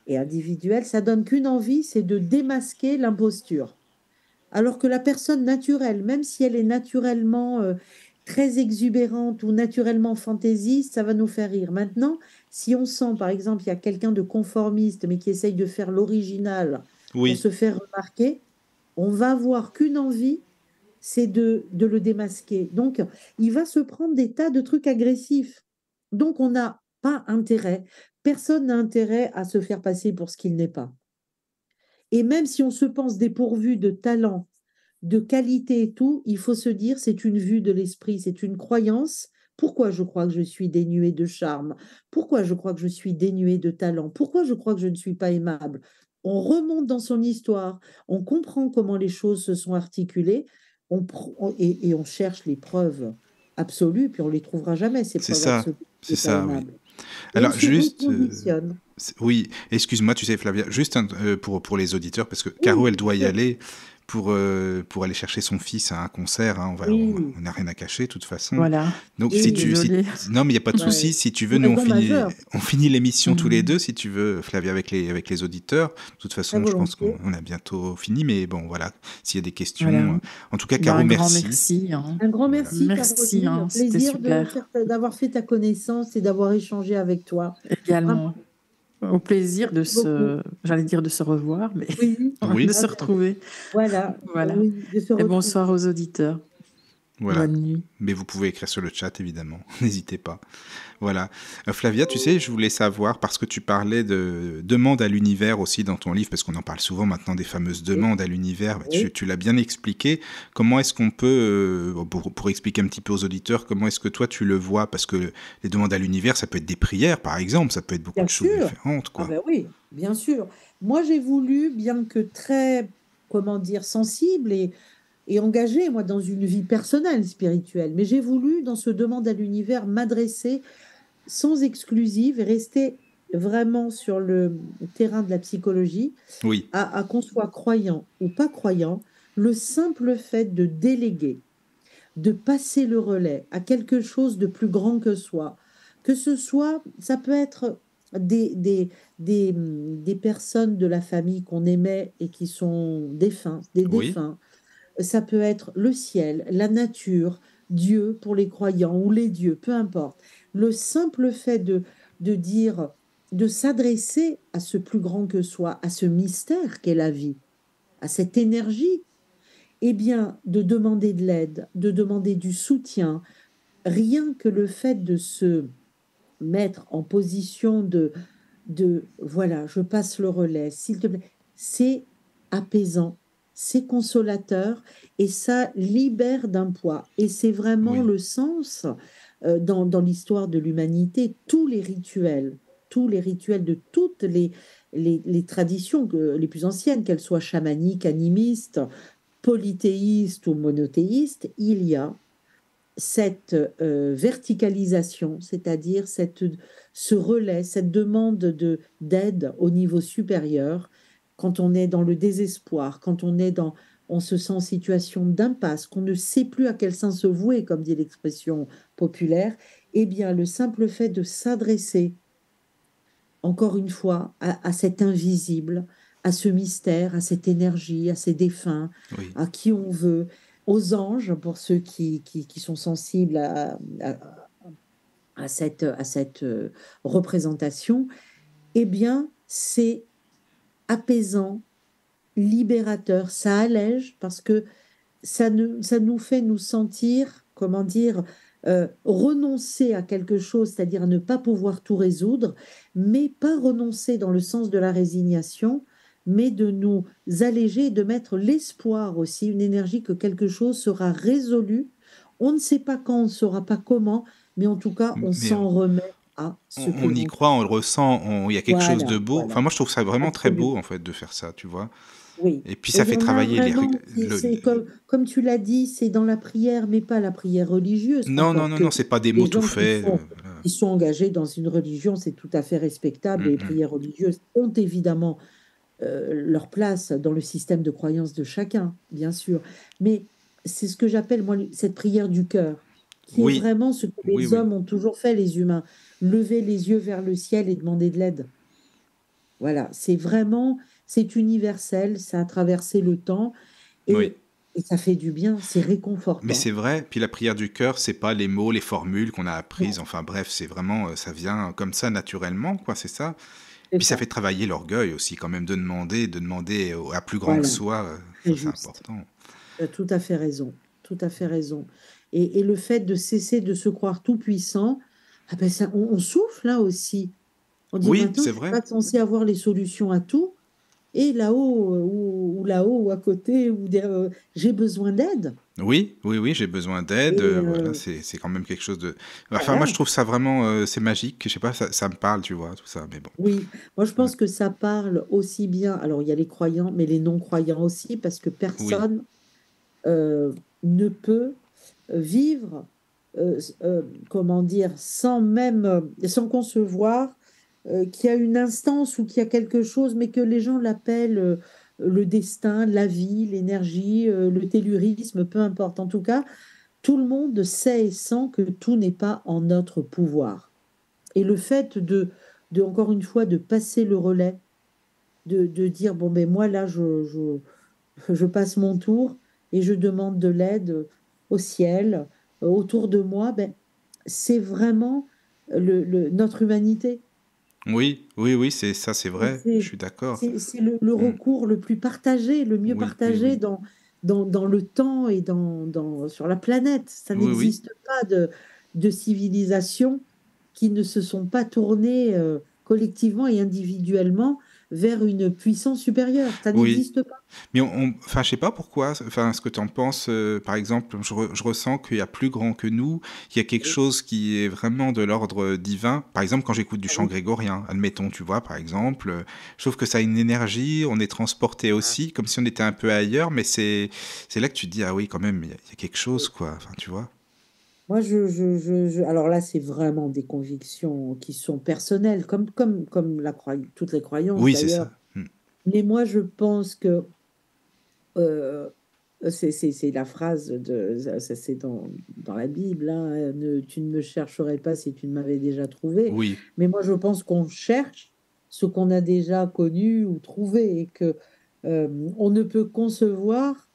et individuelle, ça donne qu'une envie, c'est de démasquer l'imposture. Alors que la personne naturelle, même si elle est naturellement très exubérante ou naturellement fantaisiste, ça va nous faire rire. Maintenant, si on sent, par exemple, il y a quelqu'un de conformiste, mais qui essaye de faire l'original pour Oui, se faire remarquer, on va avoir qu'une envie, c'est de le démasquer. Donc, il va se prendre des tas de trucs agressifs. Donc, on n'a pas intérêt, personne n'a intérêt à se faire passer pour ce qu'il n'est pas. Et même si on se pense dépourvu de talent, de qualité et tout, il faut se dire c'est une vue de l'esprit, c'est une croyance. Pourquoi je crois que je suis dénué de charme? Pourquoi je crois que je suis dénué de talent? Pourquoi je crois que je ne suis pas aimable? On remonte dans son histoire, on comprend comment les choses se sont articulées, et on cherche les preuves absolues, puis on ne les trouvera jamais, ces preuves absolues. c'est C'est pas ça, oui. aimable. Et on Alors, se juste, reconditionne. oui, excuse-moi, tu sais, Flavia, juste pour les auditeurs, parce que Caro, Oui, elle bien doit y sûr. aller pour aller chercher son fils à un concert, hein, Oui, on n'a rien à cacher, de toute façon. Voilà, Donc, je suis oui, désolée. non, mais il n'y a pas de ouais. souci, si tu veux, nous, Raison majeure, on finit l'émission tous les Mhm. deux, si tu veux, Flavia, avec les auditeurs. De toute très façon, je pense volontiers. qu'on a bientôt fini, mais bon, voilà, s'il y a des questions. Voilà. En tout cas, Ben, Caro, un grand merci. merci, hein. Un grand Voilà. merci, Merci, Caroline. hein, c'était Plaisir super d'avoir fait ta connaissance et d'avoir échangé avec toi. Vraiment. également. Au plaisir de Merci beaucoup. j'allais dire de se revoir, mais Oui, Oui, de se ah ben, retrouver. voilà, Voilà. oui, de se Et bonsoir retrouver. aux auditeurs. voilà. Bonne nuit. Mais vous pouvez écrire sur le chat, évidemment. N'hésitez pas. Voilà. Flavia, tu sais, je voulais savoir, parce que tu parlais de demandes à l'univers aussi dans ton livre, parce qu'on en parle souvent maintenant des fameuses Oui, demandes à l'univers, bah, oui, tu l'as bien expliqué. Comment est-ce qu'on peut, pour expliquer un petit peu aux auditeurs, comment est-ce que toi tu le vois? Parce que les demandes à l'univers, ça peut être des prières, par exemple, ça peut être beaucoup bien de choses sûr. différentes, Ah quoi. ben oui, bien sûr. Moi, j'ai voulu, bien que très, comment dire, sensible et engagée, moi, dans une vie personnelle, spirituelle, mais j'ai voulu, dans ce demande à l'univers, m'adresser sans exclusive et rester vraiment sur le terrain de la psychologie, Oui, à qu'on soit croyant ou pas croyant, le simple fait de déléguer, de passer le relais à quelque chose de plus grand que soi, que ce soit, ça peut être des personnes de la famille qu'on aimait et qui sont défunts, des oui, défunts, ça peut être le ciel, la nature, Dieu pour les croyants ou les dieux, peu importe. Le simple fait de dire, de s'adresser à ce plus grand que soi, à ce mystère qu'est la vie, à cette énergie, eh bien, de demander de l'aide, de demander du soutien, rien que le fait de se mettre en position voilà, je passe le relais, s'il te plaît, c'est apaisant, c'est consolateur et ça libère d'un poids. Et c'est vraiment oui, le sens dans l'histoire de l'humanité, tous les rituels de toutes les traditions les plus anciennes, qu'elles soient chamaniques, animistes, polythéistes ou monothéistes, il y a cette verticalisation, c'est-à-dire ce relais, cette demande d'aide au niveau supérieur, quand on est dans le désespoir, quand on se sent en situation d'impasse, qu'on ne sait plus à quel sens se vouer, comme dit l'expression populaire, eh bien, le simple fait de s'adresser, encore une fois, à cet invisible, à ce mystère, à cette énergie, à ces défunts, oui, à qui on veut, aux anges, pour ceux qui sont sensibles à cette représentation, eh bien, c'est apaisant, libérateur, ça allège parce que ça nous fait nous sentir, comment dire, renoncer à quelque chose, c'est-à-dire à ne pas pouvoir tout résoudre, mais pas renoncer dans le sens de la résignation, mais de nous alléger, de mettre l'espoir aussi, une énergie que quelque chose sera résolu. On ne sait pas quand, on ne saura pas comment, mais en tout cas, on mais s'en remet à ce plus on y grand. croit, on le ressent, il y a quelque chose de Voilà, beau. voilà, Enfin, moi, je trouve ça vraiment très beau, absolument. en fait, de faire ça, tu vois. Oui, Et puis et ça il y fait en a travailler vraiment, c'est comme tu l'as dit, c'est dans la prière, mais pas la prière religieuse, Non, non, encore non, non, que c'est pas des mots les tout gens faits. Voilà. qui sont engagés dans une religion, c'est tout à fait respectable, et les Mm, prières religieuses ont évidemment leur place dans le système de croyance de chacun, bien sûr, mais c'est ce que j'appelle, moi, cette prière du cœur, qui est oui, vraiment ce que oui, les oui. hommes ont toujours fait, les humains, lever les yeux vers le ciel et demander de l'aide. Voilà, c'est vraiment, c'est universel, ça a traversé le temps Oui. et ça fait du bien, c'est Mais c'est réconfortant. vrai, puis la prière du cœur, c'est pas les mots, les formules qu'on a apprises, Non, enfin bref, c'est vraiment, ça vient comme ça naturellement, quoi, c'est ça. c'est Puis ça fait ça. travailler l'orgueil aussi, quand même, de demander à plus grand que Voilà, soi, très ça c'est juste. important. Tu as tout à fait raison, tout à fait raison. Et le fait de cesser de se croire tout puissant, ah ben on souffle là aussi. On dit Oui, maintenant, c'est je suis vrai. pas censé avoir les solutions à tout. Et là-haut, ou là-haut, ou à côté, j'ai besoin d'aide. Oui, oui, oui, j'ai besoin d'aide, Et voilà, c'est quand même quelque chose de... Enfin, moi, je voilà. trouve ça vraiment, c'est magique, je sais pas, ça me parle, tu vois, tout ça, mais bon. Oui, moi je Ouais. pense que ça parle aussi bien, alors il y a les croyants, mais les non-croyants aussi, parce que Oui, personne euh, ne peut vivre, comment dire, sans concevoir qu'il y a une instance ou qu'il y a quelque chose, mais que les gens l'appellent le destin, la vie, l'énergie, le tellurisme, peu importe. En tout cas, tout le monde sait et sent que tout n'est pas en notre pouvoir. Et le fait encore une fois, de passer le relais, de dire, bon, ben moi, là, je passe mon tour et je demande de l'aide au ciel, autour de moi, ben, c'est vraiment notre humanité. Oui, oui, oui, c'est ça, c'est Et vrai, je suis d'accord. c'est le Mm. recours le plus partagé, le mieux Oui, oui, partagé oui. dans le temps et sur la planète. Ça Oui, oui. n'existe pas de civilisations qui ne se sont pas tournées collectivement et individuellement vers une puissance supérieure. Ça Oui. n'existe pas. Mais enfin, je sais pas pourquoi, enfin, ce que tu en penses, par exemple, je ressens qu'il y a plus grand que nous, qu'il y a quelque Oui, chose qui est vraiment de l'ordre divin. Par exemple, quand j'écoute du chant oui. grégorien, admettons, tu vois, par exemple, je trouve que ça a une énergie, on est transporté aussi, comme si on était un peu ailleurs, mais c'est là que tu te dis, ah oui, quand même, il y a quelque chose, quoi, enfin, tu vois. Moi, alors là, c'est vraiment des convictions qui sont personnelles, comme toutes les croyances Oui, c'est d'ailleurs. ça. Mm. Mais moi, je pense que euh, c'est la phrase c'est dans la Bible, hein, tu ne me chercherais pas si tu ne m'avais déjà trouvé. Oui, Mais moi, je pense qu'on cherche ce qu'on a déjà connu ou trouvé et que on ne peut concevoir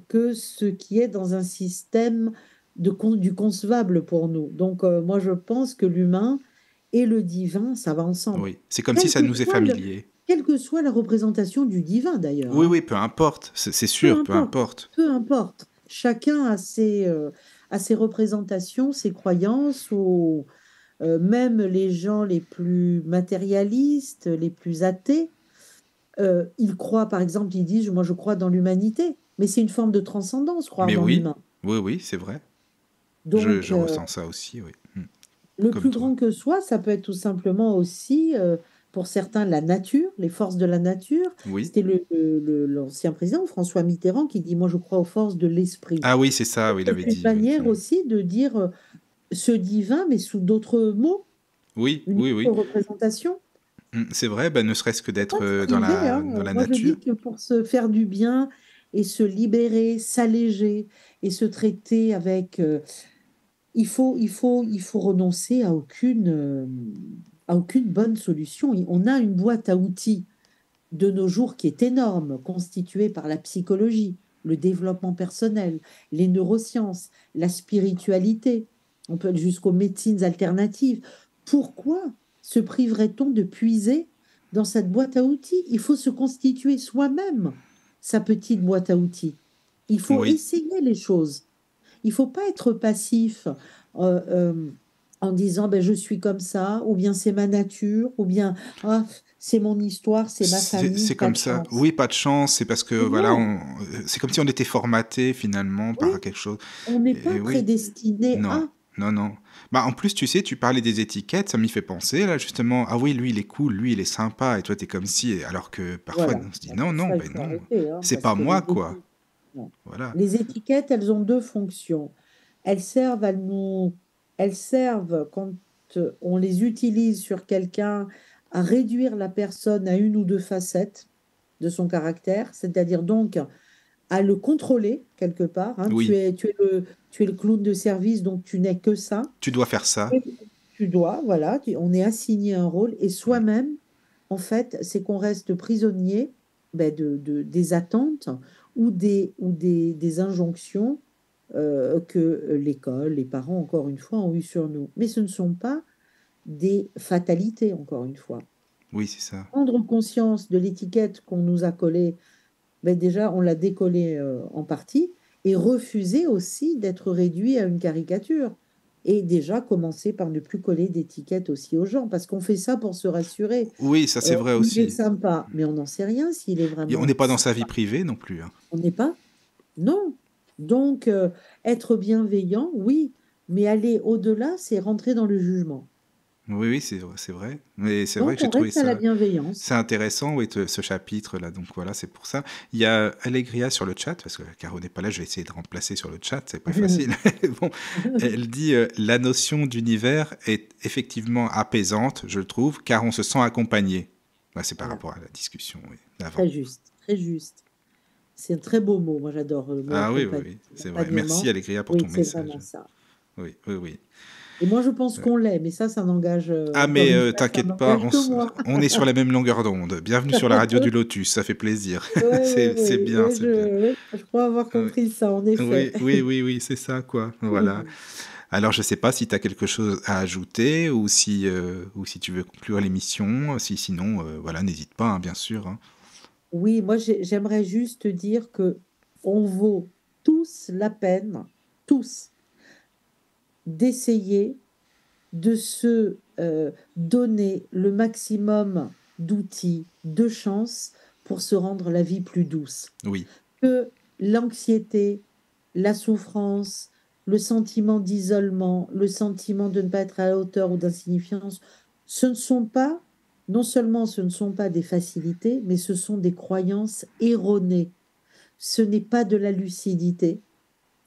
que ce qui est dans un système du concevable pour nous. Donc, moi, je pense que l'humain et le divin, ça va ensemble. oui. C'est comme si Quelle ça que nous est soit familier. quelle que soit la représentation du divin, d'ailleurs, Oui, hein. oui, peu importe, c'est Peu sûr, peu importe, importe. peu importe. Chacun a ses représentations, ses croyances, ou même les gens les plus matérialistes, les plus athées, ils croient, par exemple, ils disent, moi je crois dans l'humanité, mais c'est une forme de transcendance, croire Mais dans oui, l'humain. oui, oui, c'est vrai. Je Donc, ressens ça aussi, oui. Mm. le Comme plus toi. grand que soi, ça peut être tout simplement aussi, pour certains, la nature, les forces de la nature. Oui. C'était l'ancien président François Mitterrand qui dit, moi je crois aux forces de l'esprit. Ah oui, c'est ça, oui, il C'est avait une dit, oui. manière Mm. aussi de dire ce divin, mais sous d'autres mots, Oui, une oui, autre oui. représentation. Mm, c'est vrai, ben, ne serait-ce que Il ne faut pas d'être se priver, hein. dans la Moi, je nature. dis que pour se faire du bien et se libérer, s'alléger et se traiter avec... il faut renoncer à aucune bonne solution. On a une boîte à outils de nos jours qui est énorme, constituée par la psychologie, le développement personnel, les neurosciences, la spiritualité, on peut aller jusqu'aux médecines alternatives. Pourquoi se priverait-on de puiser dans cette boîte à outils? Il faut se constituer soi-même sa petite boîte à outils. Il faut Oui. essayer les choses. Il ne faut pas être passif euh, euh, en disant ben, je suis comme ça, ou bien c'est ma nature, ou bien ah, c'est mon histoire, c'est ma famille, C'est pas comme de ça. chance. Oui, pas de chance, c'est parce que, Mais voilà, non, c'est comme si on était formaté finalement oui, par quelque chose. on n'est pas Et oui, prédestiné non, à. non, non. Bah, en plus, tu sais, tu parlais des étiquettes, ça m'y fait penser, là, justement. Ah oui, lui, il est cool, lui, il est sympa, et toi, t'es comme si. Alors que parfois, Voilà. on se dit Donc non, non, ça, il ben faut non, arrêter, hein, c'est parce pas que moi, quoi. non. Voilà. Les étiquettes, elles ont deux fonctions. Elles servent à nous, elles servent quand on les utilise sur quelqu'un à réduire la personne à une ou deux facettes de son caractère, c'est-à-dire donc à le contrôler quelque part, hein. Tu Oui, es, tu es tu es le clown de service, donc tu n'es que ça. tu dois faire ça. Et tu dois, voilà, on est assigné un rôle et Mm. soi-même, en fait, c'est qu'on reste prisonnier ben, des attentes ou des injonctions que l'école, les parents, encore une fois, ont eues sur nous. Mais ce ne sont pas des fatalités, encore une fois. Oui, c'est ça. Prendre conscience de l'étiquette qu'on nous a collée, ben déjà, on l'a décollée en partie, et refuser aussi d'être réduit à une caricature. Et déjà, commencer par ne plus coller d'étiquette aussi aux gens, parce qu'on fait ça pour se rassurer. Oui, ça, c'est vrai Il est aussi. sympa, mais on n'en sait rien s'il est Et on n'est vraiment pas dans sa vie sympa. privée non plus, hein. On n'est pas? Non. Donc, être bienveillant, oui, mais aller au-delà, c'est rentrer dans le jugement. Oui, oui, c'est vrai. Mais c'est vrai Donc, que j'ai on trouvé reste à la ça. C'est bienveillance. intéressant, oui, ce chapitre-là. Donc voilà, c'est pour ça. Il y a Allegria sur le chat, parce que Caro n'est pas là, je vais essayer de remplacer sur le chat, c'est pas facile. Bon, elle dit la notion d'univers est effectivement apaisante, je le trouve, car on se sent accompagné. Bah, c'est par Voilà, rapport à la discussion oui, d'avant. très juste, très juste. C'est un très beau mot. Moi, j'adore le mot Ah oui, oui, accompagnement. oui, c'est vrai. Merci L'accompagnement, Allegria pour oui, ton c'est message. vraiment ça. Oui, oui, oui. Et moi, je pense Ouais. qu'on l'est, mais ça n'engage, Ah encore mais une fois, ça t'inquiète pas, n'engage que moi. on est sur la même longueur d'onde. Bienvenue sur la radio du Lotus, ça fait plaisir. Oui, oui, C'est oui, bien, oui, c'est bien. je crois avoir Oui, compris ça, en effet. oui, oui, oui, oui, c'est ça quoi. Voilà. Alors, je ne sais pas si tu as quelque chose à ajouter ou si tu veux conclure l'émission. Sinon, voilà, n'hésite pas, hein, bien sûr, hein. Oui, moi j'aimerais juste dire que on vaut tous la peine, tous, d'essayer de se donner le maximum d'outils, de chances pour se rendre la vie plus douce. Oui, Que l'anxiété, la souffrance, le sentiment d'isolement, le sentiment de ne pas être à la hauteur ou d'insignifiance, ce ne sont pas, non seulement ce ne sont pas des facilités, mais ce sont des croyances erronées. Ce n'est pas de la lucidité.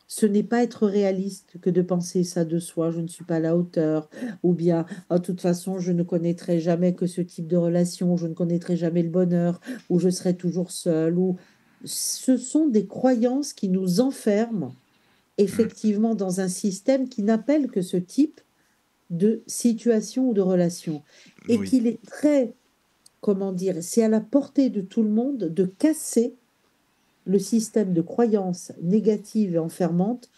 Ce n'est pas être réaliste que de penser ça de soi, je ne suis pas à la hauteur, ou bien, de toute façon, je ne connaîtrai jamais que ce type de relation, je ne connaîtrai jamais le bonheur, ou je serai toujours seule, ou ce sont des croyances qui nous enferment effectivement dans un système qui n'appelle que ce type de situation ou de relation. Et oui, qu'il est très, comment dire, c'est à la portée de tout le monde de casser le système de croyances négatives et enfermantes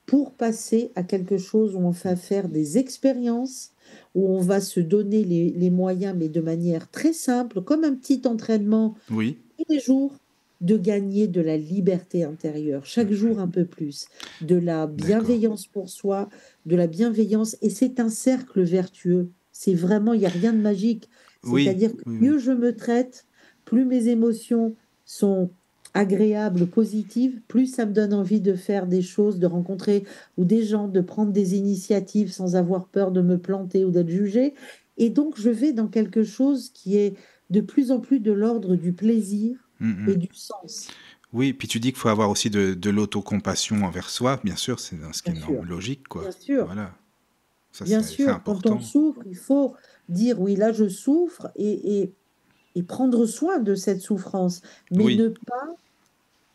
pour passer à quelque chose où on va faire des expériences, où on va se donner les moyens, mais de manière très simple, comme un petit entraînement oui, tous les jours, de gagner de la liberté intérieure, chaque jour un peu plus, de la d'accord. bienveillance pour soi, de la bienveillance, et c'est un cercle vertueux. C'est vraiment, il n'y a rien de magique. Oui, C'est-à-dire que oui, oui. mieux je me traite, plus mes émotions sont agréables, positives, plus ça me donne envie de faire des choses, de rencontrer ou des gens, de prendre des initiatives sans avoir peur de me planter ou d'être jugée. Et donc, je vais dans quelque chose qui est de plus en plus de l'ordre du plaisir Mm, et mm. du sens, Oui, puis tu dis qu'il faut avoir aussi de l'autocompassion envers soi, bien sûr, c'est ce qui bien est sûr. logique, quoi. Bien sûr, Voilà, ça bien c'est sûr. Quand on important. souffre, il faut dire oui, là je souffre et prendre soin de cette souffrance, mais Oui, ne pas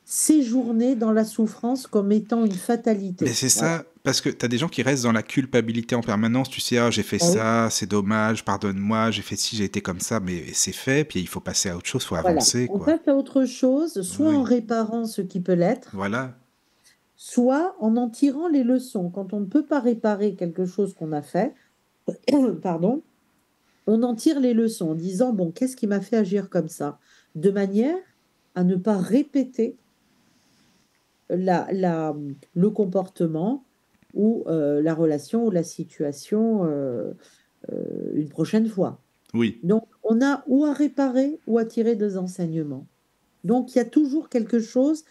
séjourner dans la souffrance comme étant une mais fatalité. c'est Voilà. ça, parce que tu as des gens qui restent dans la culpabilité en permanence, tu sais, ah, j'ai fait Ah oui, ça, c'est dommage, pardonne-moi, j'ai fait ci, j'ai été comme ça, mais c'est fait, puis il faut passer à autre chose, il faut voilà. avancer, On quoi. passe à autre chose, soit en Oui, réparant ce qui peut l'être, voilà, soit en tirant les leçons. Quand on ne peut pas réparer quelque chose qu'on a fait, pardon, on en tire les leçons en disant, bon, qu'est-ce qui m'a fait agir comme ça? De manière à ne pas répéter la, la- le comportement ou la relation ou la situation une prochaine fois. oui, Donc, on a ou à réparer ou à tirer des enseignements. Donc, il y a toujours quelque chose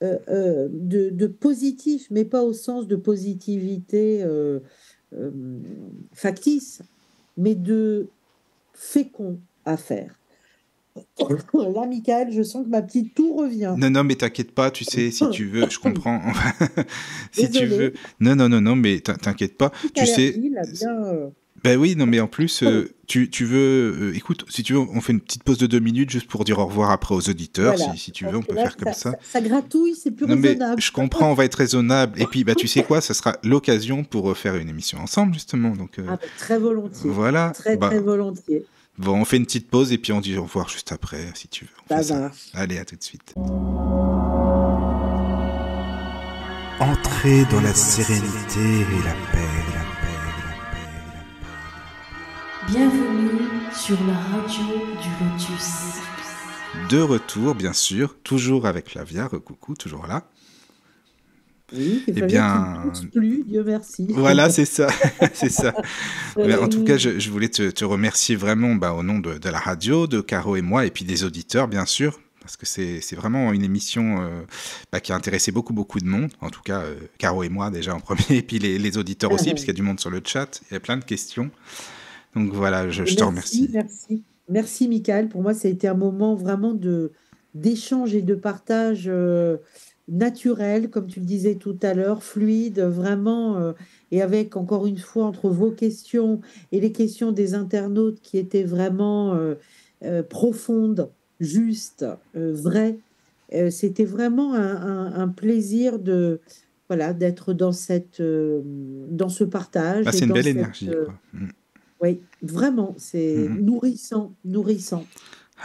de positif, mais pas au sens de positivité euh, factice, mais de fécond à faire. Là, Michael, je sens que ma petite toux revient. non, non, mais t'inquiète pas, tu sais, si tu veux, je comprends. Si tu veux. Désolée, Non, non, non, non, mais t'inquiète pas. petite Tu sais, allergie, là, bien. ben oui, non, mais en plus, tu veux. Écoute, si tu veux, on fait une petite pause de 2 minutes juste pour dire au revoir après aux auditeurs. Voilà, Si tu veux, parce on que peut là, faire comme ça. ça gratouille, c'est plus Non, mais raisonnable. je comprends, on va être raisonnable. Et puis, bah, tu sais quoi, ça sera l'occasion pour faire une émission ensemble, justement. Donc, Ah, ben, très volontiers, voilà. très, très Bah, volontiers. bon, on fait une petite pause et puis on dit au revoir juste après, si tu veux. On fait Ça ça. marche. Allez, à tout de suite. Entrez dans la sérénité et la paix, la paix, la paix, la paix. Bienvenue sur la radio du Lotus. De retour, bien sûr, toujours avec Flavia. Coucou, toujours là. Oui, il Eh fallait qu'il ne bien, tousse plus, Dieu merci. voilà, c'est ça, c'est ça. Mais en tout cas, Oui. je voulais te remercier vraiment bah, au nom de la radio, de Caro et moi, et puis des auditeurs, bien sûr, parce que c'est vraiment une émission bah, qui a intéressé beaucoup, beaucoup de monde. En tout cas, Caro et moi déjà en premier, et puis les auditeurs aussi, parce qu'il y a du monde sur le chat, il y a plein de questions. Donc voilà, je te Merci, remercie. merci. Merci, Michael. Pour moi, ça a été un moment vraiment d'échange et de partage naturel, comme tu le disais tout à l'heure, fluide, vraiment, et avec, encore une fois, entre vos questions et les questions des internautes qui étaient vraiment profondes, justes, vraies. C'était vraiment un plaisir voilà, d'être dans ce Bah, partage et c'est une dans belle cette... énergie, quoi. Mm. oui, vraiment, Mm, c'est mm. nourrissant, nourrissant.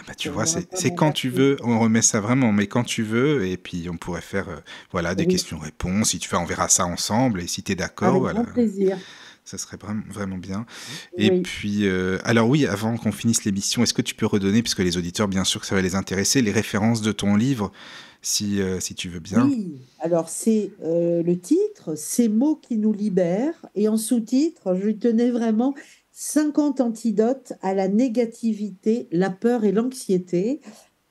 Ah bah, tu pour vois, moi, c'est vraiment quand tu merci. veux, on remet ça vraiment, mais quand tu veux, et puis on pourrait faire voilà, des Oui, questions-réponses, si tu veux, on verra ça ensemble, et si tu es d'accord, avec voilà, grand plaisir. ça serait vraiment, vraiment bien. Et Oui. puis, alors oui, avant qu'on finisse l'émission, est-ce que tu peux redonner, puisque les auditeurs, bien sûr que ça va les intéresser, les références de ton livre, si tu veux bien? Oui, alors c'est le titre, Ces mots qui nous libèrent, et en sous-titre, je tenais vraiment 50 antidotes à la négativité, la peur et l'anxiété,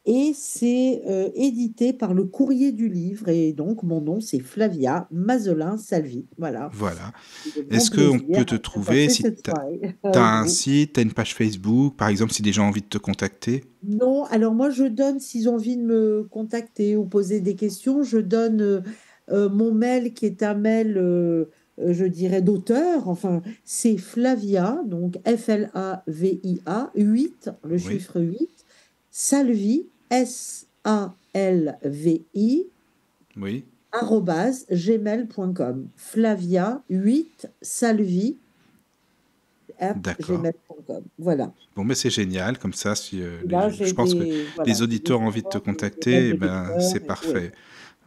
et c'est édité par le Courrier du Livre, et donc mon nom c'est Flavia Mazelin Salvi. Voilà, Voilà. de grand Est-ce qu'on plaisir peut te de trouver, passer si cette tu soirée as avec un vous. site, tu as une page Facebook, par exemple, si des gens ont envie de te contacter? Non, alors moi je donne, s'ils ont envie de me contacter ou poser des questions, je donne mon mail qui est un mail, je dirais, d'auteur. Enfin, c'est Flavia, donc Flavia 8, le Oui, chiffre 8, Salvi, Salvi, oui, gmail.com. Flavia 8, Salvi, d'accord. gmail.com. Voilà. Bon, mais c'est génial, comme ça, si, Et là, je pense que les voilà, j'ai des auditeurs ont envie de te fervents, des mails contacter, eh de ben, lecteurs. c'est Oui. parfait.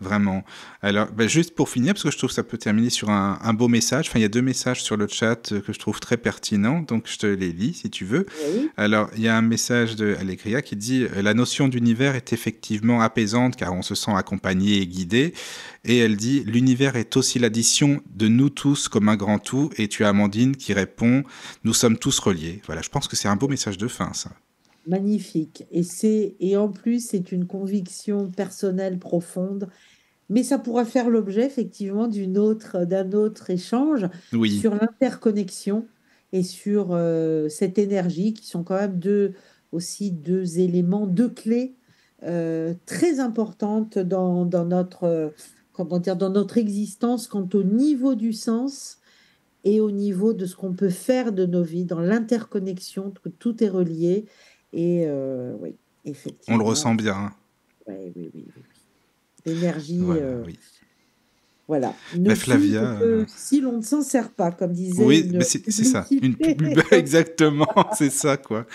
Vraiment. Alors, ben, juste pour finir, parce que je trouve que ça peut terminer sur un beau message. Enfin, il y a deux messages sur le chat que je trouve très pertinents, donc je te les lis si tu veux. Oui, Alors, il y a un message de Allegria qui dit la notion d'univers est effectivement apaisante car on se sent accompagné et guidé. Et elle dit l'univers est aussi l'addition de nous tous comme un grand tout. Et tu as Amandine qui répond nous sommes tous reliés. Voilà, je pense que c'est un beau message de fin, ça. magnifique. Et en plus, c'est une conviction personnelle profonde. Mais ça pourra faire l'objet effectivement d'un autre échange Oui, sur l'interconnexion et sur cette énergie qui sont quand même aussi deux éléments, deux clés très importantes dans notre, comment dire, dans notre existence quant au niveau du sens et au niveau de ce qu'on peut faire de nos vies, dans l'interconnexion, que tout est relié. Et oui, on le effectivement, ressent bien, hein. ouais, oui, oui, oui, oui. L'énergie, Voilà, oui. voilà, ne Ben, tue Flavia, que si l'on ne s'en sert pas, comme disait oui, mais une c'est ça. Une publicité. pub, exactement, c'est ça, quoi.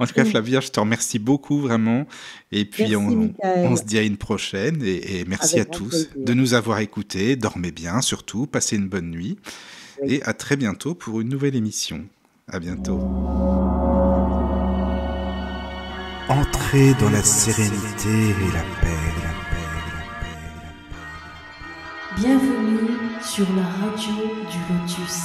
En tout cas, Flavia, je te remercie beaucoup, vraiment. Et puis, Merci, on se Michael, dit à une prochaine. Et merci à avec grand tous de plaisir. nous avoir écoutés. Dormez bien, surtout. Passez une bonne nuit. Oui, Et à très bientôt pour une nouvelle émission. À bientôt. Entrez dans la sérénité et la paix, la paix, la paix, la paix. Bienvenue sur la radio du Lotus.